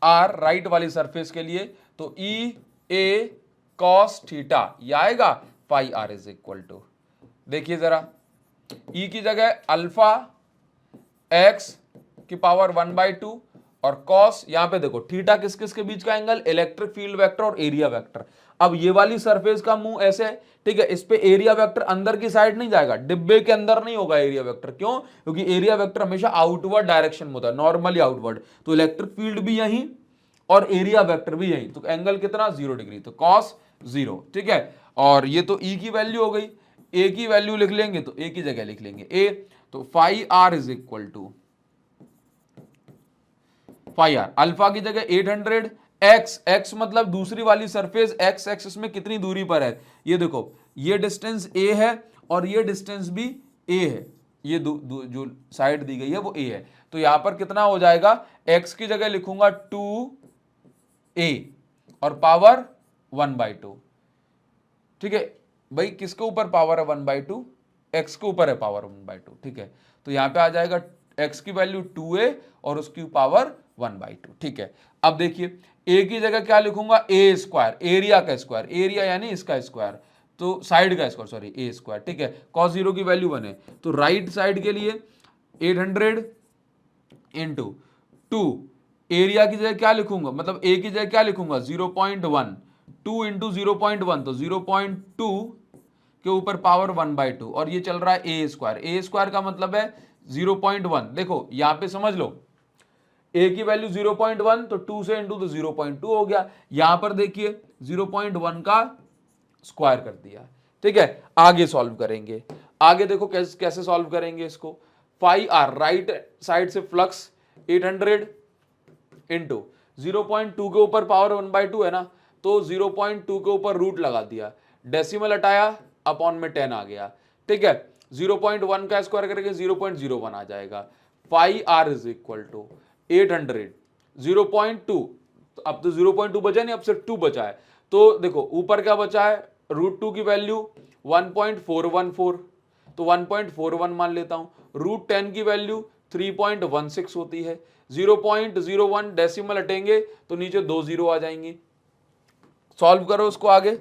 आर राइट वाली सरफेस के लिए, तो ई ए कॉस थीटा, ये आएगा, phi R is equal to, देखिए जरा, ई की जगह अल्फा एक्स की पावर 1/2, और कॉस, यहां पे देखो थीटा किस किस के बीच का एंगल, इलेक्ट्रिक फील्ड वेक्टर और एरिया वेक्टर। अब ये वाली सरफेस का मुंह ऐसे है, ठीक है, इस पे एरिया वेक्टर अंदर की साइड नहीं जाएगा, डिब्बे के अंदर नहीं होगा एरिया वेक्टर, क्यों, क्योंकि एरिया वेक्टर हमेशा आउटवर्ड डायरेक्शन में होता है, नॉर्मली आउटवर्ड। तो इलेक्ट्रिक फील्ड भी यहीं और एरिया वेक्टर भी यहीं, तो एंगल कितना, 0 डिग्री, तो कॉस 0, ठीक है। और ये तो ई की वैल्यू हो गई, ए की वैल्यू लिख लेंगे तो ए की जगह लिख लेंगे ए, तो phi R is equal to, phi R alpha की जगह 800, एक्स, एक्स मतलब दूसरी वाली सरफेस एक्स एक्सिस में कितनी दूरी पर है, ये देखो ये डिस्टेंस ए है और ये डिस्टेंस भी ए है, ये जो साइड दी गई है वो a है, तो यहां पर कितना हो जाएगा, x की जगह लिखूंगा 2a और पावर 1/2। ठीक है भाई, किसके ऊपर पावर है 1/2, x के ऊपर है पावर 1/2। ठीक है, तो यहां पे आ जाएगा x की वैल्यू 2a और उसकी पावर 1/2। ठीक है, अब देखिए a की जगह क्या लिखूंगा, a स्क्वायर, एरिया का स्क्वायर, एरिया यानी इसका स्क्वायर, तो साइड का स्क्वायर, सॉरी a स्क्वायर। ठीक है, cos 0 की वैल्यू 1 है, तो राइट साइड के लिए 800 इंटू 2, एरिया की जगह क्या लिखूंगा, मतलब a की जगह क्या लिखूंगा 0.1, 2 इंटू 0.1 तो 0.2 के ऊपर पावर 1/2 और ये चल रहा है a स्क्वायर, a स्क्वायर का मतलब है 0.1। देखो यहां पे समझ लो, a की वैल्यू 0.1 तो 2 से इंटू तो 0.2 हो गया, यहां पर देखिए 0.1 का स्क्वायर कर दिया। ठीक है, आगे सॉल्व करेंगे, आगे देखो कैसे सॉल्व करेंगे इसको। फाई आर, राइट साइड से फ्लक्स 800 इंटू 0.2 के ऊपर पावर 1/2 है ना, तो 0.2 के ऊपर रूट लगा दिया, डेसिमल हटाया, अपॉन में 10 आ गया। ठीक है, 0.1 का स्क्वायर करके 0.01 आ जाएगा। Phi R is equal to 800 0.2, अब तो 0.2 बचा नहीं, अब सिर्फ 2 बचा है, तो देखो ऊपर क्या बचा है, √2 की वैल्यू 1.414, तो 1.41 मान लेता हूं, √10 की वैल्यू 3.16 होती है, 0.01 डेसिमल हटेंगे तो नीचे 2 जीरो आ जाएंगी, सॉल्व करो उसको आगे,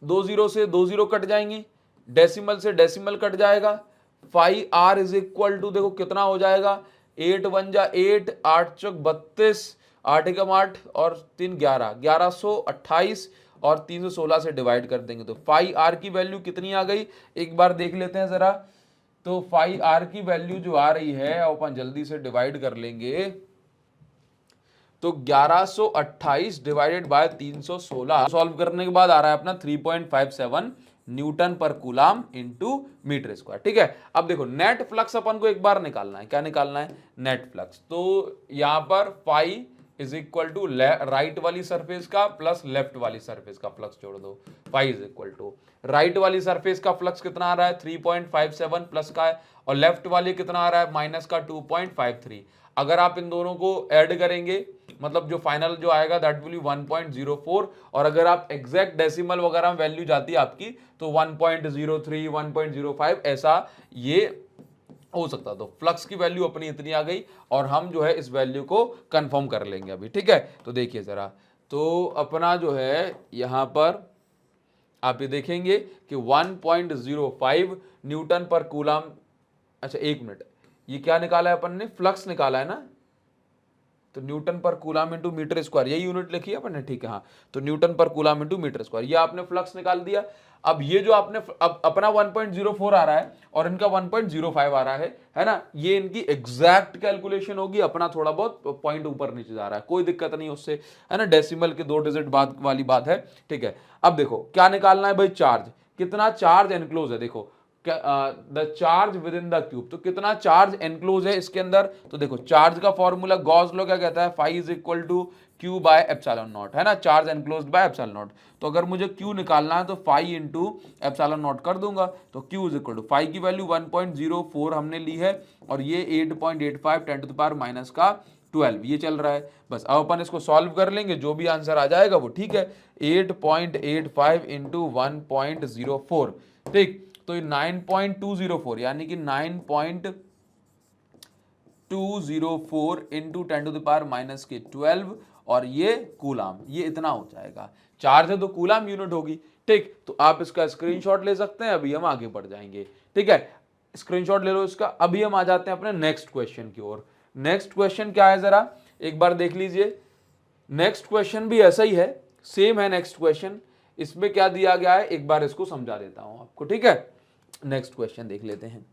2 जीरो से 2 जीरो कट जाएंगी, डेसिमल से डेसिमल कट जाएगा, phi R is equal to देखो कितना हो जाएगा, 8 1 जा 8, 8 चौक 32, 8 एकम 8 और 3 11, 1128 और 316 से डिवाइड कर देंगे तो फाई आर की वैल्यू कितनी आ गई, एक बार देख लेते हैं जरा। तो फाई आर की वैल्यू जो आ रही है अपन जल्दी से डिवाइड कर लेंगे, तो 1128 डिवाइडेड बाय 316, सॉल्व करने के बाद आ रहा है अपना 3.57 Newton per coulomb into metre square. ठीक है, अब देखो नेट फ्लक्स अपन को एक बार निकालना है, क्या निकालना है, नेट फ्लक्स। तो यहां पर phi is equal to right वाली सरफेस का प्लस लेफ्ट वाली सरफेस का फ्लक्स जोड़ दो, phi is equal to right वाली सरफेस का फ्लक्स कितना आ रहा है 3.57 प्लस का है, और लेफ्ट वाली कितना आ रहा है माइनस का 2.53। अगर आप इन दोनों को ऐड करेंगे मतलब जो फाइनल जो आएगा दैट विल बी 1.04, और अगर आप एग्जैक्ट डेसिमल वगैरह वैल्यू जाती है आपकी तो 1.03 1.05 ऐसा ये हो सकता। तो फ्लक्स की वैल्यू अपनी इतनी आ गई और हम जो है इस वैल्यू को कंफर्म कर लेंगे अभी। ठीक है, तो देखिए जरा, तो अपना जो है यहां पर आप ये देखेंगे कि 1.05 न्यूटन पर कूलाम, अच्छा एक मिनट, ये क्या निकाला है अपन ने, फ्लक्स निकाला है ना, तो Newton per coulomb into metre square, यही यूनिट लिखी है अपन ने। ठीक है, हाँ, तो Newton per coulomb into metre square, ये आपने फ्लक्स निकाल दिया। अब ये जो आपने अब अपना 1.04 आ रहा है और इनका 1.05 आ रहा है ना, ये इनकी एग्जैक्ट कैलकुलेशन होगी, अपना थोड़ा बहुत पॉइंट ऊपर नीचे जा रहा है, कोई दिक्कत नहीं उससे, है ना, डेसिमल के 2 डिजिट बाद वाली बात है। ठीक है, अब देखो क्या निकालना है भाई, चार्ज, कितना चार्ज एनक्लोज है, देखो the charge with in the cube, तो कितना चार्ज एनक्लोज है इसके अंदर, तो देखो चार्ज का फॉर्मूला गॉस लॉ क्या कहता है, phi is equal to Q by epsilon naught, है ना, charge enclose by epsilon naught. तो अगर मुझे क्यू निकालना है तो फाई इंटू एप्सिलॉन नॉट कर दूंगा, तो Q is equal to phi की वैल्यू 1.04 हमने ली है और ये 8.85 10 टू द पावर माइनस का 12 ये चल रहा है। बस अब अपन इसको सॉल्व कर लेंगे, जो भी आंसर आ जाएगा वो ठीक है, 8.85 इंटू 1.04, ठीक, तो 9.204 यानी कि 9.204 into 10 to the power minus के 12 और ये कूलाम, ये इतना हो जाएगा। चार्ज है तो कूलाम यूनिट होगी। ठीक, तो आप इसका स्क्रीनशॉट ले सकते हैं, अभी हम आगे बढ़ जाएंगे। ठीक है, स्क्रीनशॉट ले लो इसका। अभी हम आ जाते हैं अपने नेक्स्ट क्वेश्चन की ओर। नेक्स्ट क्वेश्चन क्या है जरा एक बार देख लीजिए। नेक्स्ट क्वेश्चन भी ऐसा ही है, सेम है नेक्स्ट क्वेश्चन। इसमें क्या दिया गया है एक बार इसको समझा देता हूं आपको। ठीक है, नेक्स्ट क्वेश्चन देख लेते हैं।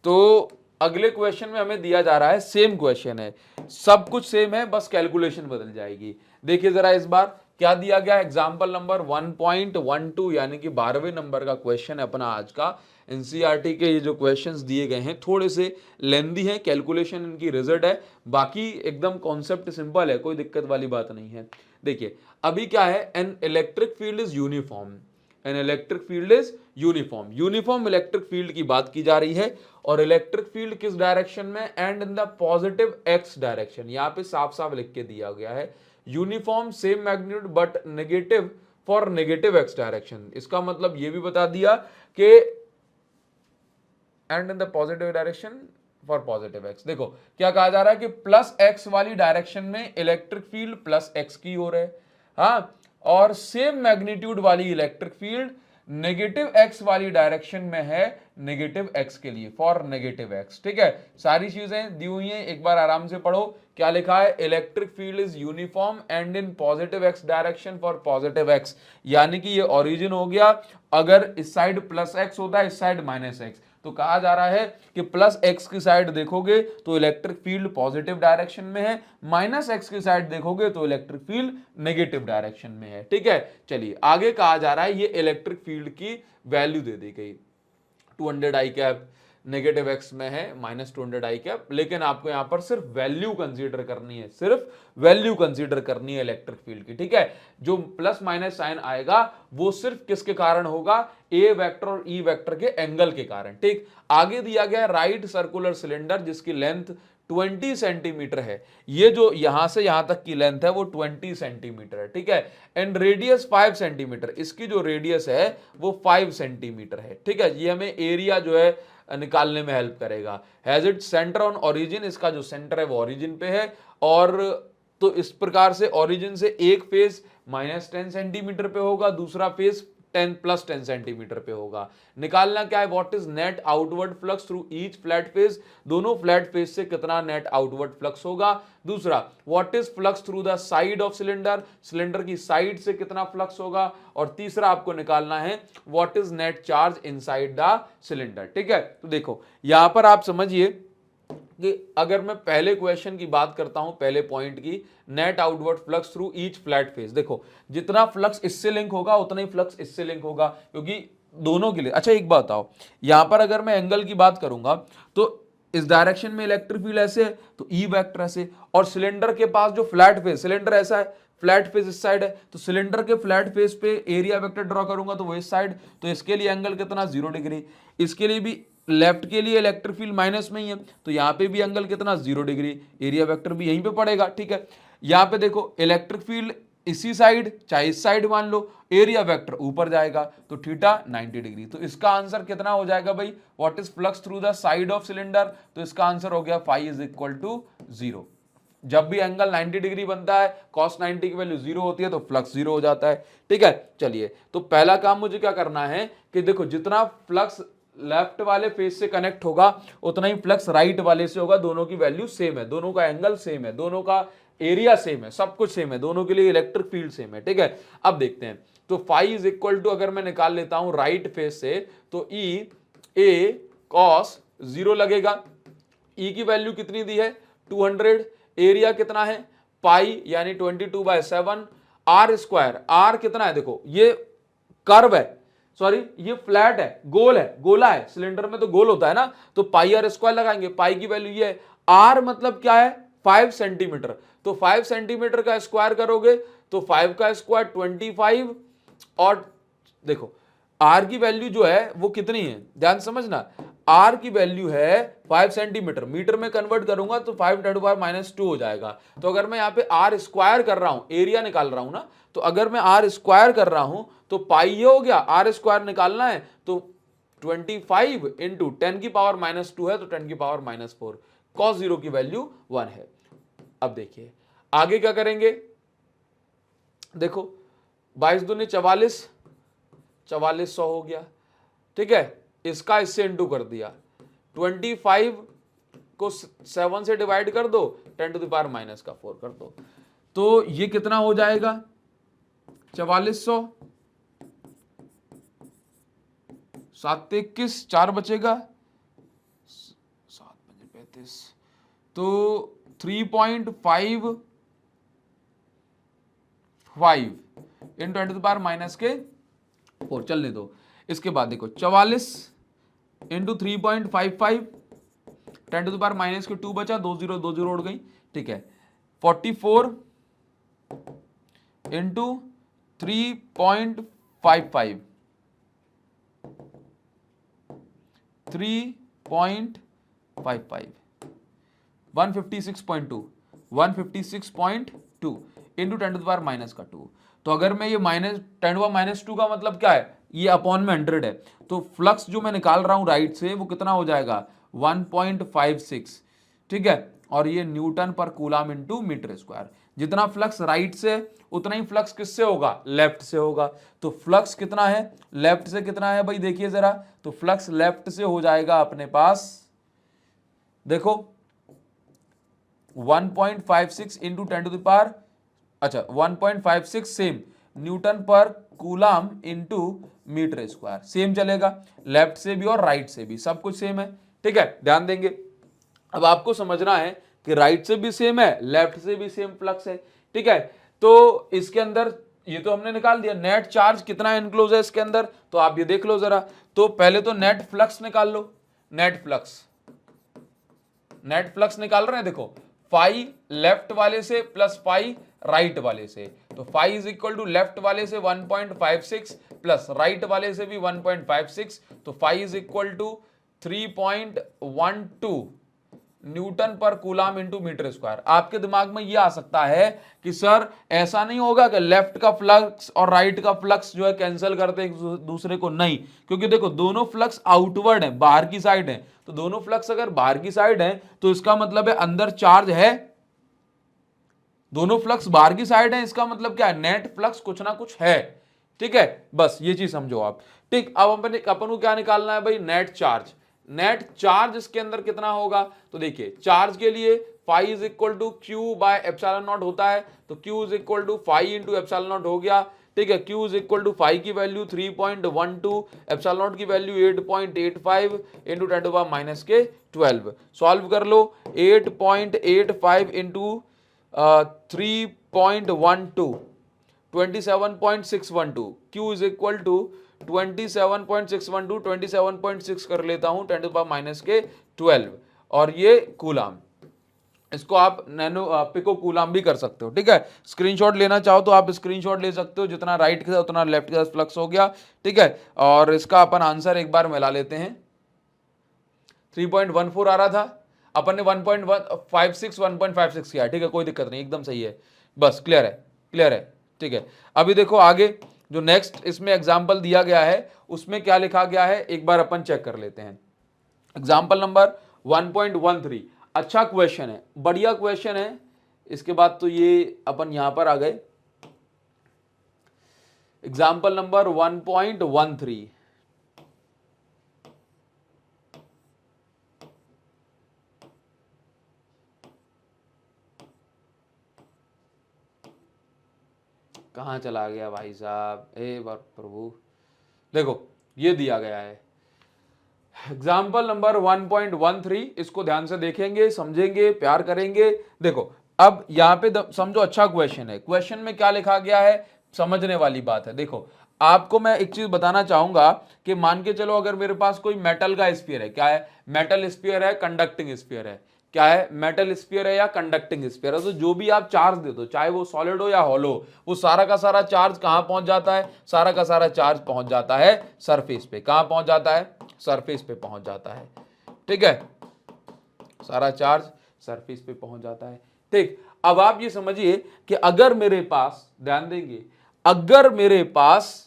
तो अगले क्वेश्चन में हमें दिया जा रहा है, सेम क्वेश्चन है, सब कुछ सेम है, बस कैलकुलेशन बदल जाएगी। देखिए जरा इस बार क्या दिया गया, एग्जाम्पल नंबर 1.12 यानी कि 12वें नंबर का क्वेश्चन है अपना आज का। एनसीईआरटी के ये जो क्वेश्चंस दिए गए हैं थोड़े से लेंदी हैं, कैलकुलेशन इनकी रिजल्ट है, बाकी एकदम कॉन्सेप्ट सिंपल है, कोई दिक्कत वाली बात नहीं है। देखिए अभी क्या है, an electric field is uniform, an electric field is uniform. Uniform electric field की बात की जा रही है और इलेक्ट्रिक फील्ड किस डायरेक्शन में, and in the positive x direction. यहां पे साफ साफ लिख के दिया गया है uniform same magnitude but negative for negative x direction. इसका मतलब ये भी बता दिया कि and in the positive direction for positive x. देखो क्या कहा जा रहा है कि प्लस एक्स वाली डायरेक्शन में इलेक्ट्रिक फील्ड प्लस एक्स की हो रहा है, हाँ, और सेम मैग्नीट्यूड वाली इलेक्ट्रिक फील्ड नेगेटिव एक्स वाली डायरेक्शन में है नेगेटिव एक्स के लिए, फॉर नेगेटिव एक्स। ठीक है, सारी चीजें दी हुई हैं, एक बार आराम से पढ़ो। क्या लिखा है, electric field is uniform and in positive x direction for positive x, यानी कि ये ओरिजिन हो गया। अगर इस साइड प्लस एक्स होता है, इस साइड माइनस एक्स, तो कहा जा रहा है कि प्लस एक्स की साइड देखोगे तो इलेक्ट्रिक फील्ड पॉजिटिव डायरेक्शन में है, माइनस एक्स की साइड देखोगे तो इलेक्ट्रिक फील्ड नेगेटिव डायरेक्शन में है। ठीक है, चलिए आगे कहा जा रहा है ये इलेक्ट्रिक फील्ड की वैल्यू दे दी गई, 200 आई कैप नेगेटिव एक्स में है -200 आई कैप, लेकिन आपको यहां पर सिर्फ वैल्यू कंसीडर करनी है, सिर्फ वैल्यू कंसीडर करनी है इलेक्ट्रिक फील्ड की। ठीक है, जो प्लस माइनस साइन आएगा वो सिर्फ किसके कारण होगा, ए वेक्टर और ई वेक्टर के एंगल के कारण। ठीक, आगे दिया गया राइट सर्कुलर सिलेंडर जिसकी लेंथ 20 सेंटीमीटर है, ये जो यहां से यहां तक की लेंथ है वो 20 सेंटीमीटर है। ठीक है, एंड रेडियस 5 सेंटीमीटर, इसकी जो रेडियस है वो 5 सेंटीमीटर है। ठीक है, ये हमें एरिया जो है निकालने में हेल्प करेगा। Has it centre on origin, इसका जो सेंटर है वो ओरिजिन पे है, और तो इस प्रकार से ओरिजिन से एक फेस -10 सेंटीमीटर पे होगा, दूसरा फेस 10 सेंटीमीटर पे होगा। निकालना क्या है, what is net outward flux through each flat face, दोनों फ्लैट फेस से कितना नेट आउटवर्ड फ्लक्स होगा। दूसरा, what is flux through the side of cylinder, cylinder की साइड से कितना फ्लक्स होगा। और तीसरा आपको निकालना है what is net charge inside the cylinder. ठीक है, तो देखो यहां पर आप समझिए कि अगर मैं पहले क्वेश्चन की बात करता हूं, पहले पॉइंट की, net outward flux through each flat face, देखो जितना फ्लक्स इससे लिंक होगा उतना ही फ्लक्स इससे लिंक होगा, क्योंकि दोनों के लिए। अच्छा एक बात बताओ, यहां पर अगर मैं एंगल की बात करूंगा तो इस डायरेक्शन में इलेक्ट्रिक फील्ड ऐसे है तो ई वेक्टर ऐसे, और सिलेंडर के पास जो फ्लैट फेस, सिलेंडर ऐसा है, फ्लैट फेस इस साइड है, तो सिलेंडर के फ्लैट फेस पे एरिया वेक्टर ड्रॉ करूंगा तो वो इस साइड, तो इसके लिए एंगल कितना 0 डिग्री। इसके लिए भी लेफ्ट के लिए इलेक्ट्रिक फील्ड माइनस में ही है तो यहां पे भी एंगल कितना 0 डिग्री, एरिया वेक्टर भी यहीं पे पड़ेगा। ठीक है, यहां पे देखो इलेक्ट्रिक फील्ड इसी साइड चाहे इस साइड मान लो, एरिया वेक्टर ऊपर जाएगा तो थीटा 90 डिग्री। तो इसका आंसर कितना हो जाएगा भाई, what is flux through the side of cylinder, तो इसका आंसर हो गया फाई इज इक्वल टू 0। जब भी एंगल 90 डिग्री बनता है, cos 90 की वैल्यू 0 होती है तो फ्लक्स 0 हो जाता है। ठीक है, चलिए तो पहला काम मुझे क्या करना है कि देखो जितना फ्लक्स लेफ्ट वाले फेस से कनेक्ट होगा उतना ही फ्लक्स राइट वाले से होगा, दोनों की वैल्यू सेम है, दोनों का एंगल सेम है, दोनों का एरिया सेम है, सब कुछ सेम है, दोनों के लिए इलेक्ट्रिक फील्ड सेम है। ठीक है, अब देखते हैं, तो फाई इज इक्वल टू अगर मैं निकाल लेता हूं राइट फेस से तो ई ए कॉस 0 लगेगा। ई की वैल्यू कितनी दी है 200, एरिया कितना है पाई यानी 22/7, आर स्क्वायर, आर कितना है देखो ये कर्व है, सॉरी ये फ्लैट है, गोल है, गोला है, सिलेंडर में तो गोल होता है ना, तो पाई आर स्क्वायर लगाएंगे, पाई की वैल्यू ये है, आर मतलब क्या है 5 सेंटीमीटर, तो 5 सेंटीमीटर का स्क्वायर करोगे तो 5 का स्क्वायर 25, और देखो आर की वैल्यू जो है वो कितनी है ध्यान समझना, आर की वैल्यू है 5 सेंटीमीटर, मीटर में कन्वर्ट करूंगा तो 5 × 2 हो जाएगा। तो अगर मैं यहाँ पे आर स्क्वायर कर रहा हूं, एरिया निकाल रहा हूं ना, तो अगर मैं आर स्क्वायर कर रहा हूं तो पाई ये हो गया, आर स्क्वायर निकालना है तो 25 इंटू 10⁻⁻2 है तो 10⁻⁻4, cos 0 की वैल्यू 1 है। अब देखिए आगे क्या करेंगे, देखो 22 दूनी 44, 4400 हो गया। ठीक है, इसका इससे इंटू कर दिया, 25 को 7 से डिवाइड कर दो, 10⁻⁻4 कर दो, तो ये कितना हो जाएगा 4400, 7 21, 4 बचेगा, 7 35, तो 3.55 इंटू 10⁻⁻4 चलने दो। इसके बाद देखो 44 इंटू 3.55, 10⁻⁻2 बचा, 2 0 2 0 उड़ गई। ठीक है, 44 इंटू 3.55 3.55 156.2 156.2 इंटू 10⁻²। तो अगर मैं ये -10⁻² का मतलब क्या है, ये अपॉन में 100 है, तो फ्लक्स जो मैं निकाल रहा हूं राइट से वो कितना हो जाएगा 1.56, ठीक है। और ये Newton per coulomb into metre square. जितना फ्लक्स राइट से उतना ही फ्लक्स किससे होगा, लेफ्ट से होगा। तो फ्लक्स कितना है लेफ्ट से, कितना है भाई देखिए जरा, तो फ्लक्स लेफ्ट से हो जाएगा अपने पास, देखो 1.56 इंटू 10⁻, अच्छा 1.56 same newton per coulomb into metre square, same चलेगा लेफ्ट से भी और राइट से भी, सब कुछ सेम है, ठीक है। ध्यान देंगे, अब आपको समझना है कि राइट से भी सेम है, लेफ्ट से भी सेम फ्लक्स है, ठीक है। तो इसके अंदर ये तो हमने निकाल दिया, नेट चार्ज कितना एनक्लोज है इसके अंदर, तो आप ये देख लो जरा। तो पहले तो नेट फ्लक्स निकाल लो, नेट फ्लक्स निकाल रहे हैं, देखो फाई लेफ्ट वाले से प्लस फाई राइट वाले से, तो phi is equal to left वाले से 1.56 प्लस राइट वाले से भी 1.56, तो phi is equal to 3.12 newton per coulomb into metre square. आपके दिमाग में यह आ सकता है कि सर ऐसा नहीं होगा कि लेफ्ट का फ्लक्स और राइट का फ्लक्स जो है कैंसिल करते हैं एक दूसरे को, नहीं, क्योंकि देखो दोनों फ्लक्स आउटवर्ड है, बाहर की साइड है, तो दोनों फ्लक्स अगर बाहर की साइड है तो इसका मतलब है अंदर चार्ज है, दोनों फ्लक्स बाहर की साइड है, इसका मतलब क्या है, नेट फ्लक्स कुछ ना कुछ है, ठीक है। बस ये चीज समझो आप, ठीक। अब अपन को क्या निकालना है भाई, नेट चार्ज इसके अंदर कितना होगा, तो देखिए चार्ज के लिए phi is equal to Q by epsilon naught होता है, तो Q is equal to phi into epsilon naught हो गया, ठीक है। Q is equal to phi की वैल्यू 3.12, एप्सिलॉन नॉट की वैल्यू 8.85 इंटू 10⁻⁻12। सॉल्व कर लो, 8.85 into 3.12 27.612, Q is equal to 27.612, 27.6 कर लेता हूं 10⁻⁻12, और ये कूलम, इसको आप नैनो पिको कूलम भी कर सकते हो, ठीक है। स्क्रीनशॉट लेना चाहो तो आप स्क्रीनशॉट ले सकते हो, जितना राइट के साथ उतना लेफ्ट के साथ फ्लक्स हो गया, ठीक है। और इसका अपन आंसर एक बार मिला लेते हैं, 3.14 आ रहा था, अपन ने 1.56 किया, ठीक है, कोई दिक्कत नहीं, एकदम सही है, बस क्लियर है, ठीक है। अभी देखो आगे जो नेक्स्ट इसमें एग्जाम्पल दिया गया है उसमें क्या लिखा गया है, एक बार अपन चेक कर लेते हैं। एग्जाम्पल नंबर 1.13, अच्छा क्वेश्चन है, बढ़िया क्वेश्चन है। इसके बाद तो ये अपन यहां पर आ गए, एग्जाम्पल नंबर 1.13, कहां चला गया भाई साहब, हे प्रभु, देखो ये दिया गया है एग्जाम्पल नंबर 1.13, इसको ध्यान से देखेंगे, समझेंगे, प्यार करेंगे। देखो अब यहां पे समझो, अच्छा क्वेश्चन है, क्वेश्चन में क्या लिखा गया है समझने वाली बात है। देखो आपको मैं एक चीज बताना चाहूंगा कि मान के चलो अगर मेरे पास कोई मेटल का स्फीयर है, क्या है, मेटल स्फीयर है, कंडक्टिंग स्फीयर है, क्या है, मेटल स्फीयर है या कंडक्टिंग स्फीयर है, तो जो भी आप चार्ज दे दो, चाहे वो सॉलिड हो या हॉलो, वो सारा का सारा चार्ज कहां पहुंच जाता है, सारा का सारा चार्ज पहुंच जाता है सरफेस पे, कहां पहुंच जाता है, सरफेस पे पहुंच जाता है, ठीक है, सारा चार्ज सरफेस पे पहुंच जाता है, ठीक। अब आप ये समझिए कि अगर मेरे पास, ध्यान देंगे, अगर मेरे पास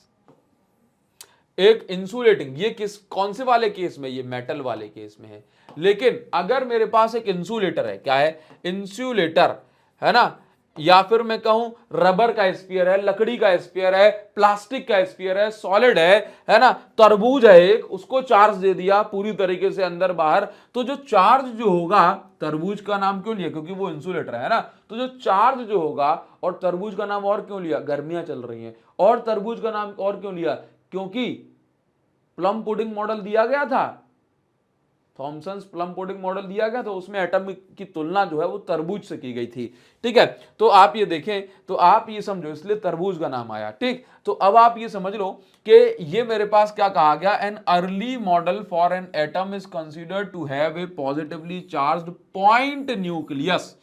एक इंसुलेटिंग, ये कौन से वाले केस में, ये मेटल वाले केस में है, लेकिन अगर मेरे पास एक इंसुलेटर है, क्या है, इंसुलेटर है ना, या फिर मैं कहूं रबर का स्फीयर है, लकड़ी का स्फीयर है, प्लास्टिक का स्फीयर है, सॉलिड है ना, तरबूज है एक, उसको चार्ज दे दिया पूरी तरीके से अंदर बाहर, तो जो चार्ज जो होगा, तरबूज का नाम क्यों लिया, क्योंकि वो इंसुलेटर है ना, तो जो चार्ज जो होगा, और तरबूज का नाम और क्यों लिया, गर्मियां चल रही हैं, और तरबूज का नाम और क्यों लिया, क्योंकि प्लम पुडिंग मॉडल दिया गया था, थॉमसन्स प्लम पुडिंग मॉडल दिया गया, तो उसमें एटम की तुलना जो है वो तरबूज से की गई थी, ठीक है। तो आप ये देखें, तो आप ये समझो, इसलिए तरबूज का नाम आया, ठीक। तो अब आप ये समझ लो कि ये मेरे पास क्या कहा गया, an early model for an atom is considered to have a positively charged point nucleus,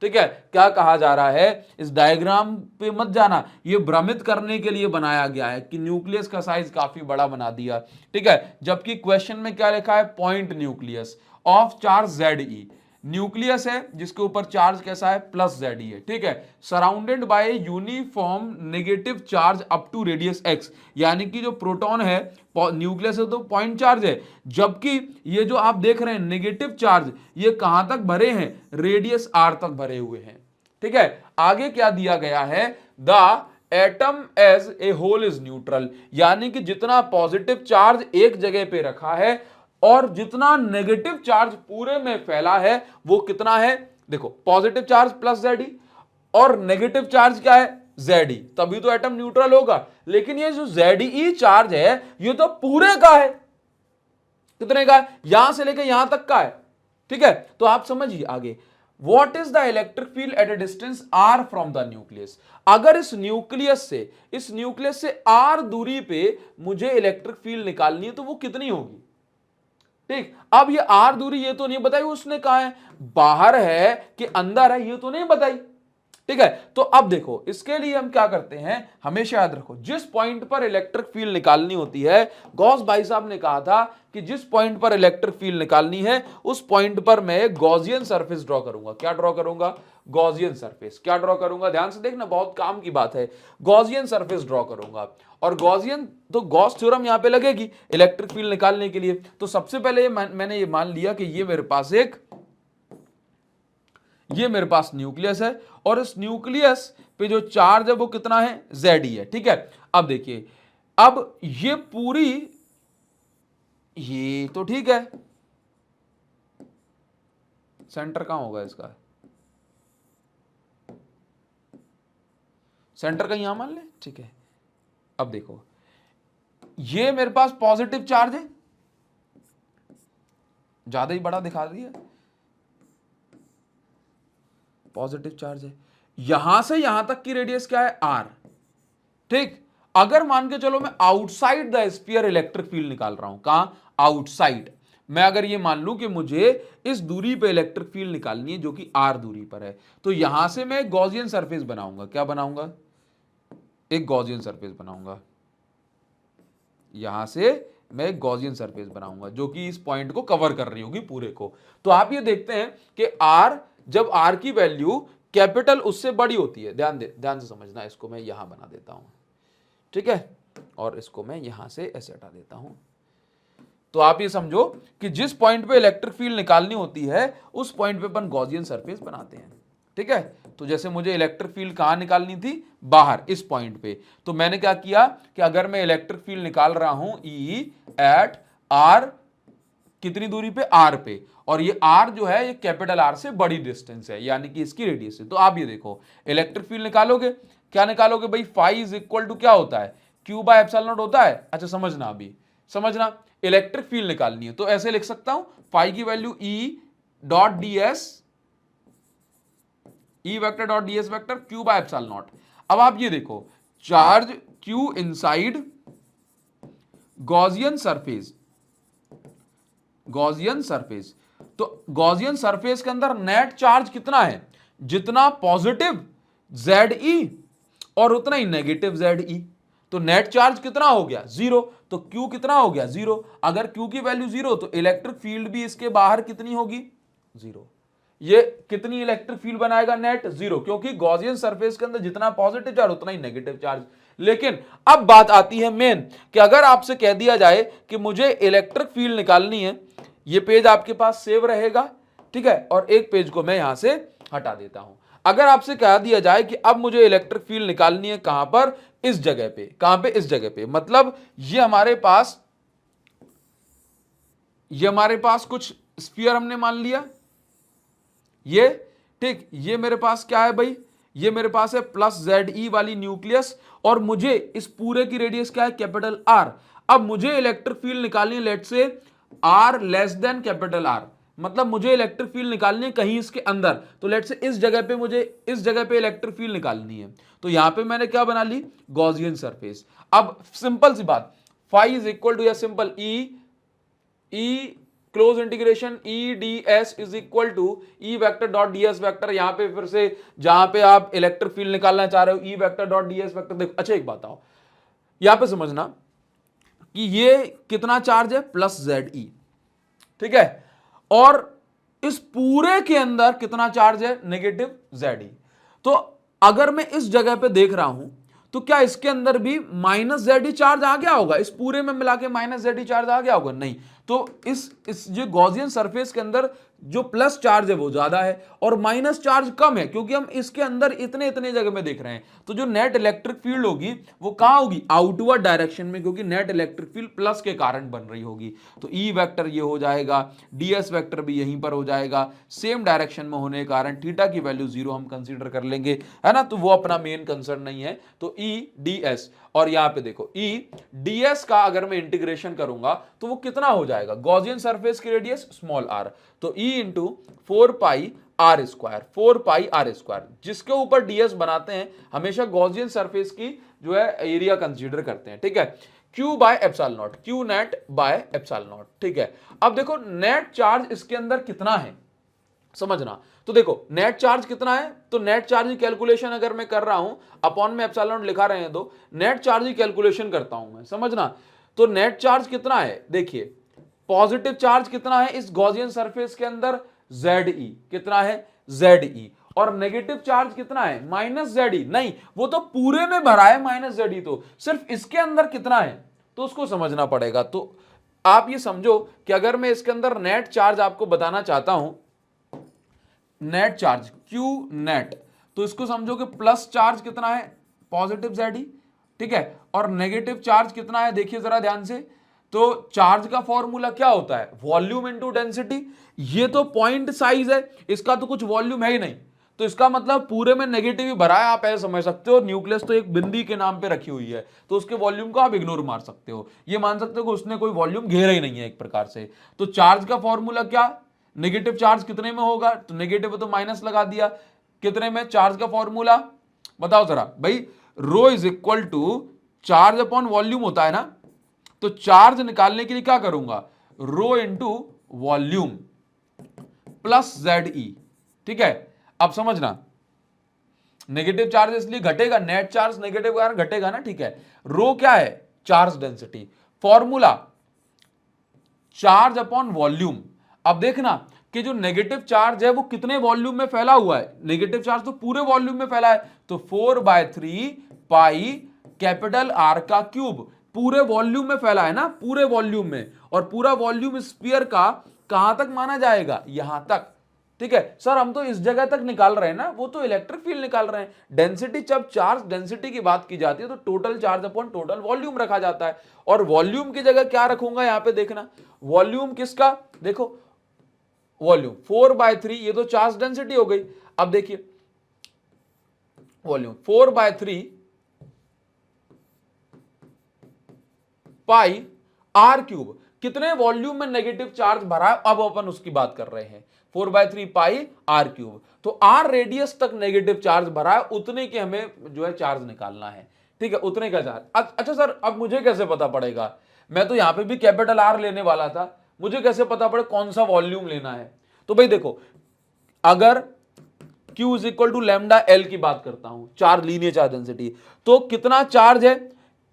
ठीक है, क्या कहा जा रहा है, इस डायग्राम पे मत जाना, ये भ्रमित करने के लिए बनाया गया है कि न्यूक्लियस का साइज काफी बड़ा बना दिया, ठीक है, जबकि क्वेश्चन में क्या लिखा है, point nucleus of charge Ze, nucleus है जिसके ऊपर चार्ज कैसा है, प्लस Ze है, ठीक है, surrounded by uniform negative charge up to radius x, यानी कि जो प्रोटॉन है न्यूक्लियस है तो पॉइंट चार्ज है, जबकि ये जो आप देख रहे हैं नेगेटिव चार्ज ये कहां तक भरे हैं, रेडियस r तक भरे हुए हैं, ठीक है। आगे क्या दिया गया है, the atom as a whole is neutral, यानी कि जितना पॉजिटिव चार्ज एक जगह पे रखा है और जितना नेगेटिव चार्ज पूरे में फैला है वो कितना है, देखो पॉजिटिव चार्ज प्लस Ze और नेगेटिव चार्ज क्या है, Ze, तभी तो एटम न्यूट्रल होगा, लेकिन ये जो Ze चार्ज है ये तो पूरे का है, कितने का है, यहां से लेकर यहां तक का है, ठीक है। तो आप समझिए आगे, What is the electric field at a distance r from the nucleus? अगर इस न्यूक्लियस से r दूरी पे मुझे इलेक्ट्रिक फील्ड निकालनी है तो वो कितनी होगी, ठीक। अब ये r दूरी ये तो नहीं बताई उसने, कहा है बाहर है कि अंदर है ये तो नहीं बताई, ठीक है। तो अब देखो इसके लिए हम क्या करते हैं, हमेशा याद रखो जिस पॉइंट पर इलेक्ट्रिक फील्ड निकालनी होती है, गॉस भाई साहब ने कहा था कि जिस पॉइंट पर इलेक्ट्रिक फील्ड निकालनी है उस पॉइंट पर मैं गॉसियन सरफेस ड्रॉ करूंगा, क्या ड्रॉ करूंगा, गॉसियन सरफेस, क्या ड्रॉ करूंगा, ध्यान से देखना बहुत काम की बात है, गॉसियन सरफेस ड्रॉ करूंगा, और गॉसियन तो गॉस थ्योरम यहां पे लगेगी इलेक्ट्रिक फील्ड निकालने के लिए। तो सबसे पहले मैंने ये मान लिया कि ये मेरे पास न्यूक्लियस है और इस न्यूक्लियस पे जो चार्ज है वो कितना है, Ze है, ठीक है। अब देखिए, अब ये पूरी, ये तो ठीक है, सेंटर कहां होगा इसका, सेंटर का यहां मान ले, ठीक है। अब देखो ये मेरे पास पॉजिटिव चार्ज है, ज्यादा ही बड़ा दिखा दिया, पॉजिटिव चार्ज है, यहां से यहां तक की रेडियस क्या है, r, ठीक। अगर मान के चलो मैं outside the sphere electric field निकाल रहा हूं, कहां, आउटसाइड, मैं अगर ये मान लूं कि मुझे इस दूरी पे इलेक्ट्रिक फील्ड निकालनी है जो कि r दूरी पर है, तो यहां से मैं गॉसियन सरफेस बनाऊंगा, क्या बनाऊंगा, एक गॉसियन सरफेस बनाऊंगा, यहां से मैं एक गॉसियन सरफेस बनाऊंगा जो कि इस पॉइंट को कवर कर रही होगी पूरे को। तो आप ये देखते हैं कि r, जब r की वैल्यू कैपिटल उससे बड़ी होती है, ध्यान से समझना, इसको मैं यहां बना देता हूं, ठीक है, और इसको मैं यहां से ऐसे हटा देता हूं। तो आप ये समझो कि जिस पॉइंट पे इलेक्ट्रिक फील्ड निकालनी होती है उस पॉइंट पे अपन गॉसियन सरफेस बनाते हैं, ठीक है। तो जैसे मुझे इलेक्ट्रिक फील्ड कहां निकालनी थी, बाहर इस पॉइंट पे, तो मैंने क्या किया कि अगर मैं इलेक्ट्रिक फील्ड निकाल रहा हूं E एट r, कितनी दूरी पे, r पे, और ये r जो है ये कैपिटल R से बड़ी डिस्टेंस है, यानी कि इसकी रेडियस है। तो आप ये देखो इलेक्ट्रिक फील्ड निकालोगे, क्या निकालोगे भाई, फाई इज इक्वल टू क्या होता है, Q बाय एप्सिलॉन नॉट होता है। अच्छा समझना, अभी समझना, इलेक्ट्रिक फील्ड निकालनी है तो ऐसे लिख सकता हूं, फाई की value E dot ds, E vector dot ds vector Q bye epsilon not. अब आप ये देखो, charge Q inside Gaussian surface, Gaussian surface, तो गॉसियन सरफेस के अंदर नेट चार्ज कितना है, जितना पॉजिटिव Ze और उतना ही नेगेटिव Ze, तो नेट चार्ज कितना हो गया, 0, तो Q कितना हो गया, 0। अगर Q की वैल्यू 0 तो इलेक्ट्रिक फील्ड भी इसके बाहर कितनी होगी, 0। ये कितनी इलेक्ट्रिक फील्ड बनाएगा, नेट 0, क्योंकि गॉसियन सरफेस के अंदर जितना पॉजिटिव चार्ज उतना ही नेगेटिव चार्ज। लेकिन अब बात आती है मेन, कि अगर आपसे कह दिया जाए कि मुझे इलेक्ट्रिक फील्ड निकालनी है, ये पेज आपके पास सेव रहेगा, ठीक है, और एक पेज को मैं यहां से हटा देता हूं। अगर आपसे कह दिया जाए कि अब मुझे इलेक्ट्रिक फील्ड निकालनी है कहां पर, इस जगह पे, कहां पे, इस जगह पे, मतलब ये हमारे पास कुछ स्फीयर हमने मान लिया, ये, ठीक, ये मेरे पास क्या है भाई, ये मेरे पास है प्लस Ze वाली न्यूक्लियस, और मुझे इस पूरे की रेडियस क्या है, कैपिटल R। अब मुझे इलेक्ट्रिक फील्ड निकालनी है, लेट से R less than capital R, मतलब मुझे इलेक्ट्रिक फील्ड निकालनी है कहीं इसके अंदर, तो लेट से इस जगह पे मुझे इस जगह पे इलेक्ट्रिक फील्ड निकालनी है, तो यहां पे मैंने क्या बना ली, गॉसियन सरफेस। अब सिंपल सी बात, फाई इज इक्वल टू या simple E close integration E D S is equal to E vector dot D S vector. यहां पे फिर से जहां पे आप इलेक्ट्रिक फील्ड निकालना चाह रहे हो ई vector dot D S vector. देखो अच्छा एक बात आओ, यहां पे समझना कि ये कितना चार्ज है, प्लस जेड ई, ठीक है, और इस पूरे के अंदर कितना चार्ज है, नेगेटिव जेड ई। तो अगर मैं इस जगह पे देख रहा हूं तो क्या इसके अंदर भी माइनस जेड ई चार्ज आ गया होगा, इस पूरे में मिला के माइनस जेड ई चार्ज आ गया होगा, नहीं। तो इस जो गॉसियन सरफेस के अंदर जो प्लस चार्ज है वो ज्यादा है और माइनस चार्ज कम है, क्योंकि हम इसके अंदर इतने इतने जगह में देख रहे हैं। तो जो नेट इलेक्ट्रिक फील्ड होगी वो कहां होगी, आउटवर्ड डायरेक्शन में, क्योंकि नेट इलेक्ट्रिक फील्ड प्लस के कारण बन रही होगी। तो ई वेक्टर ये हो जाएगा, डीएस वेक्टर भी यहीं पर हो जाएगा, सेम डायरेक्शन में होने के कारण थीटा की वैल्यू 0 हम कंसीडर कर लेंगे, है ना। तो वो अपना मेन कंसर्न नहीं है। तो ई डी एस, और यहां पे देखो ई डीएस का अगर मैं इंटीग्रेशन करूंगा तो वो कितना हो जाएगा, गॉसियन सरफेस की रेडियस स्मॉल आर, तो E into 4 pi R square, 4 pi R square, जिसके ऊपर डीएस बनाते हैं हमेशा गॉसियन सरफेस की जो है एरिया कंसीडर करते हैं, ठीक है। Q by epsilon not, Q net by epsilon not, ठीक है। अब देखो नेट चार्ज इसके अंदर कितना है समझना। तो देखो नेट चार्ज कितना है, तो नेट चार्ज की कैलकुलेशन अगर मैं कर रहा हूं, अपॉन में एप्सिलॉन नॉट लिखा रहे हैं तो नेट चार्ज की कैलकुलेशन करता हूं मैं, समझना। तो नेट चार्ज कितना है, देखिए पॉजिटिव चार्ज कितना है इस गॉसियन सरफेस के अंदर, जेड ई, कितना है जेड ई, और नेगेटिव चार्ज कितना है माइनस जेड ई, नहीं वो तो पूरे में भरा है माइनस जेड ई, तो सिर्फ इसके अंदर कितना है तो उसको समझना पड़ेगा। तो आप ये समझो कि अगर मैं इसके अंदर नेट चार्ज आपको बताना चाहता हूं, नेट चार्ज क्यू नेट, तो इसको समझो कि प्लस चार्ज कितना है पॉजिटिव जेड ई, ठीक है, और नेगेटिव चार्ज कितना है, देखिए जरा ध्यान से। तो चार्ज का फॉर्मूला क्या होता है, वॉल्यूम इनटू डेंसिटी। ये तो पॉइंट साइज है, इसका तो कुछ वॉल्यूम है ही नहीं, तो इसका मतलब पूरे में नेगेटिव ही भरा है, आप ऐसे समझ सकते हो। न्यूक्लियस तो एक बिंदी के नाम पे रखी हुई है, तो उसके वॉल्यूम को आप इग्नोर मार सकते हो, ये मान सकते हो कि उसने कोई वॉल्यूम घेरा ही नहीं है एक प्रकार से। तो चार्ज का फॉर्मूला क्या, नेगेटिव चार्ज कितने में होगा, तो नेगेटिव तो माइनस लगा दिया, कितने में चार्ज का फॉर्मूला बताओ जरा भाई, rho is equal to charge upon volume होता है ना, तो चार्ज निकालने के लिए क्या करूंगा, rho into volume plus Z ई, ठीक है। अब समझना नेगेटिव चार्ज इसलिए घटेगा, नेट चार्ज नेगेटिव के कारण घटेगा ना, ठीक है। रो क्या है, charge density, formula charge upon volume. अब देखना कि जो नेगेटिव चार्ज है वो कितने वॉल्यूम में फैला हुआ है, नेगेटिव चार्ज तो पूरे वॉल्यूम में फैला है, तो 4/3 पाई कैपिटल आर का क्यूब, पूरे वॉल्यूम में फैला है ना, पूरे वॉल्यूम में, और पूरा वॉल्यूम स्फीयर का कहां तक माना जाएगा, यहां तक, ठीक है। सर हम तो इस जगह तक निकाल रहे हैं ना, वो तो इलेक्ट्रिक फील्ड निकाल रहे हैं। डेंसिटी, जब चार्ज डेंसिटी की बात की जाती है तो total charge upon total volume रखा जाता है, और वॉल्यूम की जगह क्या रखूंगा, यहां पे देखना वॉल्यूम किसका, देखो वॉल्यूम 4/3, ये तो चार्ज डेंसिटी हो गई। अब देखिए वॉल्यूम 4/3 पाई आर क्यूब, कितने वॉल्यूम में नेगेटिव चार्ज भरा है, अब अपन उसकी बात कर रहे हैं, 4/3 पाई आर क्यूब। तो आर रेडियस तक नेगेटिव चार्ज भरा है, उतने के हमें जो है चार्ज निकालना है, ठीक है, उतने का चार्ज। अच्छा सर अब मुझे कैसे पता पड़ेगा, मैं तो यहां पे भी कैपिटल आर लेने वाला था, मुझे कैसे पता पड़े कौन सा वॉल्यूम लेना है। तो भाई देखो अगर Q is equal to lambda L की बात करता हूं, चार्ज लीनियर चार्ज डेंसिटी, तो कितना चार्ज है,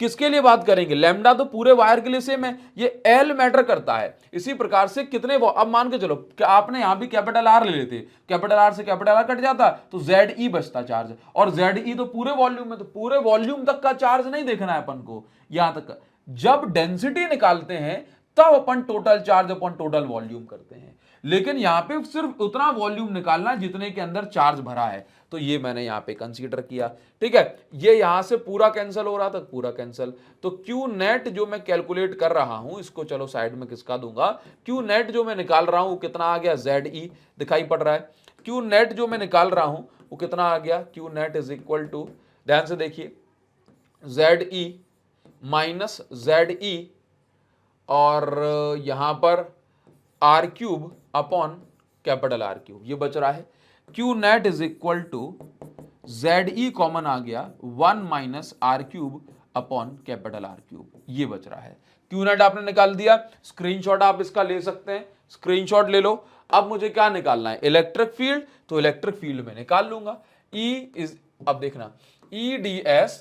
किसके लिए बात करेंगे, लैम्डा तो पूरे वायर के लिए सेम है, ये एल मैटर करता है। इसी प्रकार से कितने, अब मान के चलो कि आपने यहां भी कैपिटल आर ले लेते, कैपिटल आर से कैपिटल आर कट जाता तो जेड ई बचता चार्ज, और जेड ई तो पूरे वॉल्यूम में, तो पूरे वॉल्यूम तक का चार्ज नहीं देखना है अपन को, यहां तक जब डेंसिटी निकालते हैं तब अपन टोटल चार्ज अपन टोटल वॉल्यूम करते हैं, लेकिन यहां पे सिर्फ उतना वॉल्यूम निकालना जितने के अंदर चार्ज भरा है, तो ये मैंने यहां पे कंसीडर किया, ठीक है। ये यहां से पूरा कैंसिल हो रहा था, पूरा कैंसिल, तो क्यू नेट जो मैं कैलकुलेट कर रहा हूं, इसको चलो साइड में किसका दूंगा, क्यू नेट जो मैं निकाल रहा हूं कितना आ गया, जेड ई दिखाई पड़ रहा है, क्यू नेट जो मैं निकाल रहा हूं वो कितना आ गया, Q net is equal to, ध्यान से देखिए, Z E minus Z E, और यहां पर R cube upon capital R cube, ये बच रहा है। Q net is equal to Z E common आ गया 1 minus R cube upon capital R cube, ये बच रहा है। क्यू नेट आपने निकाल दिया, स्क्रीनशॉट आप इसका ले सकते हैं, स्क्रीनशॉट ले लो। अब मुझे क्या निकालना है, इलेक्ट्रिक फील्ड, तो इलेक्ट्रिक फील्ड में निकाल लूंगा। E इज, अब देखना, EDS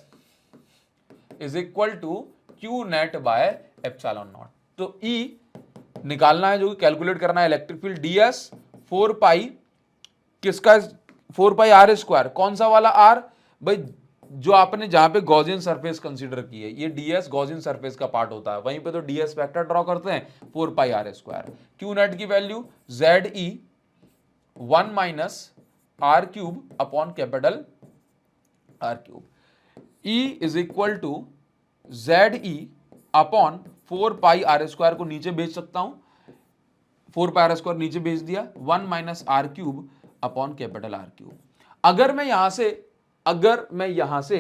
is equal to Q net by epsilon naught. तो E निकालना है, जो कि कैलकुलेट करना है इलेक्ट्रिक फील्ड, DS 4 पाई किसका, 4 पाई R स्क्वायर, कौन सा वाला R भाई, जो आपने जहां पे गॉसियन सरफेस कंसीडर की है, ये DS गॉसियन सरफेस का पार्ट होता है, वहीं पे तो DS वेक्टर ड्रॉ करते हैं, 4 pi R square. Q net की value ZE 1 minus R cube upon capital R cube. E is equal to ZE upon 4 pi R square को नीचे भेज सकता हूं, 4 पाई R स्क्वायर नीचे भेज दिया, 1 minus R cube upon capital R cube. अगर मैं यहां से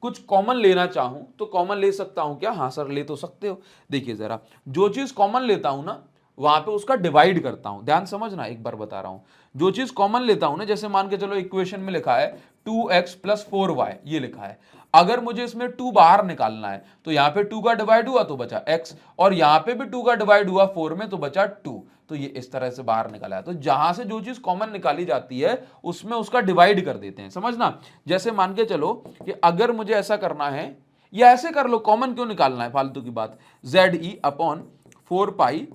कुछ कॉमन लेना चाहूं तो कॉमन ले सकता हूं क्या? हाँ सर, ले तो सकते हो। देखिए जरा, जो चीज कॉमन लेता हूं ना, वहां पे उसका डिवाइड करता हूं। ध्यान समझना, एक बार बता रहा हूं, जो चीज कॉमन लेता हूं ना, जैसे मान के चलो इक्वेशन में लिखा है 2x प्लस 4y, ये लिखा है। अगर मुझे इसमें 2 बाहर निकालना है तो यहां पे 2 का डिवाइड हुआ तो बचा x, और यहां पे भी 2 का डिवाइड हुआ 4 में तो बचा 2। तो ये इस तरह से बाहर निकाला है। तो जहां से जो चीज कॉमन निकाली जाती है उसमें उसका डिवाइड कर देते हैं, समझना। जैसे मान के चलो कि अगर मुझे ऐसा करना है, या ऐसे कर लो, कॉमन क्यों निकालना है, फालतू की बात, ZE अपॉन 4 पाई,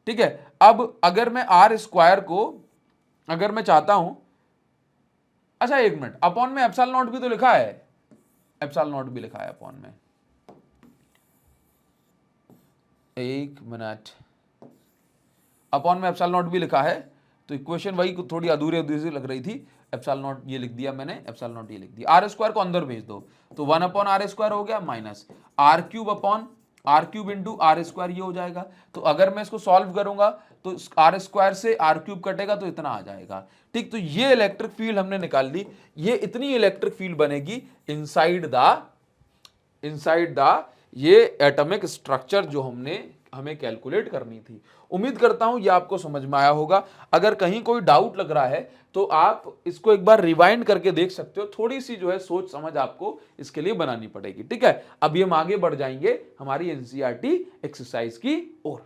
ठीक है। अब अगर मैं R स्क्वायर को, अगर मैं चाहता हूं, अच्छा एक मिनट, अपॉन में एप्सिलॉन नॉट भी तो लिखा है, एप्सिलॉन नॉट भी लिखा है अपॉन में, एक मिनट, अपॉन में एप्सिलॉन नॉट भी लिखा है, तो इक्वेशन वही थोड़ी अधूरी अधूरी लग रही थी। एप्सिलॉन नॉट ये लिख दिया मैंने, एप्सिलॉन नॉट ये लिख दिया। R स्क्वायर को अंदर भेज दो, तो 1 अपॉन R स्क्वायर हो गया, minus R cube upon R cube into R square, ये हो जाएगा। तो अगर मैं इसको सॉल्व करूंगा तो R स्क्वायर से R क्यूब कटेगा तो इतना आ जाएगा, ठीक। तो ये इलेक्ट्रिक फील्ड हमने निकाल ली। ये इतनी इलेक्ट्रिक फील्ड बनेगी इनसाइड द ये एटॉमिक स्ट्रक्चर जो हमें कैलकुलेट करनी थी। उम्मीद करता हूं ये आपको समझ में आया होगा। अगर कहीं कोई डाउट लग रहा है तो आप इसको एक बार रिवाइंड करके देख सकते हो। थोड़ी सी जो है सोच समझ आपको इसके लिए बनानी पड़ेगी, ठीक है। अभी हम आगे बढ़ जाएंगे हमारी एनसीईआरटी एक्सरसाइज की ओर।